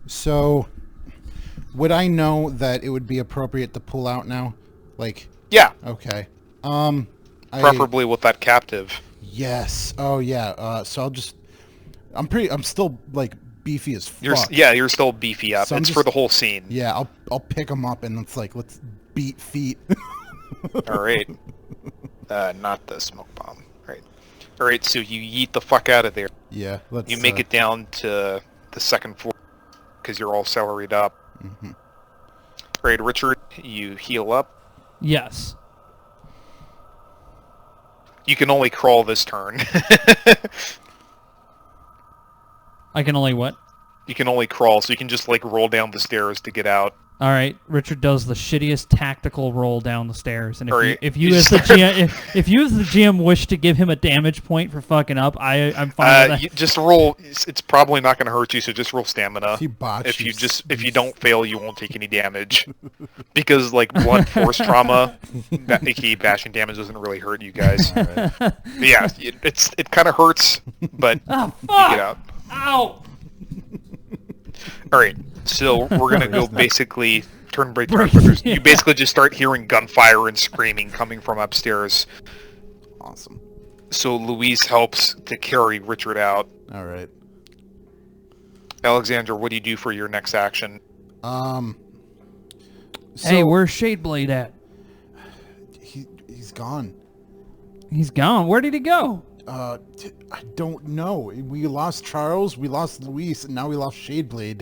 So would I know that it would be appropriate to pull out now? Like, Yeah, okay. preferably with that captive. Yes. Oh yeah. So I'm still like beefy as fuck. You're still beefy up. So I'm it's for just- the whole scene. Yeah, I'll pick him up and it's like, let's beat feet. Alright. Not the smoke bomb. Right. Alright, so you yeet the fuck out of there. Yeah, let's. You make it down to the second floor because you're all salaried up. Mhm. Alright, Richard, you heal up. Yes. You can only crawl this turn. I can only what? You can only crawl, so you can just like roll down the stairs to get out. All right, Richard does the shittiest tactical roll down the stairs, and All right, if you you as the start- GM if you as the GM wish to give him a damage point for fucking up, I'm fine with that. You just roll. It's probably not going to hurt you, so just roll stamina. If you botch, If you don't fail, you won't take any damage, because like blunt force trauma, aka bashing damage, doesn't really hurt you guys. Alright. But yeah, it kind of hurts, but Oh you fuck! get out. Ow! All right, so we're gonna go basically turn by turn. Right, But yeah. you basically just start hearing gunfire and screaming coming from upstairs. Awesome. So Louise helps to carry Richard out. All right. Alexandra, what do you do for your next action? So Hey, where's Shadeblade at? he's gone. He's gone. Where did he go? I don't know. We lost Charles, we lost Luis, and now we lost Shadeblade.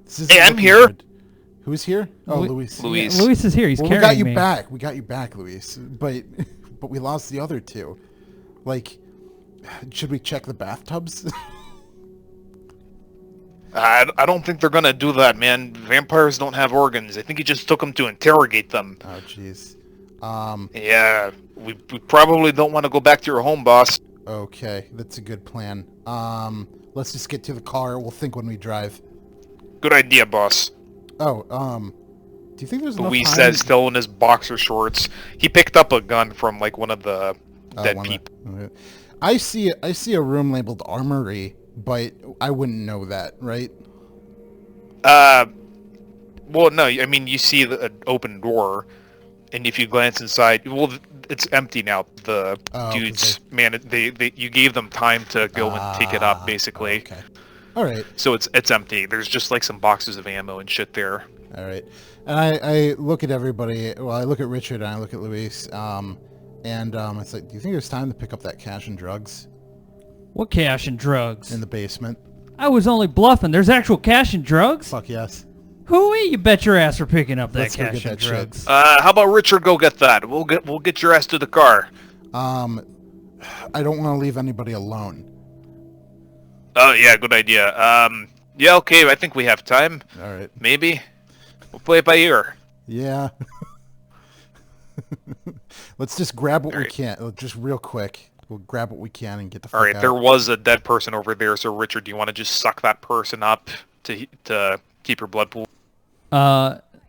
This isn't Hey, I'm looking here. good. Who's here? Oh, Lu- Luis. Luis. Luis is here. He's Well, we carrying got you me. back. We got you back, Luis. But we lost the other two. Like, should we check the bathtubs? I don't think they're gonna do that, man. Vampires don't have organs. I think he just took them to interrogate them. Oh, jeez. Yeah, we probably don't want to go back to your home, boss. Okay, that's a good plan. Let's just get to the car. We'll think when we drive. Good idea, boss. Oh, do you think there's enough Luis time? says, still in his boxer shorts. He picked up a gun from like one of the dead one of- people. okay. I see a room labeled armory, but I wouldn't know that, right? Well, no, I mean you see an open door. And if you glance inside, well, it's empty now. The Oh, 'cause dudes, man, they you gave them time to go and take it up, basically. Okay. All right. So it's empty. There's just like some boxes of ammo and shit there. All right. And I look at everybody. Well, I look at Richard and I look at Luis. It's like, do you think there's time to pick up that cash and drugs What cash and drugs? in the basement? I was only bluffing. There's actual cash and drugs? Fuck yes. Hooey, you bet your ass for picking up that Let's go cash get and that shit. drugs. How about Richard go get that? We'll get your ass to the car. I don't want to leave anybody alone. Oh yeah, good idea. Yeah, okay. I think we have time. All right. Maybe we'll play it by ear. Yeah. Let's just grab what we Alright. can. Just real quick. We'll grab what we can and get the fuck All right, out. there was a dead person over there. So Richard, do you want to just suck that person up to keep your blood pool?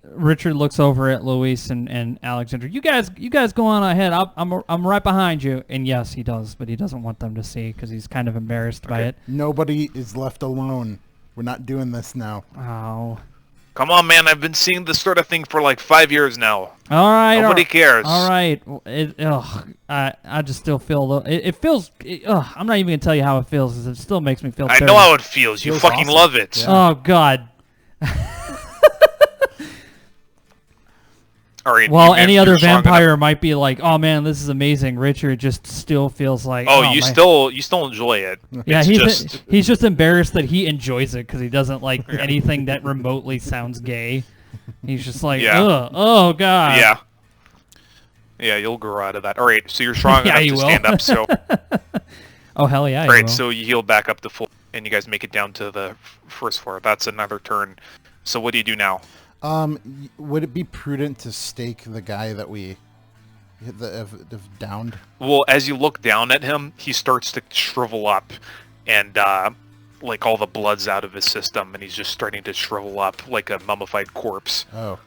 Richard looks over at Luis and Alexander. You guys go on ahead. I'm right behind you. And yes, he does, but he doesn't want them to see because he's kind of embarrassed by it. Nobody is left alone. We're not doing this now. Oh. Come on, man. I've been seeing this sort of thing for like 5 years now. All right. Nobody cares. All right. I just still feel a little. It feels. I'm not even gonna tell you how it feels. 'Cause it still makes me feel. I dirty. know how it feels. You Feels fucking awesome. love it. Yeah. Oh God. All right. Well, you- any you're other strong enough. vampire might be like, "Oh man, this is amazing." Richard just still feels like, Oh, you my- still enjoy it. Yeah, It's he's just embarrassed that he enjoys it because he doesn't like anything that remotely sounds gay. He's just like, Yeah. ugh, oh God. Yeah. Yeah, you'll grow out of that. All right, so you're strong Yeah, enough you to will. stand up. So, Oh hell yeah. all he right, will. so you heal back up to full, and you guys make it down to the first floor. That's another turn. So what do you do now? Would it be prudent to stake the guy that we have downed? Well, as you look down at him, he starts to shrivel up, and like all the blood's out of his system, and he's just starting to shrivel up like a mummified corpse. Oh.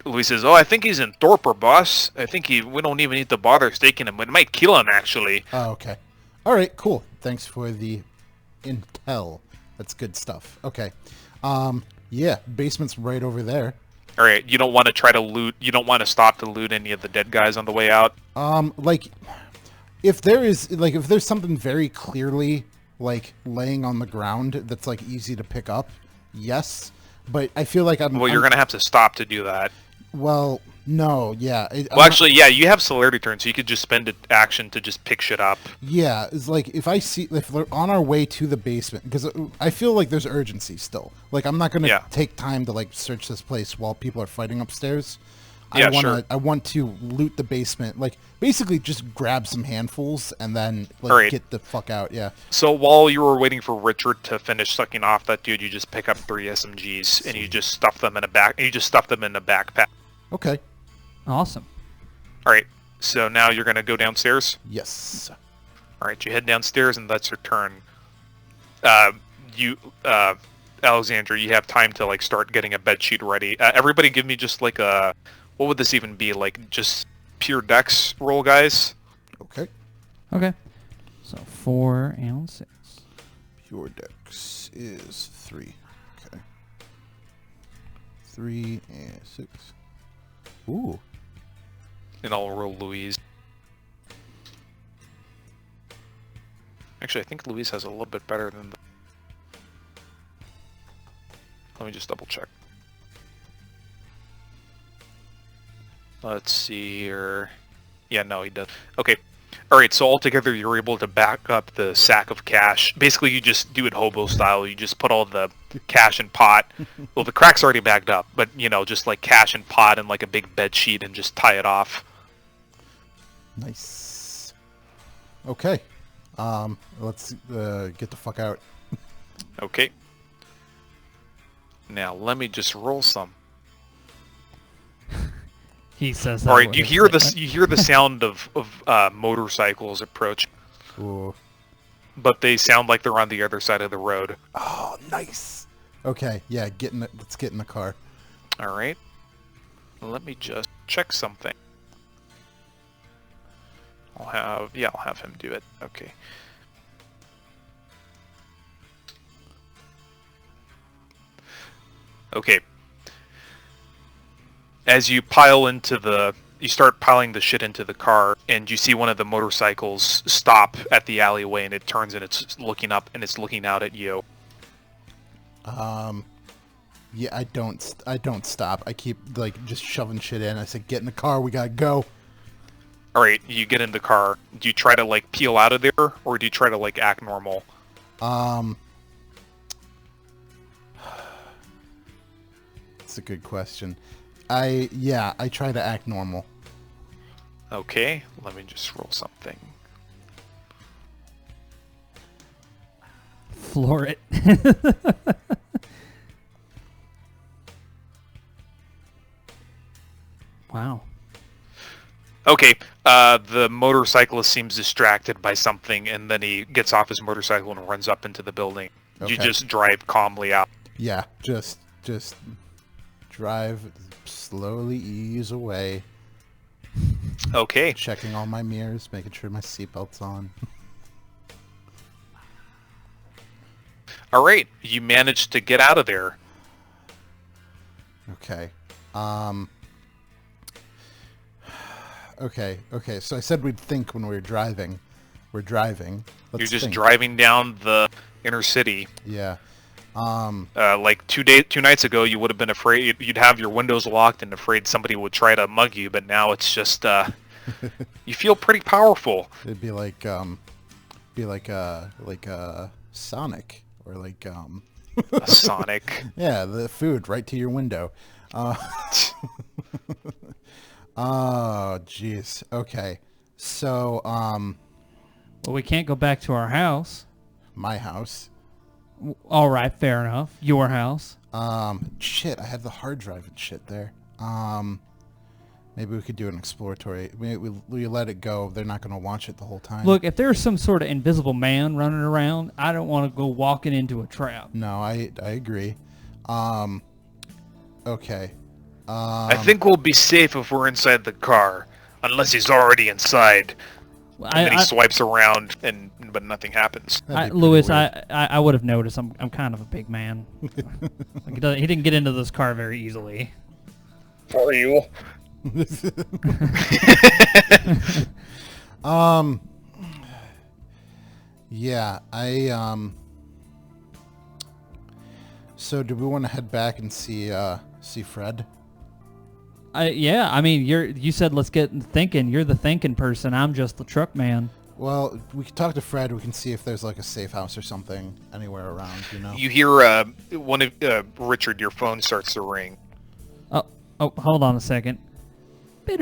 Luis says, "Oh, I think he's in torpor, boss. I think we don't even need to bother staking him. It might kill him, actually." Oh, okay. All right, cool. Thanks for the intel. That's good stuff. Okay. Yeah, basement's right over there. All right, you don't want to try to loot. You don't want to stop to loot any of the dead guys on the way out. Like, if there's something very clearly like laying on the ground that's like easy to pick up, yes. But I feel like Well, you're gonna have to stop to do that. Well, no, yeah. Well, actually, yeah, you have celerity turn, so you could just spend an action to just pick shit up. Yeah, it's like if we're on our way to the basement, because I feel like there's urgency still. Like I'm not gonna Yeah. take time to like search this place while people are fighting upstairs. Yeah, sure. I want to loot the basement, like basically just grab some handfuls and then like Alright. get the fuck out. Yeah. So while you were waiting for Richard to finish sucking off that dude, you just pick up 3 SMGs and you just stuff them in a backpack. Okay. Awesome. All right. So now you're gonna go downstairs. Yes. All right. You head downstairs, and that's your turn. Alexandra, you have time to like start getting a bed sheet ready. Everybody, give me just like a. What would this even be? Like just pure dex roll, guys. Okay. Okay. So 4 and 6. Pure dex is 3. Okay. 3 and 6. Ooh. And I'll roll Louise. Actually, I think Louise has a little bit better than the... Let me just double check. Let's see here. Yeah, no, he does. Okay. Alright, so altogether you're able to back up the sack of cash. Basically, you just do it hobo style. You just put all the cash in pot. Well, the crack's already bagged up, but, you know, just like cash in pot and like a big bed sheet and just tie it off. Nice. Okay. Let's get the fuck out. Okay. Now, let me just roll some. He says that. All right, word. you hear the sound of motorcycles approach, Ooh. but they sound like they're on the other side of the road. Oh, nice. Okay, yeah, let's get in the car. All right. Let me just check something. I'll have him do it. Okay. Okay. As you you start piling the shit into the car, and you see one of the motorcycles stop at the alleyway, and it turns and it's looking up and it's looking out at you. Yeah, I don't stop. I keep like just shoving shit in. I said, "Get in the car. We gotta go." All right, you get in the car. Do you try to like peel out of there, or do you try to like act normal? It's a good question. I try to act normal. Okay, let me just roll something. Floor it. Wow. Okay, the motorcyclist seems distracted by something, and then he gets off his motorcycle and runs up into the building. Okay. You just drive calmly out. Yeah, just drive slowly, ease away, Okay. checking all my mirrors, making sure my seatbelt's on. All right, you managed to get out of there. Okay. Okay. So I said we'd think when we were driving. We're driving. Let's You're just think. driving down the inner city. Yeah. Like 2 nights ago, you would have been afraid. You'd have your windows locked and afraid somebody would try to mug you. But now it's just you feel pretty powerful. It'd be like Sonic or like A Sonic. yeah, the food right to your window. Oh, jeez. Okay. So, Well, we can't go back to our house. my house. All right, fair enough. Your house. Shit, I had the hard drive and shit there. Maybe we could do an exploratory. We let it go. They're not going to watch it the whole time. Look, if there's some sort of invisible man running around, I don't want to go walking into a trap. No, I agree. Okay. I think we'll be safe if we're inside the car, unless he's already inside. And then he swipes around, but nothing happens. That'd be pretty Louis, weird. I would have noticed. I'm kind of a big man. Like, he didn't get into this car very easily. For you. Yeah, so do we want to head back and see Fred? Yeah, I mean, you said let's get thinking. You're the thinking person. I'm just the truck man. Well, we can talk to Fred. We can see if there's like a safe house or something anywhere around, You hear one of Richard, your phone starts to ring. Oh, hold on a second. Yeah.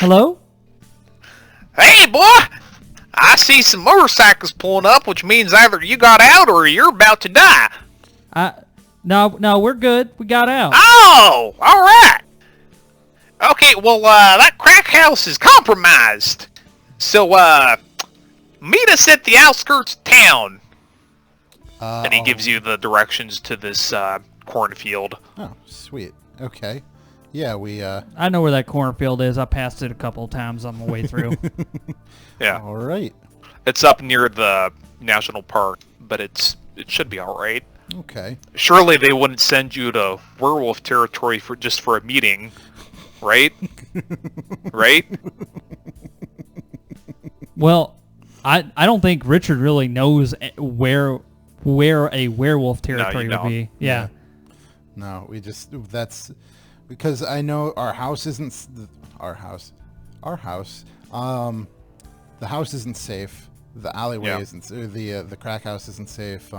Hello? Hey, boy! I see some motorcycles pulling up, which means either you got out or you're about to die. No, we're good. We got out. Oh, all right. Okay, well, that crack house is compromised. So, meet us at the outskirts of town. And he gives you the directions to this cornfield. Oh, sweet. Okay. Yeah, we. I know where that cornfield is. I passed it a couple of times on my way through. Yeah. All right. It's up near the national park, but it should be all right. Okay. Surely they wouldn't send you to werewolf territory just for a meeting, right? Right? Well, I don't think Richard really knows where a werewolf territory would be. Yeah. No, that's because I know our house isn't our house. The house isn't safe. The alleyway isn't. Or the crack house isn't safe.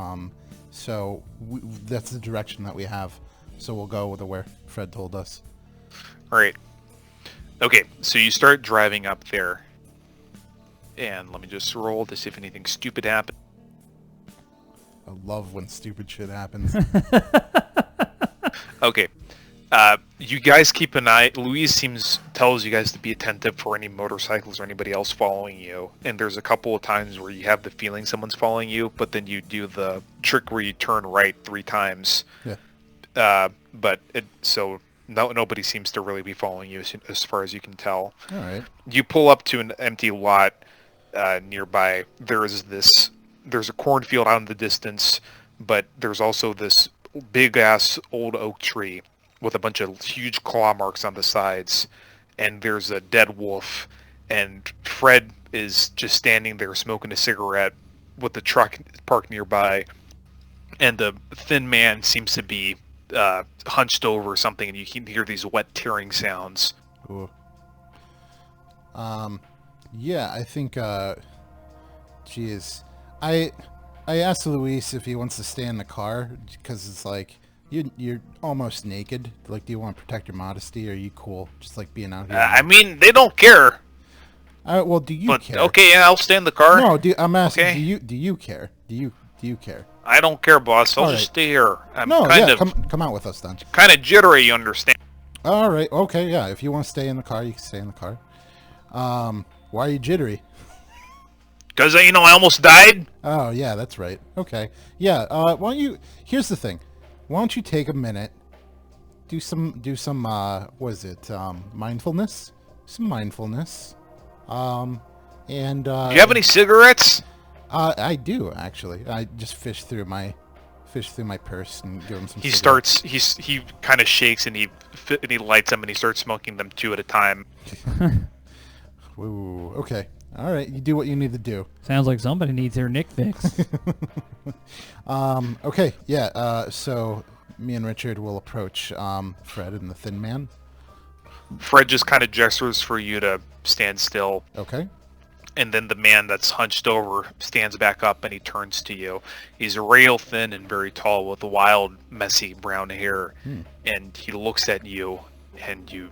So that's the direction that we have. So we'll go with where Fred told us. All right. Okay, so you start driving up there. And let me just roll to see if anything stupid happens. I love when stupid shit happens. Okay. You guys keep an eye. Louise tells you guys to be attentive for any motorcycles or anybody else following you. And there's a couple of times where you have the feeling someone's following you, but then you do the trick where you turn right 3 times. Yeah. So nobody seems to really be following you as far as you can tell. All right. You pull up to an empty lot nearby. There's a cornfield out in the distance, but there's also this big-ass old oak tree with a bunch of huge claw marks on the sides, and there's a dead wolf, and Fred is just standing there smoking a cigarette with the truck parked nearby, and the thin man seems to be hunched over or something, and you can hear these wet tearing sounds. Ooh. Yeah, I think, geez. I asked Luis if he wants to stay in the car, because it's like, you're almost naked. Like, do you want to protect your modesty, or are you cool just, like, being out here? I mean, they don't care. Well, do you But care? okay, yeah, I'll stay in the car. No, I'm asking, Okay. do you care? Do you care? I don't care, boss. I'll All just right. stay here. I'm No, kind yeah, of come out with us then. kind of jittery, you understand? All right, okay, yeah. If you want to stay in the car, you can stay in the car. Why are you jittery? Because I almost died. Oh, yeah, that's right. Okay. Yeah, why don't you... Here's the thing. Why don't you take a minute, do some, what is it, mindfulness? Some mindfulness. And, Do you have any cigarettes? I do, actually. I just fish through my purse and give him some He cigarettes. starts. He kind of shakes and he lights them and he starts smoking them 2 at a time. Ooh, okay. All right, you do what you need to do. Sounds like somebody needs their Nick fix. Okay, yeah, so me and Richard will approach Fred and the Thin Man. Fred just kind of gestures for you to stand still, Okay. and then the man that's hunched over stands back up and he turns to you. He's rail thin and very tall with wild, messy brown hair, and he looks at you, and you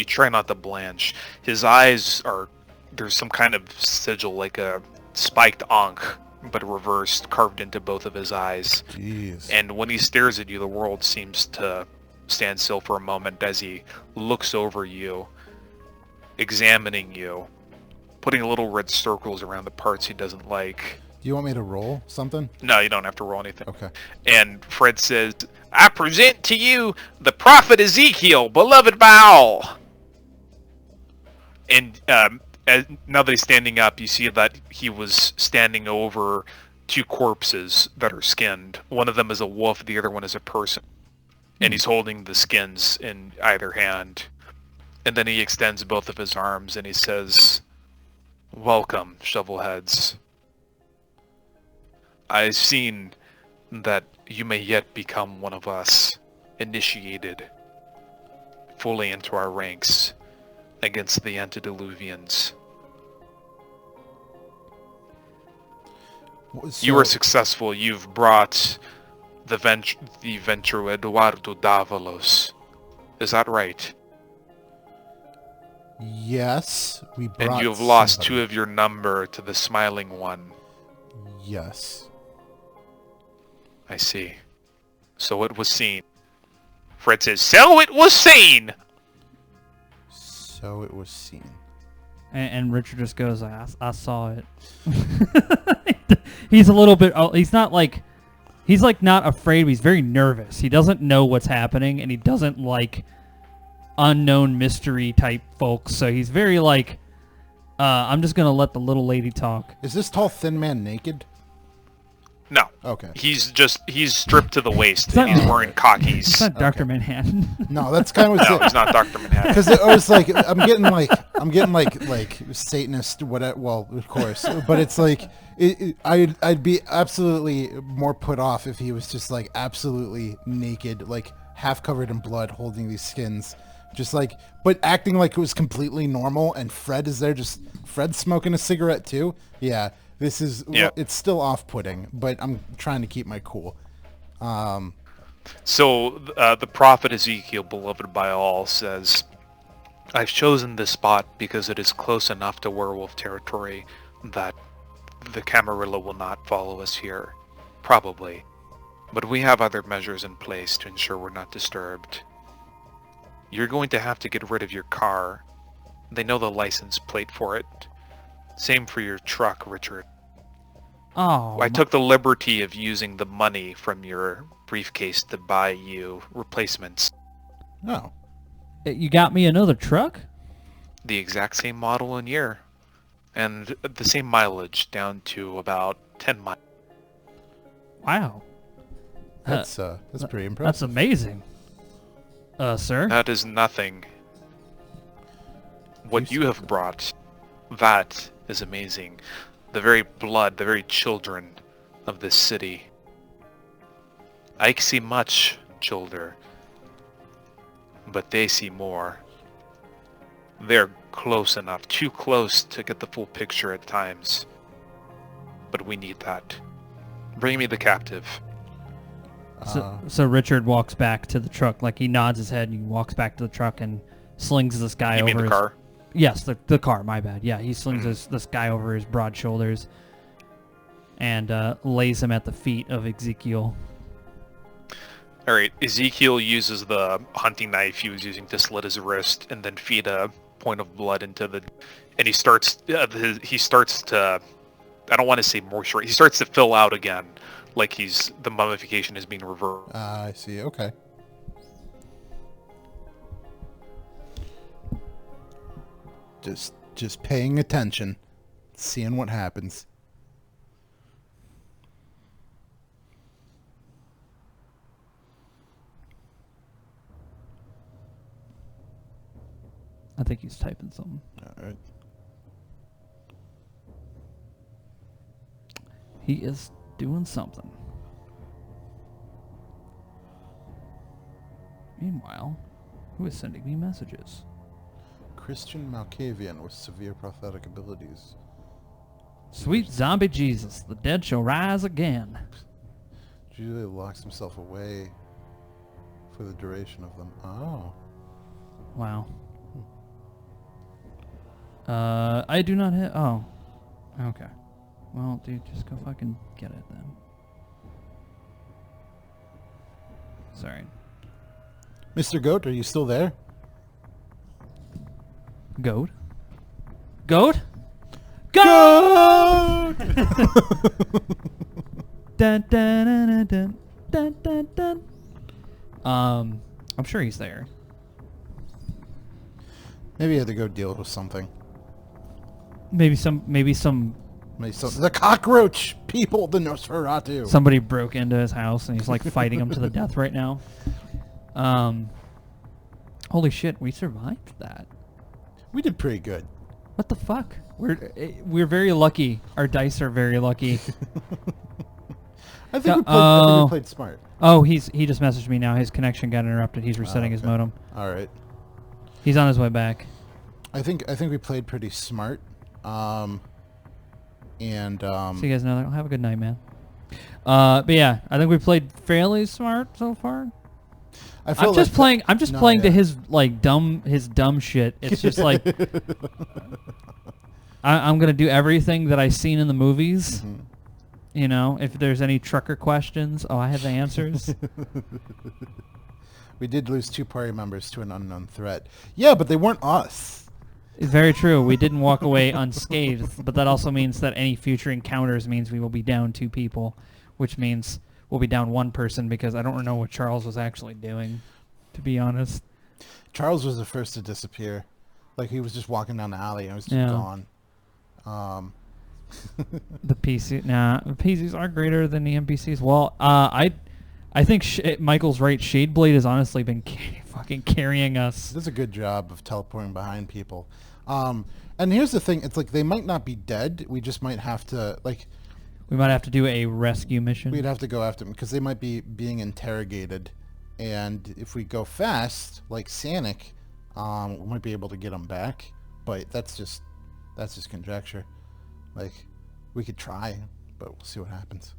try not to blanch. His eyes are, there's some kind of sigil, like a spiked ankh, but reversed, carved into both of his eyes. Jeez. And when he stares at you, the world seems to stand still for a moment as he looks over you, examining you, putting little red circles around the parts he doesn't like. Do you want me to roll something? No, you don't have to roll anything. Okay. And Fred says, I present to you the prophet Ezekiel, beloved by all. And now that he's standing up, you see that he was standing over 2 corpses that are skinned. One of them is a wolf, the other one is a person. And he's holding the skins in either hand. And then he extends both of his arms and he says, welcome, shovelheads. I've seen that you may yet become one of us, initiated fully into our ranks against the antediluvians. You were successful. You've brought the Ventro Eduardo Davalos. Is that right? Yes, we brought And you have lost somebody. 2 of your number to the Smiling One. Yes. I see. So it was seen. Fred says, so it was seen! So it was seen. And Richard just goes, I saw it. He's a little bit, he's not like, he's like not afraid, but he's very nervous. He doesn't know what's happening, and he doesn't like unknown mystery type folks. So he's very like, I'm just going to let the little lady talk. Is this tall, thin man naked? No. Okay. He's stripped to the waist. not- And he's wearing khakis. It's not Dr. Manhattan. No, that's kind of No, what he's not Dr. Manhattan. because it was like I'm getting like Satanist, whatever. Well, of course, but it's like I'd be absolutely more put off if he was just like absolutely naked, like half covered in blood, holding these skins, just like, but acting like it was completely normal. And Fred is there, just Fred smoking a cigarette too. Yeah, this is. Yeah. Well, it's still off-putting, but I'm trying to keep my cool. So the prophet Ezekiel, beloved by all, says, I've chosen this spot because it is close enough to werewolf territory that the Camarilla will not follow us here. Probably. But we have other measures in place to ensure we're not disturbed. You're going to have to get rid of your car. They know the license plate for it. Same for your truck, Richard. Oh, I took the liberty of using the money from your briefcase to buy you replacements. Oh, you got me another truck? The exact same model and year. And the same mileage down to about 10 miles. Wow. That's pretty That's impressive. amazing. Sir? That is nothing. What you have brought, that is amazing. The very blood, the very children of this city. I see much, children, but they see more. They're close enough, too close to get the full picture at times. But we need that. Bring me the captive. So Richard walks back to the truck, like he nods his head and he walks back to the truck and slings this guy You over mean the his... car? Yes, the car, my bad. Yeah, he slings this guy over his broad shoulders and lays him at the feet of Ezekiel. Alright, Ezekiel uses the hunting knife he was using to slit his wrist and then feed a point of blood into the... And he starts to... I don't want to say moisture. He starts to fill out again, like the mummification is being reversed. I see. Okay. Just paying attention, seeing what happens. I think he's typing something. All right. He is doing something. Meanwhile, who is sending me messages? Christian Malkavian with severe prosthetic abilities. Sweet zombie Jesus, the dead shall rise again. Usually locks himself away for the duration of them. Oh. Wow. I do not hit... Oh. Okay. Well, dude, just go fucking get it then. Sorry. Mr. Goat, are you still there? Goat? Goat? Goat! Dun, dun, dun, dun, dun, dun, dun. I'm sure he's there. Maybe he had to go deal with something. Maybe some Maybe the cockroach people, the Nosferatu. somebody broke into his house and he's like fighting him to the death right now. Holy shit, we survived that. We did pretty good. What the fuck? We're very lucky. Our dice are very lucky. I think we played smart. Oh, he just messaged me now. His connection got interrupted. He's resetting his Okay. modem. All right. He's on his way back. I think we played pretty smart. So you guys know that. Have a good night, man. But yeah, I think we played fairly smart so far. I I'm just playing to his dumb shit. It's just like I'm gonna do everything that I've seen in the movies. Mm-hmm. You know, if there's any trucker questions, I have the answers. We did lose 2 party members to an unknown threat. Yeah, but they weren't us. It's very true. We didn't walk away unscathed, but that also means that any future encounters means we will be down 2 people, which means we'll be down 1 person because I don't know what Charles was actually doing, to be honest. Charles was the first to disappear. Like, he was just walking down the alley and was just Yeah. gone. The PCs are greater than the NPCs. Well, I think Michael's right. Shadeblade has honestly been fucking carrying us. Does a good job of teleporting behind people. And here's the thing. It's like they might not be dead. We just might have to, like... We might have to do a rescue mission. We'd have to go after them because they might be being interrogated. And if we go fast, like Sanic, we might be able to get them back. But that's just conjecture. Like, we could try, but we'll see what happens.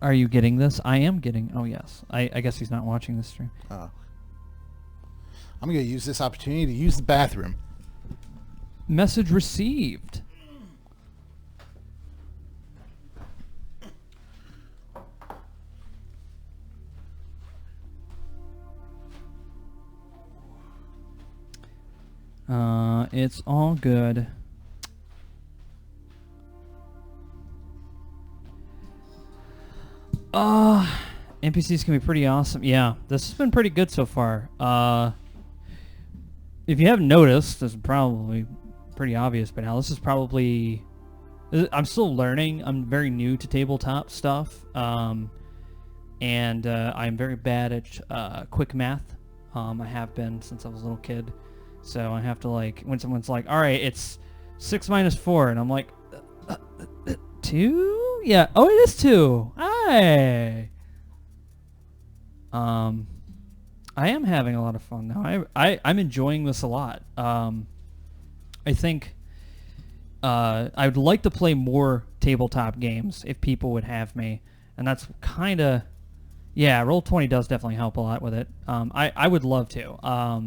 Are you getting this? I am getting... Oh, yes. I guess he's not watching this stream. I'm going to use this opportunity to use the bathroom. Message received. It's all good. NPCs can be pretty awesome. Yeah, this has been pretty good so far. If you haven't noticed, this is probably pretty obvious by now. This is probably... I'm still learning. I'm very new to tabletop stuff. and I'm very bad at quick math. I have been since I was a little kid, so I have to like when someone's like, "All right, it's 6 minus 4," and I'm like, 2? Yeah. Oh, it is 2. Hi. I am having a lot of fun now. I'm enjoying this a lot. I think I would like to play more tabletop games if people would have me, and that's kind of, yeah, Roll20 does definitely help a lot with it. I would love to. I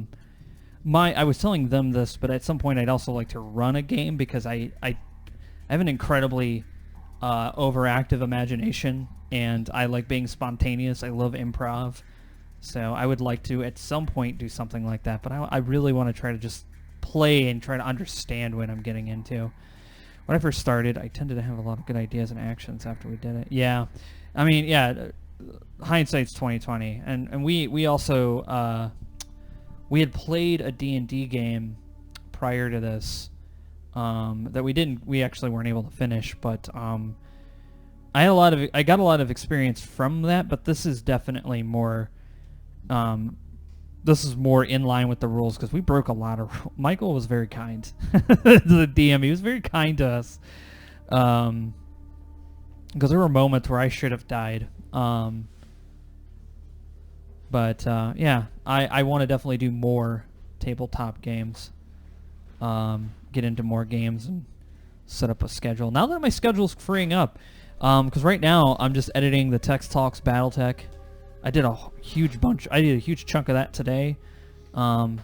was telling them this, but at some point I'd also like to run a game because I have an incredibly overactive imagination, and I like being spontaneous. I love improv. So I would like to, at some point, do something like that. But I really want to try to just play and try to understand what I'm getting into. When I first started, I tended to have a lot of good ideas and actions after we did it. Yeah. I mean, yeah, hindsight's 20/20. And we also, we had played a D&D game prior to this that we actually weren't able to finish. But I got a lot of experience from that, but this is definitely more... this is more in line with the rules because we broke a lot of rules. Michael was very kind to the DM. He was very kind to us because there were moments where I should have died. But yeah, I want to definitely do more tabletop games. Get into more games and set up a schedule. Now that my schedule's freeing up, because right now I'm just editing the Text Talks BattleTech. I did a huge chunk of that today, and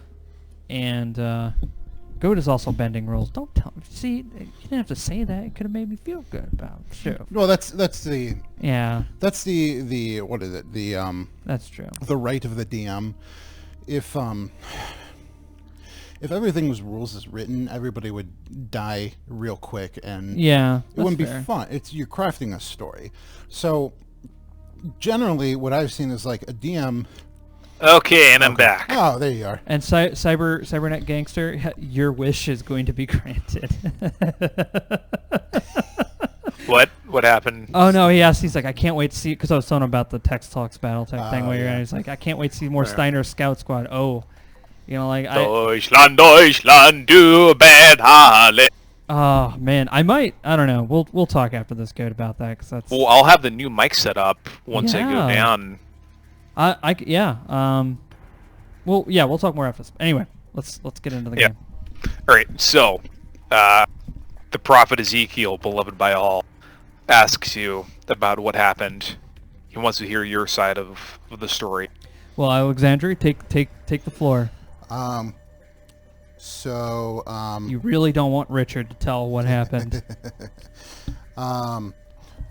Goat is also bending rules. Don't tell. See, you didn't have to say that. It could have made me feel good about it. Well, that's the yeah. That's the what is it? The That's true. The right of the DM. If everything was rules as written, everybody would die real quick, and yeah, it wouldn't fair. be fun. You're crafting a story, so. Generally, what I've seen is like a DM. Okay, and I'm back. Oh, there you are. And Cybernet Gangster, your wish is going to be granted. What happened? Oh no, he asked. He's like, I can't wait to see, because I was telling him about the Text Talks BattleTech thing. Where yeah. he's like, I can't wait to see more Steiner Scout Squad. Oh, you know, like Deutschland, du bad Harley. Oh man, I don't know. We'll talk after this, Code, about that, because that's. Well, I'll have the new mic set up once I go down. Well, yeah, we'll talk more after this. Anyway, let's get into the game. All right. So, the prophet Ezekiel, beloved by all, asks you about what happened. He wants to hear your side of the story. Well, Alexandria, take the floor. So, you really don't want Richard to tell what happened.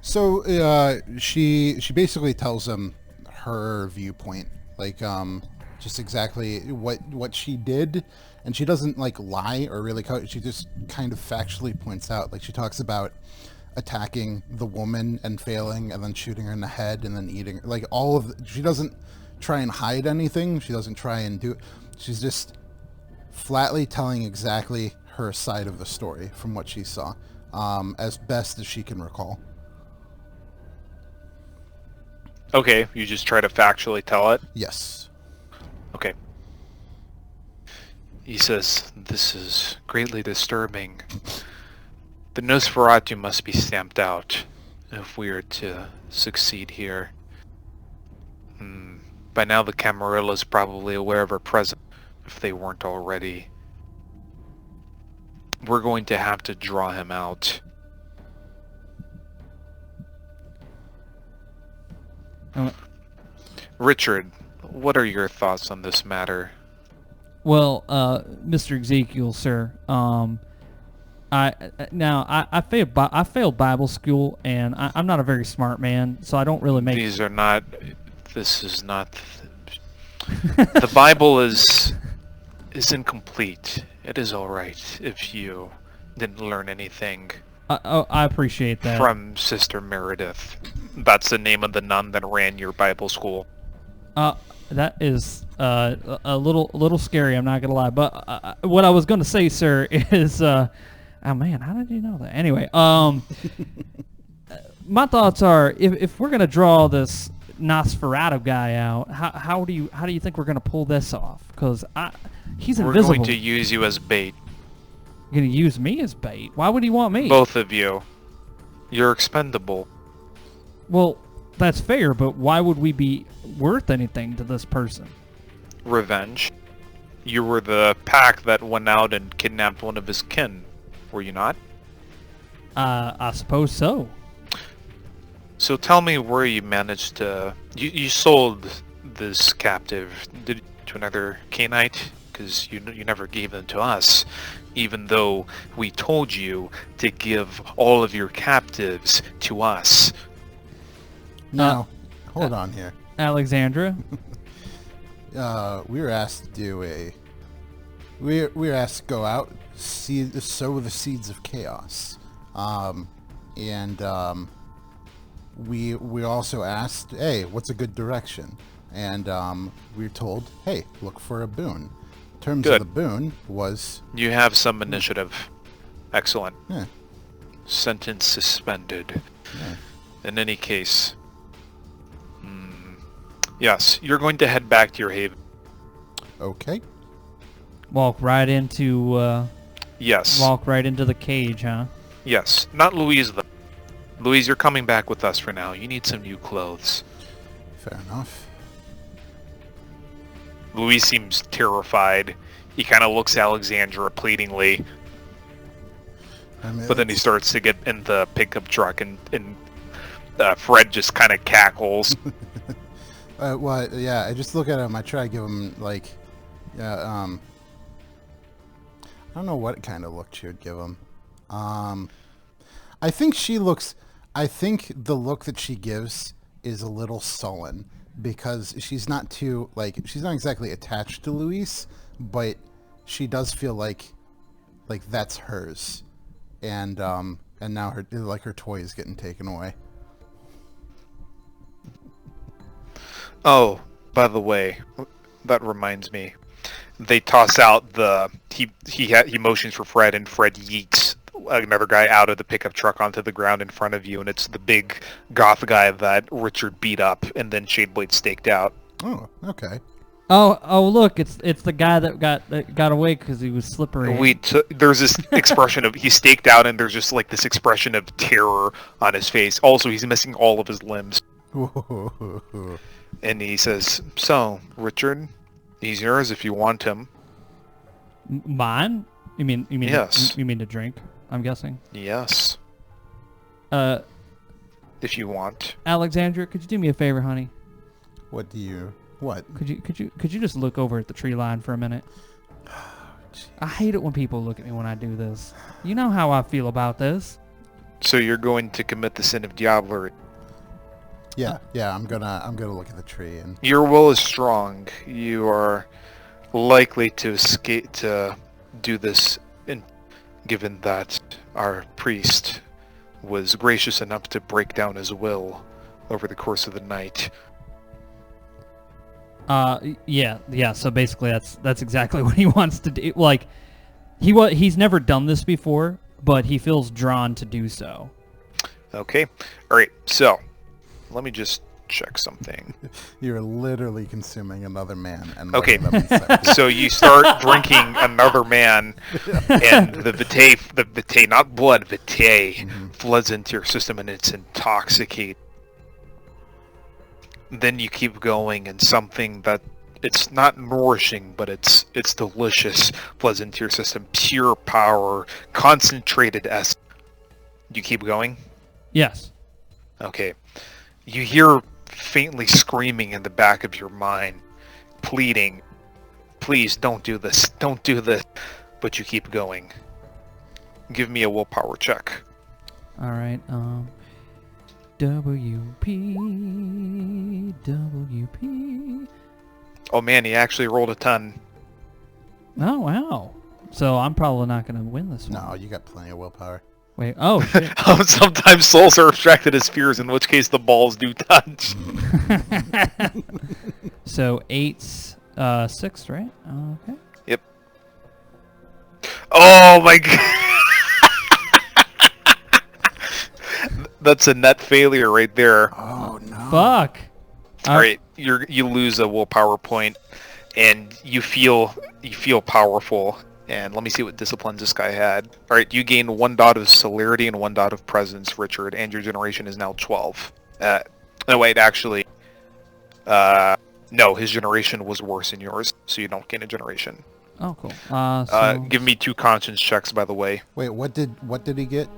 She basically tells him her viewpoint, like just exactly what she did, and she doesn't like lie or really. She just kind of factually points out, like she talks about attacking the woman and failing, and then shooting her in the head, and then eating her. Like all of. She doesn't try and hide anything. She doesn't try and do. She's just flatly telling exactly her side of the story from what she saw, as best as she can recall. Okay, you just try to factually tell it? Yes. Okay. He says, this is greatly disturbing. The Nosferatu must be stamped out if we are to succeed here. By now the Camarilla is probably aware of our presence, if they weren't already. We're going to have to draw him out. Richard, what are your thoughts on this matter? Well, Mr. Ezekiel, sir, I failed Bible school, and I'm not a very smart man, so I don't really make. This is not. The Bible is incomplete. It is all right if you didn't learn anything. I appreciate that. From Sister Meredith. That's the name of the nun that ran your Bible school. That is a little scary, I'm not gonna lie. But what I was gonna say, sir, is oh man, how did you know that? Anyway, my thoughts are, if we're gonna draw this Nosferatu guy out. How do you think we're gonna pull this off? Because he's We're invisible. going to use you as bait. You're gonna use me as bait. Why would he want me? Both of you. You're expendable. Well, that's fair, but why would we be worth anything to this person? Revenge. You were the pack that went out and kidnapped one of his kin, were you not? I suppose so. So tell me where you managed to... You sold this captive to another Canite? Because you never gave them to us, even though we told you to give all of your captives to us. Now, hold on here. Alexandra? We were asked to do a... We were asked to go out, sow the seeds of chaos. We also asked, hey, what's a good direction? And we were told, hey, look for a boon. In terms Good. of the boon was... You have some initiative. Excellent. Yeah, Sentence suspended. yeah. In any case... Yes, you're going to head back to your haven. Okay. Walk right into Yes. the cage, huh? Yes. Not Louise, though. Louise, you're coming back with us for now. You need some new clothes. Fair enough. Louise seems terrified. He kind of looks at Alexandra pleadingly, I mean, but then he starts to get in the pickup truck, and Fred just kind of cackles. well, yeah, I just look at him. I try to give him, like, I don't know what kind of look she would give him. I think the look that she gives is a little sullen because she's not too, like, she's not exactly attached to Luis, but she does feel like that's hers. And now her toy is getting taken away. Oh, by the way, that reminds me. They toss out he motions for Fred, and Fred yeets another guy out of the pickup truck onto the ground in front of you, and it's the big goth guy that Richard beat up and then Shadeblade staked out. Oh, okay. Oh, look, it's the guy that got away because he was slippery. There's this expression of he's staked out, and there's just like this expression of terror on his face. Also, he's missing all of his limbs. And he says, "So, Richard, he's yours if you want him." Mine? You mean Yes. You mean to drink? I'm guessing. Yes, if you want. Alexandra, could you do me a favor, honey? What? Could you just look over at the tree line for a minute? I hate it when people look at me when I do this. You know how I feel about this. So you're going to commit the sin of diablerie. Yeah, I'm gonna look at the tree and... Your will is strong. You are likely to escape to do this, given that our priest was gracious enough to break down his will over the course of the night. Yeah. So basically, that's exactly what he wants to do. Like, he's never done this before, but he feels drawn to do so. Okay. All right. So, let me just check something. You're literally consuming another man. And Okay. letting them inside. So you start drinking another man, and the vitae, not blood, vitae, floods into your system, and it's intoxicating. Then you keep going, and something that it's not nourishing, but it's delicious, floods into your system. Pure power, concentrated essence. You keep going? Yes. Okay. You hear faintly screaming in the back of your mind, pleading, "Please don't do this, don't do this," but you keep going. Give me a willpower check. All right. WP. Oh man, he actually rolled a 10. Oh wow. So I'm probably not gonna win this one. No, you got plenty of willpower. Wait. Oh shit. Sometimes souls are abstracted as spheres, in which case the balls do touch. So 8's 6, right? Okay. Yep. Oh my god. That's a net failure right there. Oh no. Fuck. All right, you lose a willpower point, and you feel powerful. And let me see what disciplines this guy had. All right, you gain 1 dot of celerity and 1 dot of presence, Richard, and your generation is now 12. No, wait, actually, no, his generation was worse than yours, so you don't gain a generation. Oh, cool. So Give me 2 conscience checks, by the way. Wait, what did he get?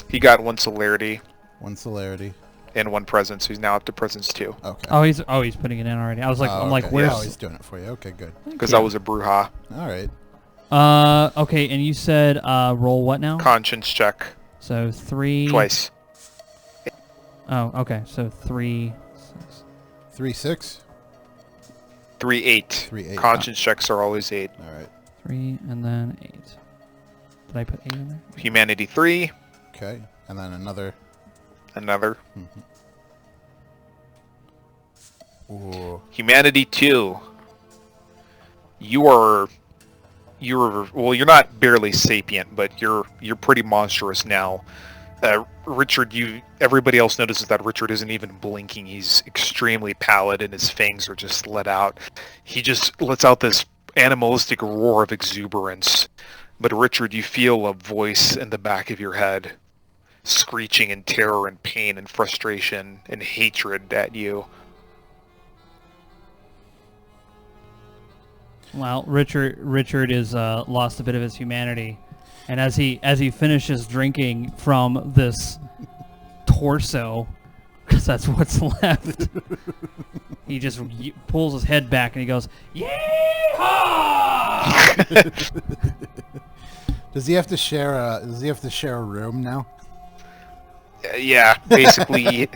He got 1 celerity 1 celerity. and 1 presence, so he's now up to presence 2. Okay. he's putting it in already. I was like, Oh, like, okay. where's? Oh, he's doing it for you. Okay, good. Because that was a Bruja. All right. Okay, and you said roll what now? Conscience check. So 3. Twice. Oh, okay. So 3, 6. 3, 6. 3, 8. 3, 8. Conscience checks are always 8. All right. 3 and then 8. Did I put 8 in there? Humanity 3. Okay. And then another. Another. Ooh. Humanity 2. You're well, you're not barely sapient, but you're pretty monstrous now. Richard, everybody else notices that Richard isn't even blinking. He's extremely pallid and his fangs are just let out. He just lets out this animalistic roar of exuberance. But Richard, you feel a voice in the back of your head screeching in terror and pain and frustration and hatred at you. Well, Richard is lost a bit of his humanity, and as he finishes drinking from this torso, because that's what's left, he just pulls his head back and he goes, "Yeehaw!" Does he have to share a room now? Yeah, basically,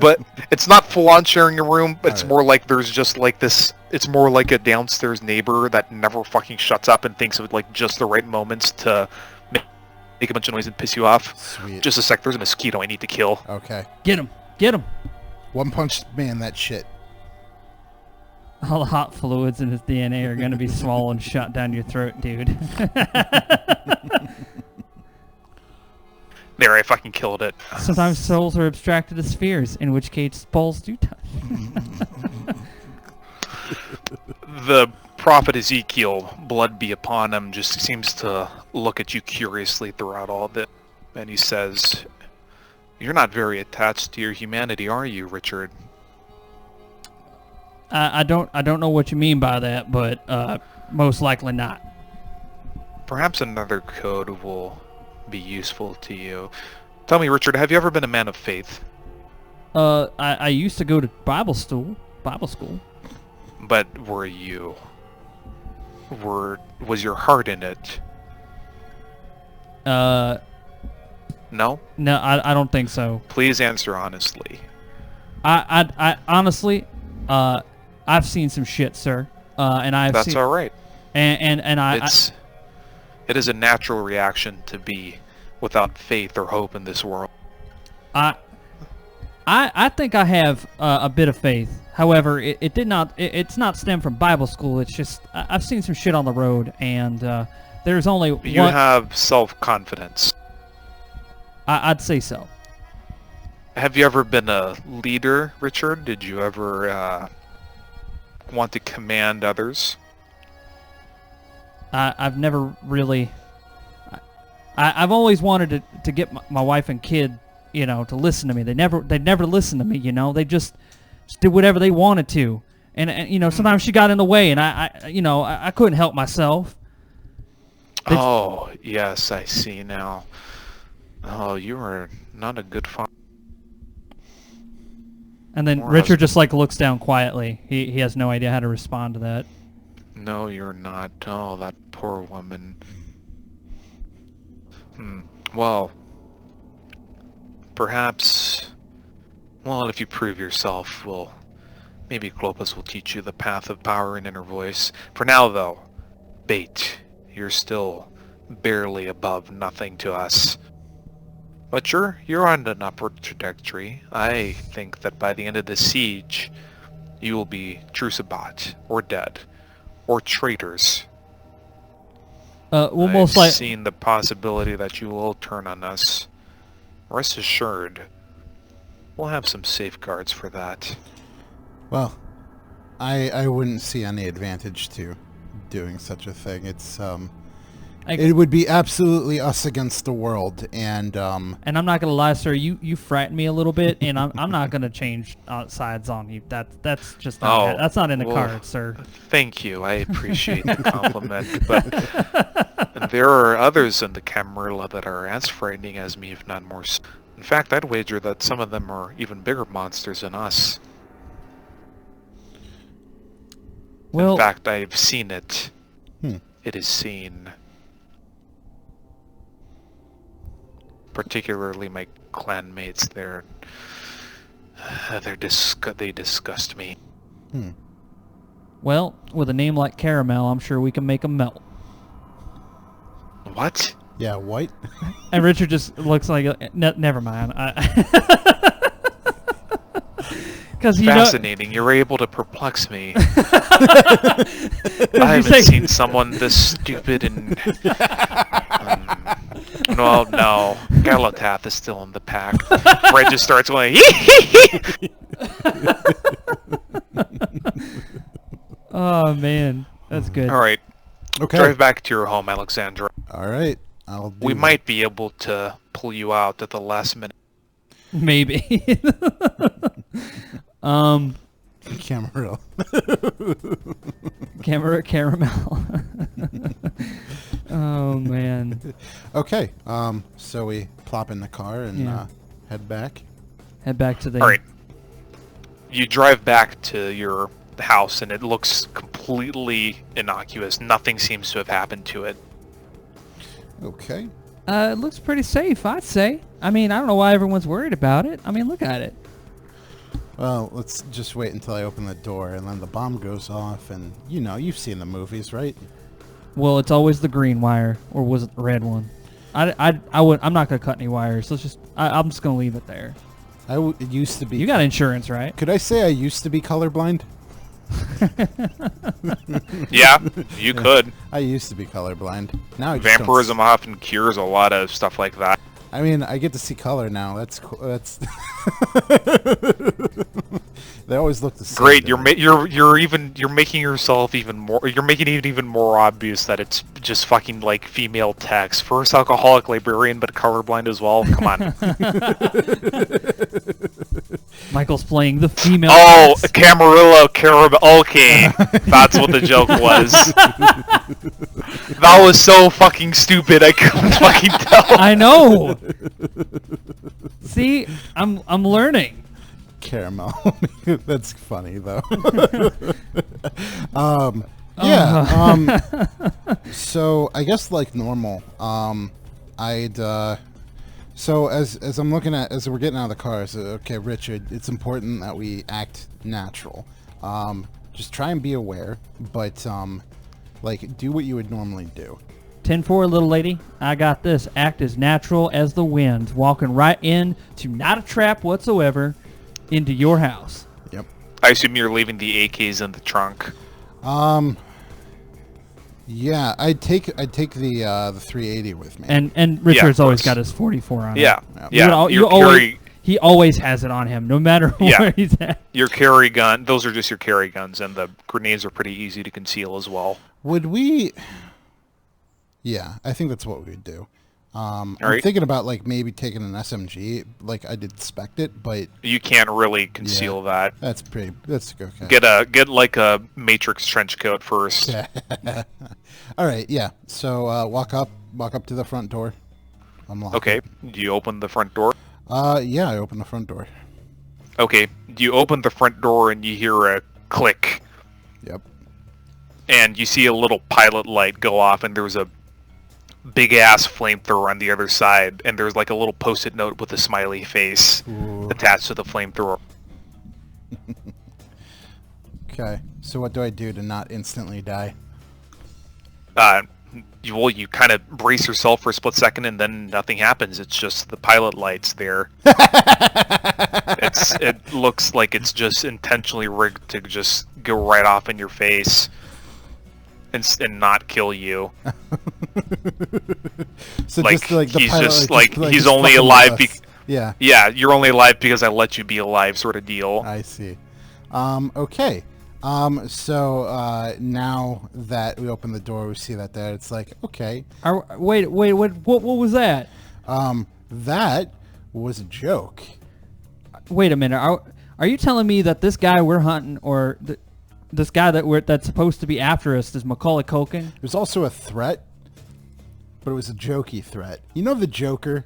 but it's not full-on sharing a room, but it's Alright. more like there's just like this, it's more like a downstairs neighbor that never fucking shuts up and thinks of like just the right moments to make a bunch of noise and piss you off. Sweet. Just a sec, there's a mosquito I need to kill. Okay. Get him! One punch man that shit. All the hot fluids in his DNA are gonna be swallowed shut down your throat, dude. There, I fucking killed it. Sometimes souls are abstracted as spheres, in which case balls do touch. The prophet Ezekiel, blood be upon him, just seems to look at you curiously throughout all of it. And he says, "You're not very attached to your humanity, are you, Richard?" I don't know what you mean by that, but most likely not. Perhaps another code will be useful to you. Tell me, Richard, have you ever been a man of faith? I used to go to Bible school. But were you? Was your heart in it? No? No, I don't think so. Please answer honestly. I honestly, I've seen some shit, sir. And I've That's seen, all right. and It is a natural reaction to be without faith or hope in this world. I think I have a bit of faith. However, it's not stemmed from Bible school. It's just I've seen some shit on the road, and there's only You one. have self-confidence. I'd say so. Have you ever been a leader, Richard? Did you ever want to command others? I've never really. I've always wanted to get my wife and kid, to listen to me. They'd never listen to me. They just did whatever they wanted to, and sometimes she got in the way, and I couldn't help myself. Oh yes, I see now. Oh, you are not a good father. And then Or Richard just looks down quietly. He has no idea how to respond to that. No, you're not. Oh, that poor woman. Well, perhaps, if you prove yourself, maybe Clopas will teach you the path of power and inner voice. For now, though, Bait, you're still barely above nothing to us. But you're on an upward trajectory. I think that by the end of the siege, you will be Trusabat, or dead, or traitors. Most I've like seen the possibility that you will turn on us. Rest assured, we'll have some safeguards for that. Well, I wouldn't see any advantage to doing such a thing. It's it would be absolutely us against the world, and And I'm not gonna lie, sir. You frighten me a little bit, and I'm not gonna change sides on you. That's just not, that's not in the cards, sir. Thank you. I appreciate the compliment. But there are others in the Camarilla that are as frightening as me, if not more. In fact, I'd wager that some of them are even bigger monsters than us. Well, In fact, I've seen it. Hmm. It is seen. Particularly my clanmates, they disgust me. well, with a name like Caramel, I'm sure we can make them melt. What? yeah, white. And Richard just looks like, never mind. Because Fascinating. You're able to perplex me. I haven't say- seen someone this stupid and... well, no. Galatath is still in the pack. Red just starts going, Oh man, that's good. All right. Okay. Drive back to your home, Alexandra. All right. I'll do We that. might be able to pull you out at the last minute. Maybe. Camarilla. Caramel. Oh man. Okay. So we plop in the car and Yeah. head back. Head back to the. All right. You drive back to your house, and it looks completely innocuous. Nothing seems to have happened to it. Okay. It looks pretty safe, I'd say. I mean, I don't know why everyone's worried about it. I mean, look at it. Well, let's just wait until I open the door, and then the bomb goes off, and you've seen the movies, right? Well, it's always the green wire, or was it the red one? I'm not gonna cut any wires. Let's just. I'm just gonna leave it there. It used to be. You got insurance, right? Could I say I used to be colorblind? Yeah, you could. I used to be colorblind. Now I just don't Vampirism often cures a lot of stuff like that. I mean, I get to see color now. That's cool. That's. They always look the same. Great, to you're me. you're making yourself even more. You're making it even more obvious that it's just fucking like female text. First alcoholic librarian, but colorblind as well. Come on. Michael's playing the female. Oh, text. Camarilla, Okay, that's what the joke was. That was so fucking stupid. I couldn't fucking tell. I know. See, I'm learning. Caramel. That's funny though. Yeah. So I guess like normal. So as I'm looking at as we're getting out of the car, I said, okay, Richard, it's important that we act natural. Just try and be aware, but like do what you would normally do. 10-4, little lady. I got this. Act as natural as the wind, walking right in to not a trap whatsoever into your house. Yep. I assume you're leaving the AKs in the trunk. Yeah, I'd take the 380 with me. And Richard's always course. got his 44 on Yeah, him. yeah. He always has it on him, no matter Yeah. where he's at. Your carry gun. Those are just your carry guns, and the grenades are pretty easy to conceal as well. Would we? Yeah, I think that's what we would do. I'm right. thinking about like maybe taking an SMG. Like I'd inspect it, but You can't really conceal that. that's okay. Get like a Matrix trench coat first. All right, yeah. So walk up to the front door. Unlock Okay. it. Do you open the front door? Yeah, I open the front door. Okay. You open the front door and you hear a click, Yep. and you see a little pilot light go off, and there's a big ass flamethrower on the other side, and there's like a little post-it note with a smiley face Ooh. attached to the flamethrower. Okay. So what do I do to not instantly die? You kind of brace yourself for a split second, and then nothing happens. It's just the pilot lights there. It looks like it's just intentionally rigged to just go right off in your face and not kill you. So Like, just like the he's pilot, just like he's just only fucking alive. with us. Yeah. Yeah, you're only alive because I let you be alive, sort of deal. I see. Okay. So now that we open the door, we see that there. It's like, okay. Wait, what was that? That was a joke. Wait a minute. Are you telling me that this guy we're hunting, or this guy that's supposed to be after us, is Macaulay Culkin? It was also a threat, but it was a jokey threat. You know the Joker?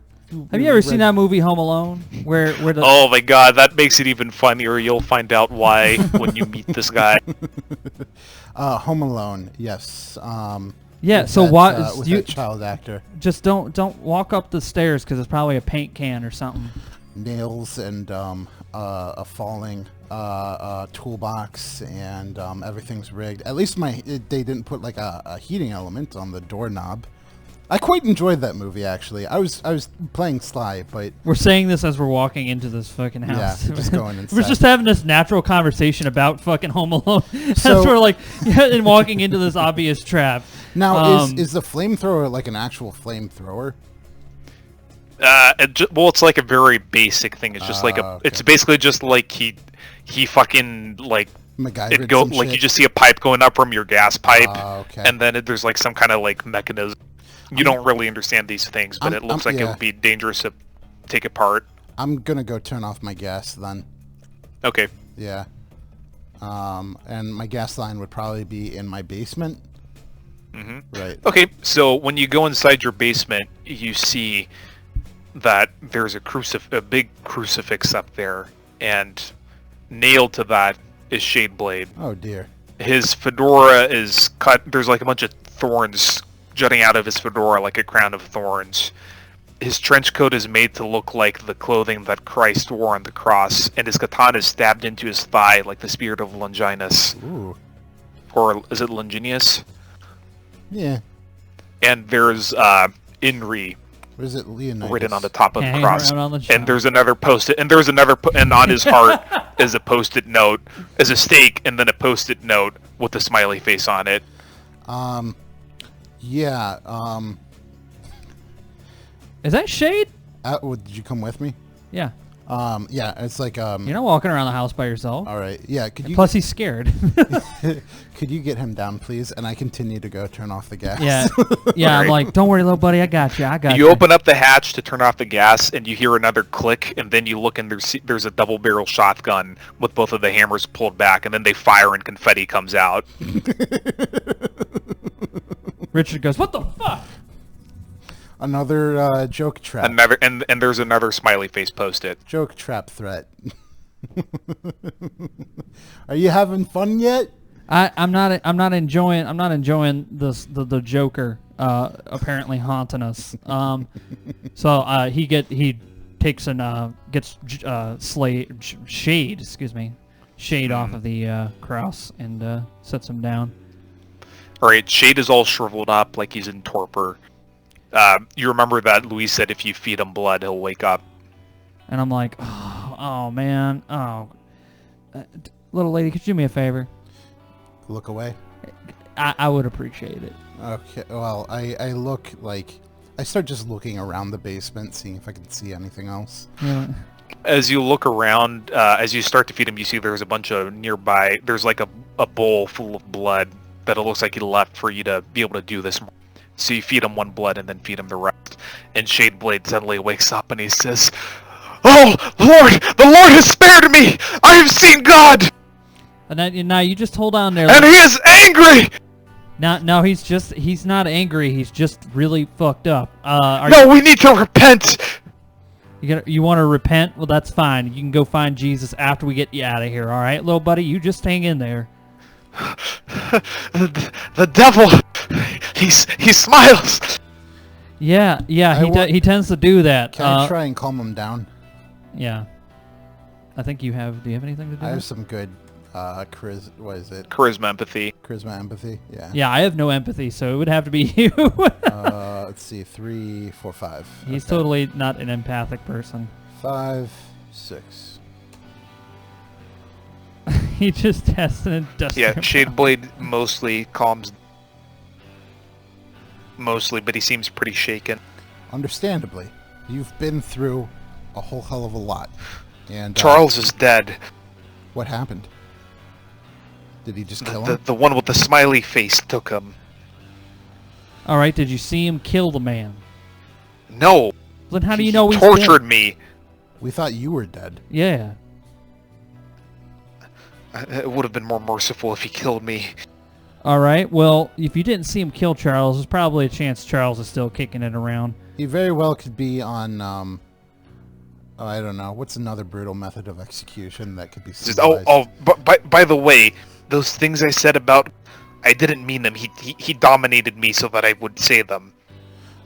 Have you ever seen that movie Home Alone, where the Oh my god, that makes it even funnier. You'll find out why when you meet this guy. Home Alone, yes. yeah? With So that, what? with You that child actor. just don't walk up the stairs because it's probably a paint can or something. Nails and a falling toolbox, and everything's rigged. At least they didn't put like a heating element on the doorknob. I quite enjoyed that movie, actually. I was playing Sly, but We're saying this as we're walking into this fucking house. yeah, just going inside. We're just having this natural conversation about fucking Home Alone So- as we're like, and walking into this obvious trap. Now, is the flamethrower like an actual flamethrower? It's like a very basic thing. It's just like okay. it's basically just like he fucking like MacGyver. it go like you just see a pipe going up from your gas pipe, Okay. and then there's like some kind of like mechanism. You don't really understand these things, but it looks like it yeah. would be dangerous to take apart. I'm gonna go turn off my gas then. Okay. Yeah. And my gas line would probably be in my basement. Right. Okay, so when you go inside your basement, you see that there's a big crucifix up there, and nailed to that is Shadeblade. Oh dear. His fedora is cut. There's like a bunch of thorns jutting out of his fedora, like a crown of thorns. His trench coat is made to look like the clothing that Christ wore on the cross, and his katana is stabbed into his thigh like the spirit of Longinus. Ooh. Or is it Longinus? Yeah. And there's Inri What is it, Leonidas? written on the top of the Hanging cross. around on the And shelf. there's another post-it, and on his heart is a post-it note, is a stake, and then a post-it note with a smiley face on it. Yeah. Is that Shade? Did you come with me? Yeah. Yeah. It's like You're not walking around the house by yourself. All right. Yeah. Could you Plus, he's scared. could you get him down, please? And I continue to go turn off the gas. yeah. Yeah. I'm like, don't worry, little buddy. I got you. I got you. You open up the hatch to turn off the gas, and you hear another click, and then you look, and there's a double-barrel shotgun with both of the hammers pulled back, and then they fire, and confetti comes out. Richard goes, what the fuck? Another joke trap. And there's another smiley face post-it. Joke trap threat. Are you having fun yet? I'm not enjoying this the Joker apparently haunting us. So he takes and gets Shade off of the cross and sets him down. Alright, Shade is all shriveled up like he's in torpor. You remember that Louise said if you feed him blood, he'll wake up. And I'm like, oh man, little lady, could you do me a favor? Look away. I would appreciate it. Okay. Well, I look like I start just looking around the basement, seeing if I can see anything else. Yeah. As you look around, as you start to feed him, you see there's a bunch of nearby, there's like a bowl full of blood that it looks like he left for you to be able to do this. So you feed him one blood and then feed him the rest. And Shadeblade suddenly wakes up and he says, "Oh, Lord! The Lord has spared me! I have seen God! And now you just hold on there. And he is angry! Now he's not angry. He's just really fucked up. We need to repent! You want to repent? Well, that's fine. You can go find Jesus after we get you out of here. All right, little buddy. You just hang in there. The devil, he smiles. Yeah. He tends to do that. Can I try and calm him down? Yeah. I think you have. Do you have anything to do? I have some good what is it? Charisma, empathy. Charisma, empathy. Yeah. Yeah, I have no empathy, so it would have to be you. Let's see. 3, 4, 5. He's Okay. totally not an empathic person. 5, 6. He just has an industrial. Yeah, Shadeblade mostly calms. Mostly, but he seems pretty shaken. Understandably, you've been through a whole hell of a lot. And Charles is dead. what happened? Did he just kill him? The one with the smiley face took him. All right, did you see him kill the man? No. Then how do you He know he's tortured dead? me. We thought you were dead. Yeah. It would have been more merciful if he killed me. All right, well, if you didn't see him kill Charles, there's probably a chance Charles is still kicking it around. He very well could be on, I don't know. What's another brutal method of execution that could be symbolized? But by the way, those things I said about, I didn't mean them. He dominated me so that I would say them.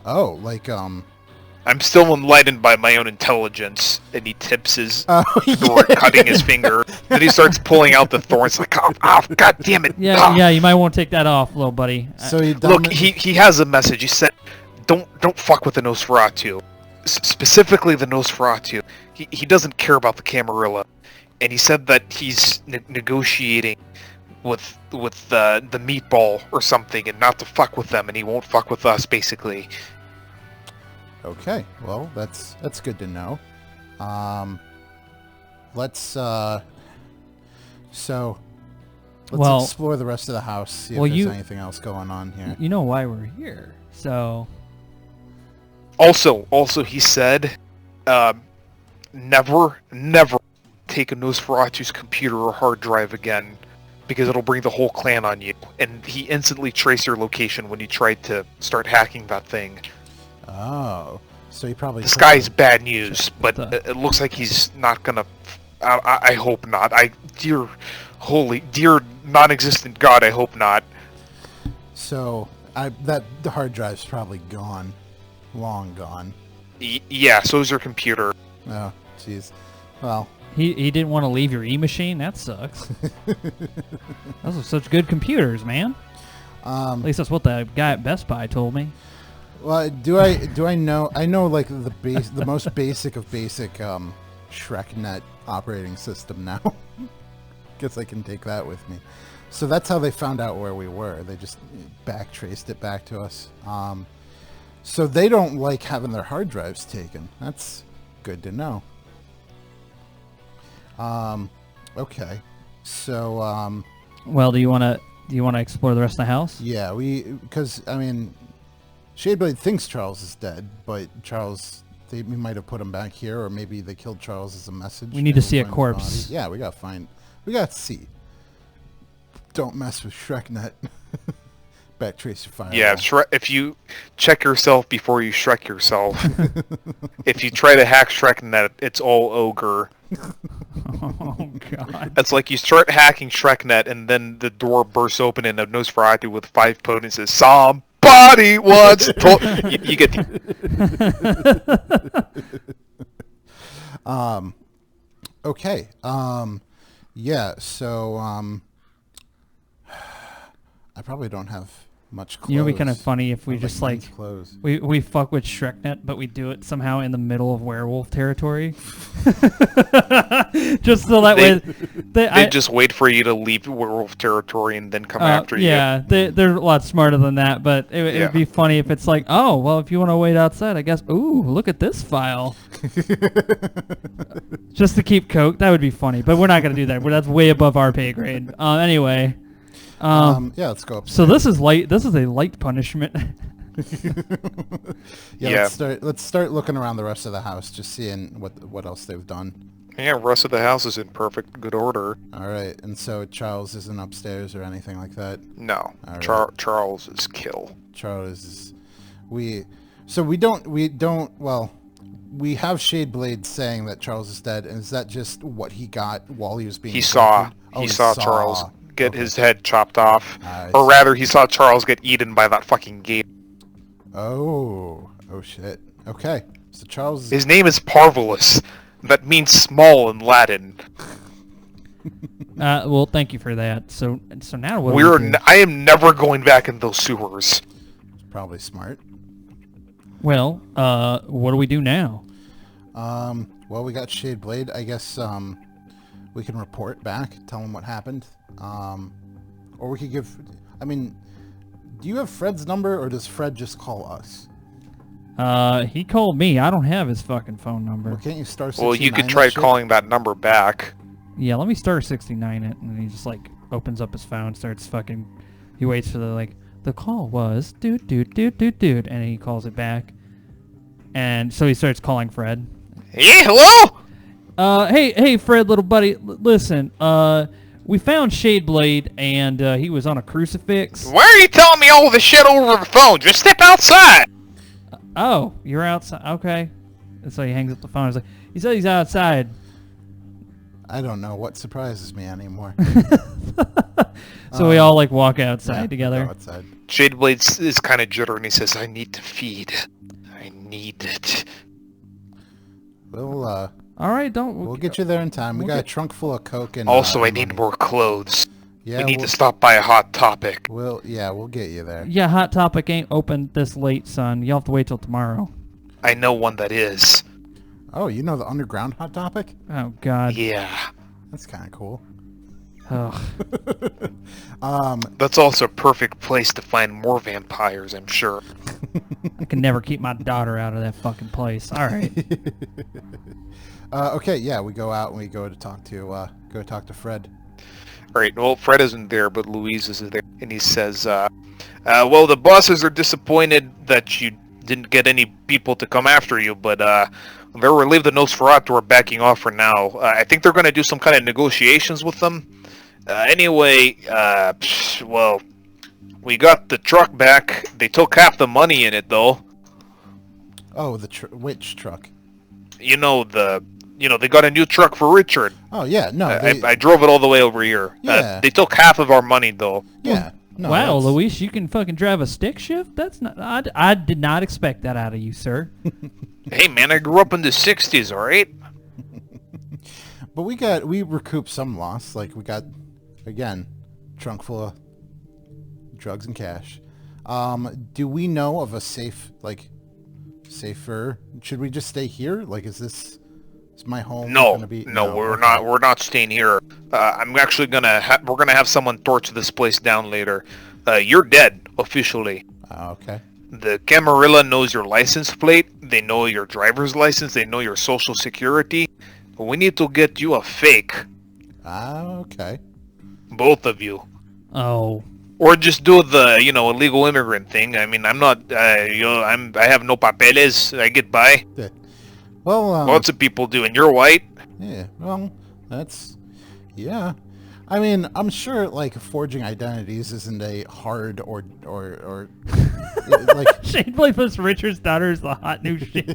Oh, like, I'm still enlightened by my own intelligence, and he tips his sword, yeah. cutting his finger. Then he starts pulling out the thorns, like, oh, god damn it! Yeah, ah. yeah, you might want to take that off, little buddy. So he Look, he has a message. He said, don't fuck with the Nosferatu. Specifically the Nosferatu. He doesn't care about the Camarilla. And he said that he's negotiating with the meatball or something, and not to fuck with them, and he won't fuck with us, basically. Okay, well, that's good to know. Let's explore the rest of the house, see if there's anything else going on here. You know why we're here, so... Also, he said, never take a Nosferatu's computer or hard drive again, because it'll bring the whole clan on you. And he instantly traced your location when you tried to start hacking that thing. Oh, so he probably... This guy's bad news, but it looks like he's not gonna... I hope not. Dear non-existent God, I hope not. So, the hard drive's probably gone. Long gone. Yeah, so is your computer. Oh, jeez. Well... He didn't want to leave your e-machine? That sucks. Those are such good computers, man. At least that's what the guy at Best Buy told me. Well, do I know? I know like the most basic of basic ShrekNet operating system now. Guess I can take that with me. So that's how they found out where we were. They just backtraced it back to us. So they don't like having their hard drives taken. That's good to know. Okay. So well, do you want to explore the rest of the house? Yeah, because I mean, Shadeblade thinks Charles is dead, but we might have put him back here, or maybe they killed Charles as a message. We need to see a corpse. Yeah, we gotta see. Don't mess with ShrekNet. Backtrace your file. Yeah, if you check yourself before you Shrek yourself. If you try to hack ShrekNet, it's all ogre. Oh god. It's like you start hacking ShrekNet, and then the door bursts open and a Nosferatu with 5 potent says, "Somebody wants to..." you get the... Okay. Yeah, so I probably don't have much clothes. You know, it'd be kind of funny if we just like clothes. we fuck with ShrekNet, but we do it somehow in the middle of werewolf territory. Just so that way they just wait for you to leave werewolf territory and then come after you. Yeah, they're a lot smarter than that, but it would be funny if it's like, oh, well, if you want to wait outside, I guess. Ooh, look at this file. Just to keep coke, that would be funny, but we're not gonna do that. That's way above our pay grade. Anyway. Yeah, let's go upstairs. So this is light. This is a light punishment. Yeah. Let's start looking around the rest of the house, just seeing what else they've done. Yeah, rest of the house is in perfect good order. All right, and so Charles isn't upstairs or anything like that. No, right. Charles is kill. Charles is. We have Shadeblade saying that Charles is dead, and is that just what he got while he was being? He saw Charles get his head chopped off, or rather, he saw Charles get eaten by that fucking gator. Oh shit. Okay, so Charles. His name is Parvulus. That means small in Latin. Well, thank you for that. So now what? Do we do? I am never going back in those sewers. Probably smart. Well, what do we do now? Well, we got Shadeblade. I guess we can report back, tell him what happened. Or we could give... I mean, do you have Fred's number, or does Fred just call us? He called me. I don't have his fucking phone number. Well, can't you star 69? Well, you could try calling that number back. Yeah, let me star 69 it, and he just, like, opens up his phone, starts fucking. He waits for the call was dude, and he calls it back. And so he starts calling Fred. Yeah, hello? Hey, Fred, little buddy, listen, we found Shadeblade, and he was on a crucifix. Why are you telling me all this shit over the phone? Just step outside. Oh, you're outside. Okay. And so he hangs up the phone. He's like, he said he's outside. I don't know what surprises me anymore. So we all walk outside together. Go outside. Shadeblade is kind of jittering and he says, I need to feed. I need it. We'll All right, we'll get you there in time. We got a trunk full of coke and Also, I money. need more clothes. Yeah, we need to stop by a Hot Topic. We'll get you there. Yeah, Hot Topic ain't open this late, son. You'll have to wait till tomorrow. I know one that is. Oh, you know the underground Hot Topic? Oh, God. Yeah. That's kind of cool. Ugh. That's also a perfect place to find more vampires, I'm sure. I can never keep my daughter out of that fucking place. All right. Okay, yeah, we go out and we go to talk to Fred. Alright, well, Fred isn't there, but Louise is there. And he says, well, the bosses are disappointed that you didn't get any people to come after you, but they're relieved the Nosferatu are backing off for now. I think they're going to do some kind of negotiations with them. Anyway, well, we got the truck back. They took half the money in it, though. Oh, which truck? They got a new truck for Richard. Oh, yeah, no. I drove it all the way over here. Yeah. They took half of our money, though. Yeah. No, wow, that's- Luis, you can fucking drive a stick shift? That's not... I did not expect that out of you, sir. Hey, man, I grew up in the 60s, all right? But we recouped some loss. Like, we got, again, trunk full of drugs and cash. Do we know of a safer... Should we just stay here? Like, is my home gonna be... We're not staying here. I'm actually we're gonna have someone torch this place down later. You're dead, officially. Okay. The Camarilla knows your license plate, they know your driver's license, they know your social security. But we need to get you a fake. Okay. Both of you. Oh. Or just do the, illegal immigrant thing. I mean, I'm not, I have no papeles. I get by. Yeah. Well, Lots of people do, and you're white. yeah, well, that's... Yeah. I mean, I'm sure, forging identities isn't a hard or like... Shadeblade plus Richard's daughter is the hot new shit.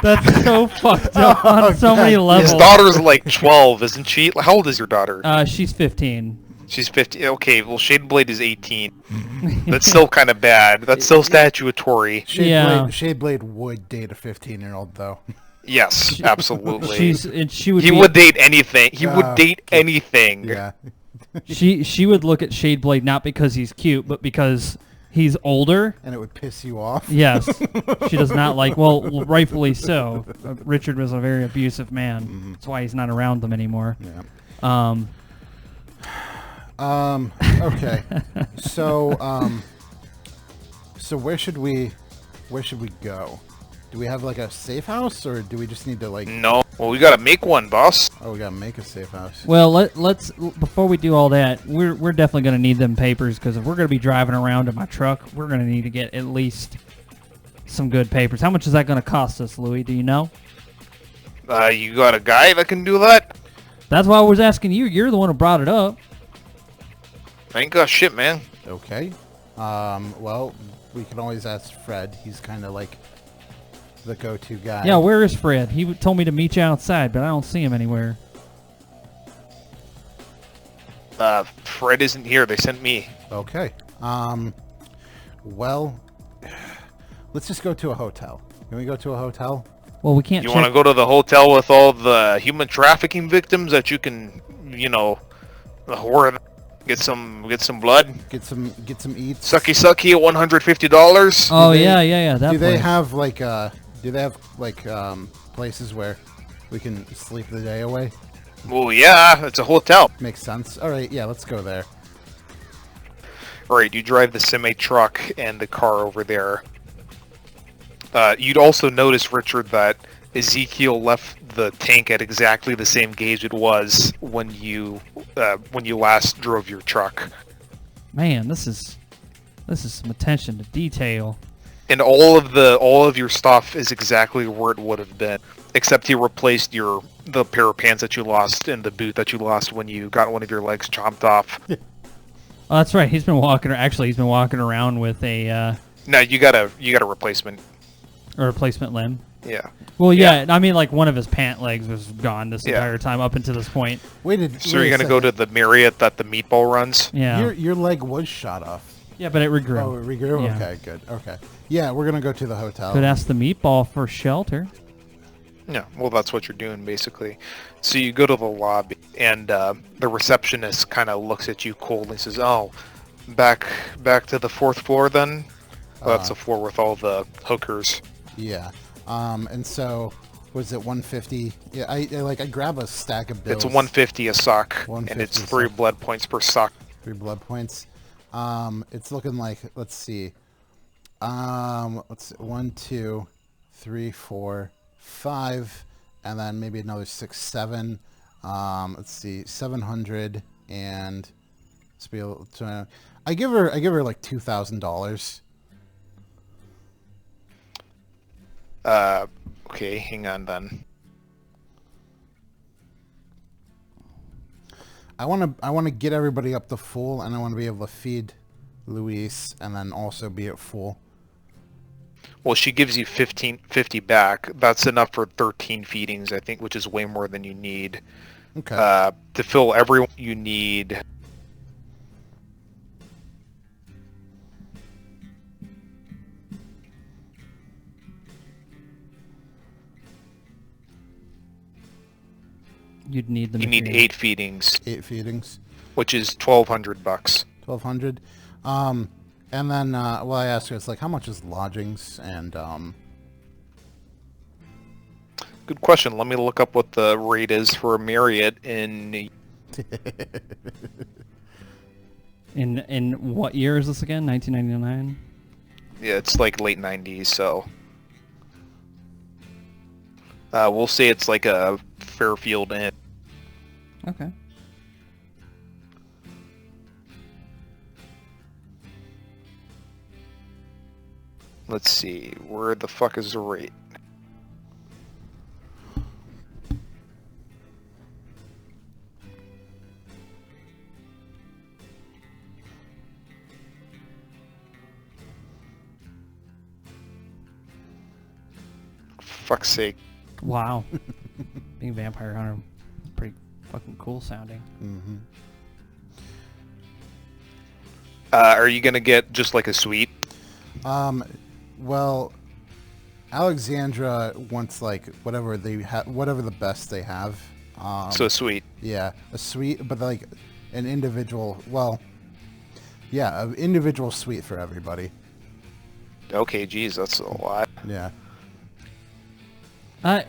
That's so fucked up on so many levels. His daughter's 12, isn't she? How old is your daughter? She's 15. She's 15. Okay, well, Shadeblade is 18. That's still kind of bad. That's still statutory. Shadeblade would date a 15-year-old, though. Yes, absolutely. He would date anything. He would date anything. Yeah. She would look at Shadeblade not because he's cute, but because he's older. And it would piss you off? Yes. She does not like, well, rightfully so. Richard was a very abusive man. Mm-hmm. That's why he's not around them anymore. Yeah. Okay. So where should we go? Do we have a safe house, or do we just need to No. Well, we gotta make one, boss. Oh, we gotta make a safe house. Well, let's before we do all that, we're definitely gonna need them papers, because if we're gonna be driving around in my truck, we're gonna need to get at least some good papers. How much is that gonna cost us, Louis? Do you know? You got a guy that can do that? That's why I was asking you. You're the one who brought it up. I ain't got shit, man. Okay. Well, we can always ask Fred. He's kind of the go-to guy. Yeah, where is Fred? He told me to meet you outside, but I don't see him anywhere. Fred isn't here. They sent me. Okay. Well, let's just go to a hotel. Can we go to a hotel? Well, we can't You want to go to the hotel with all the human trafficking victims that you can, get some blood? Get some eats. Sucky at $150. Oh, yeah. That Do they place. have places where we can sleep the day away? Well, yeah, it's a hotel. Makes sense. All right, yeah, let's go there. All right, you drive the semi-truck and the car over there. You'd also notice, Richard, that Ezekiel left the tank at exactly the same gauge it was when you last drove your truck. Man, this is some attention to detail. And all of your stuff is exactly where it would have been, except you replaced the pair of pants that you lost and the boot that you lost when you got one of your legs chomped off. Oh, that's right. He's been walking around with a No, you got a replacement. a replacement limb. Yeah. Well, yeah. I mean, like one of his pant legs was gone this Yeah. entire time up until this point. So you're gonna go to the Marriott that the meatball runs? Yeah. Your leg was shot off. Yeah, but it regrew. Oh, it regrew? Yeah. Okay, good. Okay. Yeah, we're going to go to the hotel. Could ask the meatball for shelter. Yeah, well, that's what you're doing, basically. So you go to the lobby, and the receptionist kind of looks at you coldly and says, "Oh, back to the 4th floor, then? Well, that's the floor with all the hookers." Yeah. And so, was it 150? Yeah, I grab a stack of bills. It's 150 a sock, 150 and it's a 3 sock. blood points per sock. 3 blood points. It's looking like, let's see. Let's see, 1, 2, 3, 4, 5, and then maybe another 6, 7. Let's see, 700, and let's be able to, I give her like $2,000. Okay, hang on then. I want to get everybody up to full, and I want to be able to feed Luis, and then also be at full. Well, she gives you 50 back. That's enough for 13 feedings, I think, which is way more than you need. Okay. To fill everyone, you need... You'd need the You need material. 8 feedings, 8 feedings. which is $1,200 bucks. 1,200. And then, well, I asked her, it's like, how much is lodgings? And, Good question. Let me look up what the rate is for a Marriott in... In what year is this again? 1999? Yeah, it's like late 90s, so... we'll say it's like a Fairfield Inn. Okay. Let's see, where the fuck is the rate? Fuck's sake. Wow. Being a vampire hunter, pretty fucking cool sounding. mm-hmm. Are you gonna get just like a suite? Well, Alexandra wants, like, whatever they have, whatever the best they have. So a suite. Yeah, a suite, but, like, an individual, well, yeah, an individual suite for everybody. Okay, geez, that's a lot. Yeah.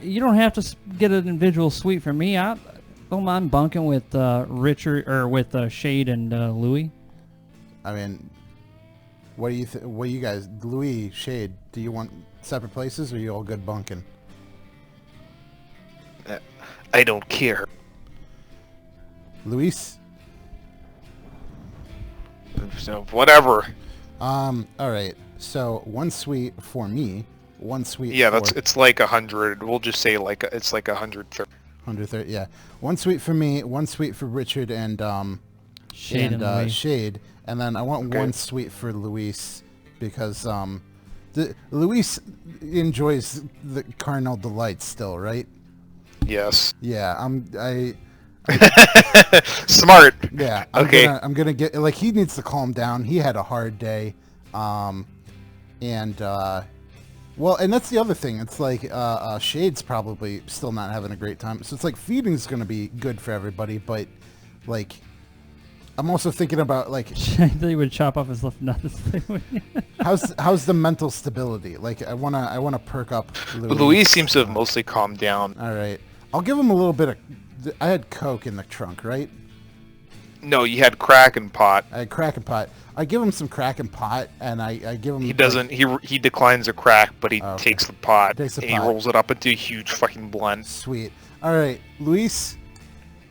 You don't have to get an individual suite for me. I don't mind bunking with Richard or with Shade and Louie. I mean, what do you guys, Louis, Shade, do you want separate places, or are you all good bunking? I don't care. Luis? So whatever. All right. So one suite for me, one suite. Yeah, for it's like 100. We'll just say like it's like 130. 130. Yeah, one suite for me, one suite for Richard and Shade and Louis. Shade, and then I want Okay. one suite for Luis because Luis enjoys the carnal delights still, right? Yes. Yeah, Smart. Yeah. Okay. I'm gonna get, like, he needs to calm down. He had a hard day, well, and that's the other thing. It's like Shade's probably still not having a great time. So it's like feeding's gonna be good for everybody, but like I'm also thinking about, like, I thought you would chop off his left nuts. how's the mental stability? Like, I wanna perk up Luis. Louise seems to have mostly calmed down. All right, I'll give him a little bit of. I had Coke in the trunk, right? No, you had Kraken Pot. I had Kraken Pot. I give him some Kraken Pot, and I give him... He doesn't. He declines a crack, but he Okay. takes the pot Takes the and he pot. rolls it up into a huge fucking blend. Sweet. All right, Luis,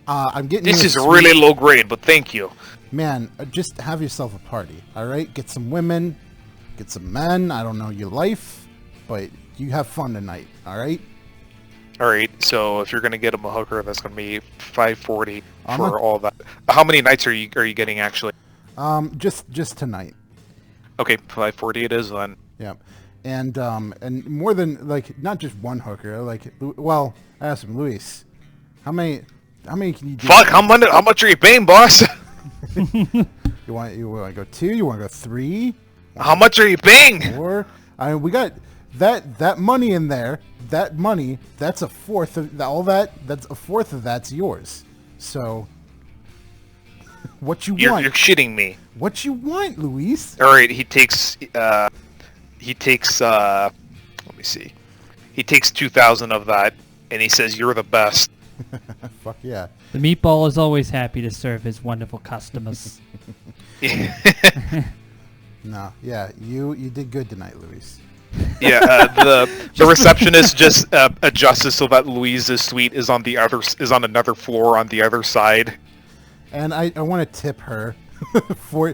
I'm getting This you a is sweet- really low grade, but thank you. Man, just have yourself a party, all right? Get some women, get some men. I don't know your life, but you have fun tonight, all right? All right, so if you're gonna get him a hooker, that's gonna be $540 I'm for not- all that. How many nights are you getting actually? Just tonight. Okay, $540 it is then. Yeah, and more than like not just one hooker. Like, well, I asked him, Luis, how many can you do? Fuck, how much are you paying, boss? You want to go 2? You want to go 3? How much are you paying? 4? I mean, we got that money in there. That money, that's a fourth of all that. That's a fourth of that's yours. So, what you You're want? shitting me. What you want, Luis? All right, he takes let me see. He takes 2,000 of that, and he says, "You're the best." Fuck yeah. The meatball is always happy to serve his wonderful customers. No, yeah, you did good tonight, Luis. Yeah, the receptionist just adjusted so that Louise's suite is on another floor on the other side. And I want to tip her for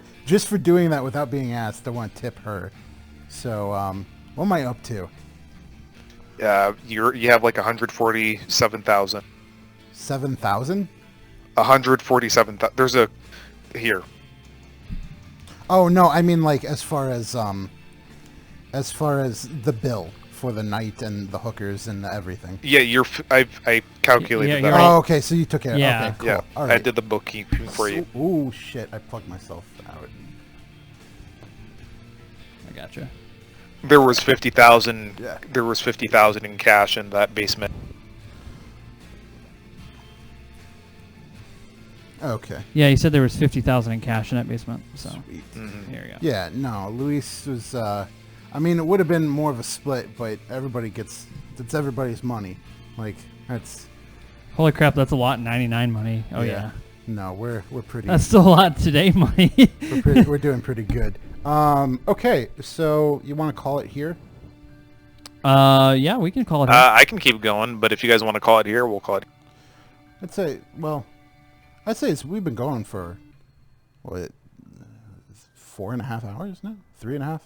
doing that without being asked. I want to tip her. So, what am I up to? You have like 147,000. 7,000? 147,000. There's a here. Oh no, I mean like as far as the bill for the night and the hookers and everything. Yeah, I calculated Yeah, that. you're out. right. Oh, okay, so you took it. Yeah. Okay, cool. Yeah, All I right. did the bookkeeping for you. Ooh, shit! I plugged myself out. I gotcha. There was 50,000. Yeah. There was 50,000 in cash in that basement. Okay. Yeah, he said there was 50,000 in cash in that basement. So Sweet. here you go. Yeah, no, Luis was. I mean, it would have been more of a split, but it's everybody's money. Like that's. Holy crap, that's a lot in 99 money. Oh yeah. No, we're pretty. That's still a lot today money. we're doing pretty good. Okay, so you want to call it here? Yeah, we can call it. I can keep going, but if you guys want to call it here, we'll call it. I'd say we've been going for what 4.5 hours now, 3.5,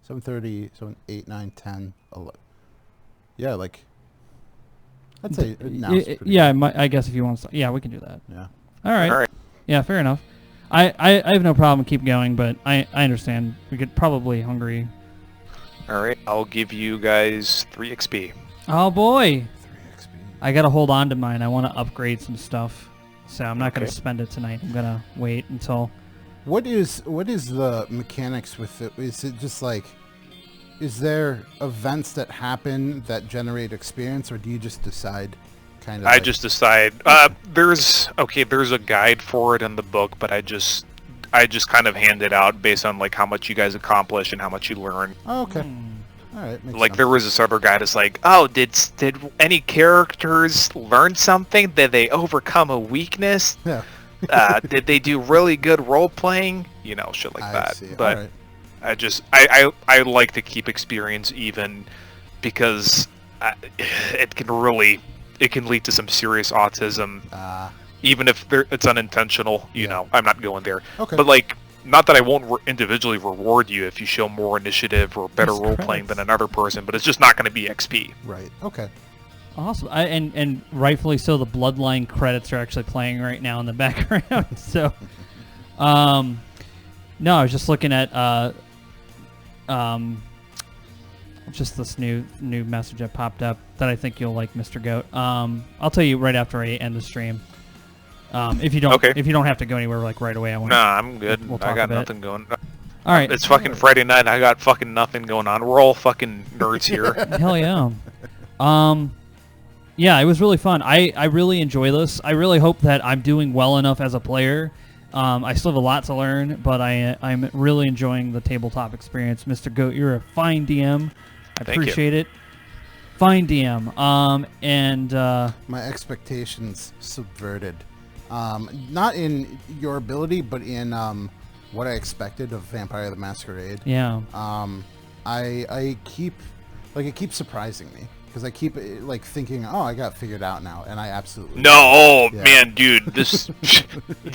7:30, 7, 8, 9, 10, 11. Yeah, like I'd say now. Yeah, I guess if you want to. Yeah, we can do that. Yeah. All right. All right. Yeah, fair enough. I have no problem keep going, but I understand. We get probably hungry. All right. I'll give you guys 3 XP. Oh boy. 3 XP. I gotta hold on to mine. I want to upgrade some stuff, so I'm not gonna Okay. spend it tonight. I'm gonna wait until. What is the mechanics with it? Is it just like, is there events that happen that generate experience, or do you just decide? Kind of. I like- just decide. There's a guide for it in the book, but I just kind of hand it out based on like how much you guys accomplish and how much you learn. Oh, okay. Hmm. All right. Makes Like sense. there was this other guy that's like, oh, did any characters learn something? Did they overcome a weakness? Yeah. Did they do really good role playing? You know, shit like I that. see. But All right. I just I like to keep experience even because it can lead to some serious autism, even if it's unintentional. You Yeah. know, I'm not going there. Okay. But like, not that I won't individually reward you if you show more initiative or better Nice role playing credits. than another person, but it's just not going to be XP. Right. Okay. Awesome. And rightfully so, the Bloodline credits are actually playing right now in the background. So, no, I was just looking at just this new message that popped up that I think you'll like, Mr. Goat. I'll tell you right after I end the stream. If you don't, Okay. if you don't have to go anywhere like right away, I want. Nah, I'm good. We'll I talk got a bit. nothing going. All right. It's fucking Friday night. I got fucking nothing going on. We're all fucking nerds here. Hell yeah. Yeah, it was really fun. I really enjoy this. I really hope that I'm doing well enough as a player. I still have a lot to learn, but I'm really enjoying the tabletop experience. Mr. Goat, you're a fine DM. I Thank you. appreciate it. Fine DM. And My expectations subverted. Not in your ability, but in what I expected of Vampire the Masquerade. Yeah. I keep it keeps surprising me because I keep like thinking, oh, I got it figured out now, and I absolutely No, oh Yeah. man, dude, this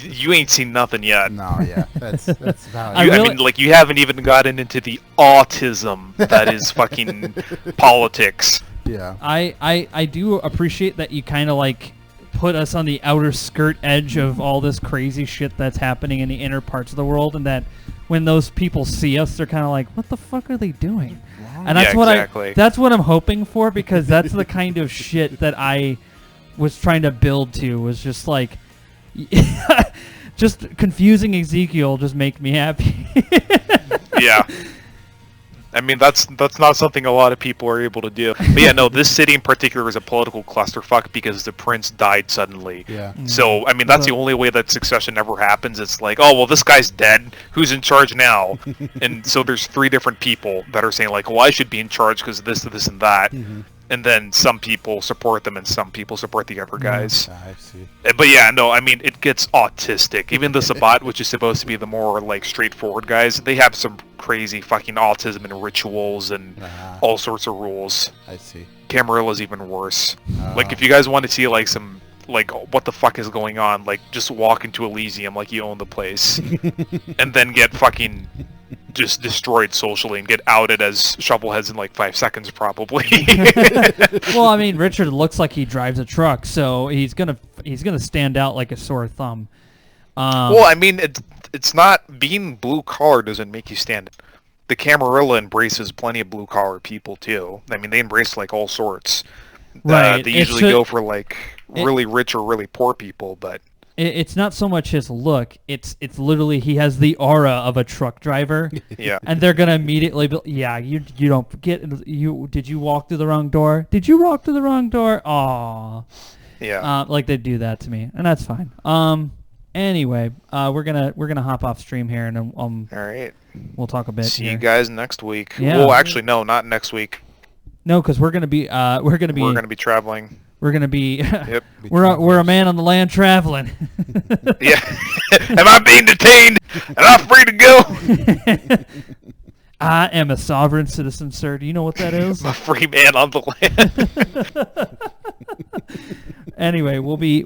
you ain't seen nothing yet. no, yeah, that's about I it. I really- mean, like, you haven't even gotten into the autism that is fucking politics. Yeah, I do appreciate that you kind of like put us on the outer skirt edge of all this crazy shit that's happening in the inner parts of the world, and that when those people see us, they're kind of like, "What the fuck are they doing?" And that's Yeah, what exactly. that's what I'm hoping for, because that's the kind of shit that I was trying to build to, was just like just confusing Ezekiel just make me happy. Yeah. I mean, that's not something a lot of people are able to do. But yeah, no, this city in particular is a political clusterfuck because the prince died suddenly. yeah. So, I mean, that's the only way that succession ever happens. It's like, oh, well, this guy's dead. Who's in charge now? And so there's 3 different people that are saying, like, well, I should be in charge because of this, and that. And then some people support them and some people support the other guys. I see. But yeah, no, I mean, it gets autistic. Even the Sabat, which is supposed to be the more, like, straightforward guys, they have some crazy fucking autism and rituals and all sorts of rules. I see. Camarilla's even worse. Like, if you guys want to see, like, some, like, what the fuck is going on, like, just walk into Elysium like you own the place. And then get fucking just destroyed socially and get outed as shovelheads in, like, 5 seconds, probably. Well, I mean, Richard looks like he drives a truck, so he's gonna stand out like a sore thumb. Well, I mean, it's not, being blue collar doesn't make you stand. The Camarilla embraces plenty of blue collar people too. I mean, they embrace like all sorts. Right. They It usually should- go for like really rich or really poor people, but It's not so much his look; it's literally he has the aura of a truck driver, yeah. and they're gonna immediately be, yeah, you don't get you. Did you walk through the wrong door? Did you walk through the wrong door? Aw. Yeah. Like they do that to me, and that's fine. Anyway, we're gonna hop off stream here, and All right. we'll talk a bit. See here. you guys next week. Yeah. Well, actually, no, not next week. No, because we're gonna be We're gonna be traveling. we're gonna be Yep. we're a man on the land traveling. Yeah. Am I being detained? Am I free to go? I am a sovereign citizen, sir. Do you know what that is? I'm a free man on the land. Anyway, we'll be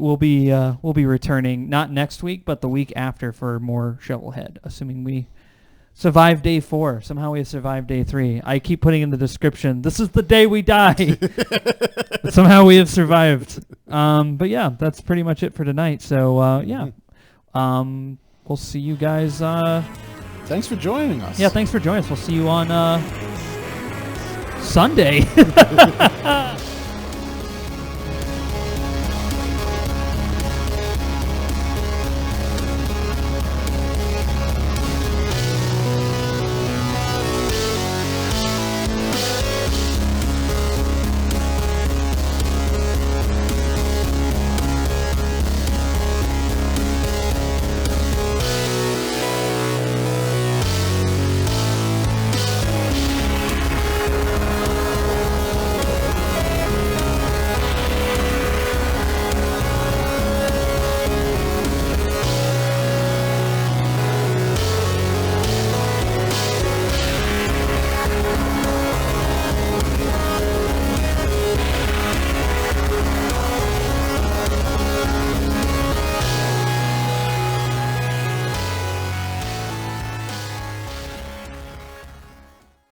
returning not next week, but the week after for more Shovelhead, assuming we survive day 4. Somehow we have survived day 3. I keep putting in the description, this is the day we die. But somehow we have survived. But yeah, that's pretty much it for tonight. So yeah, we'll see you guys. Thanks for joining us. Yeah, thanks for joining us. We'll see you on Sunday.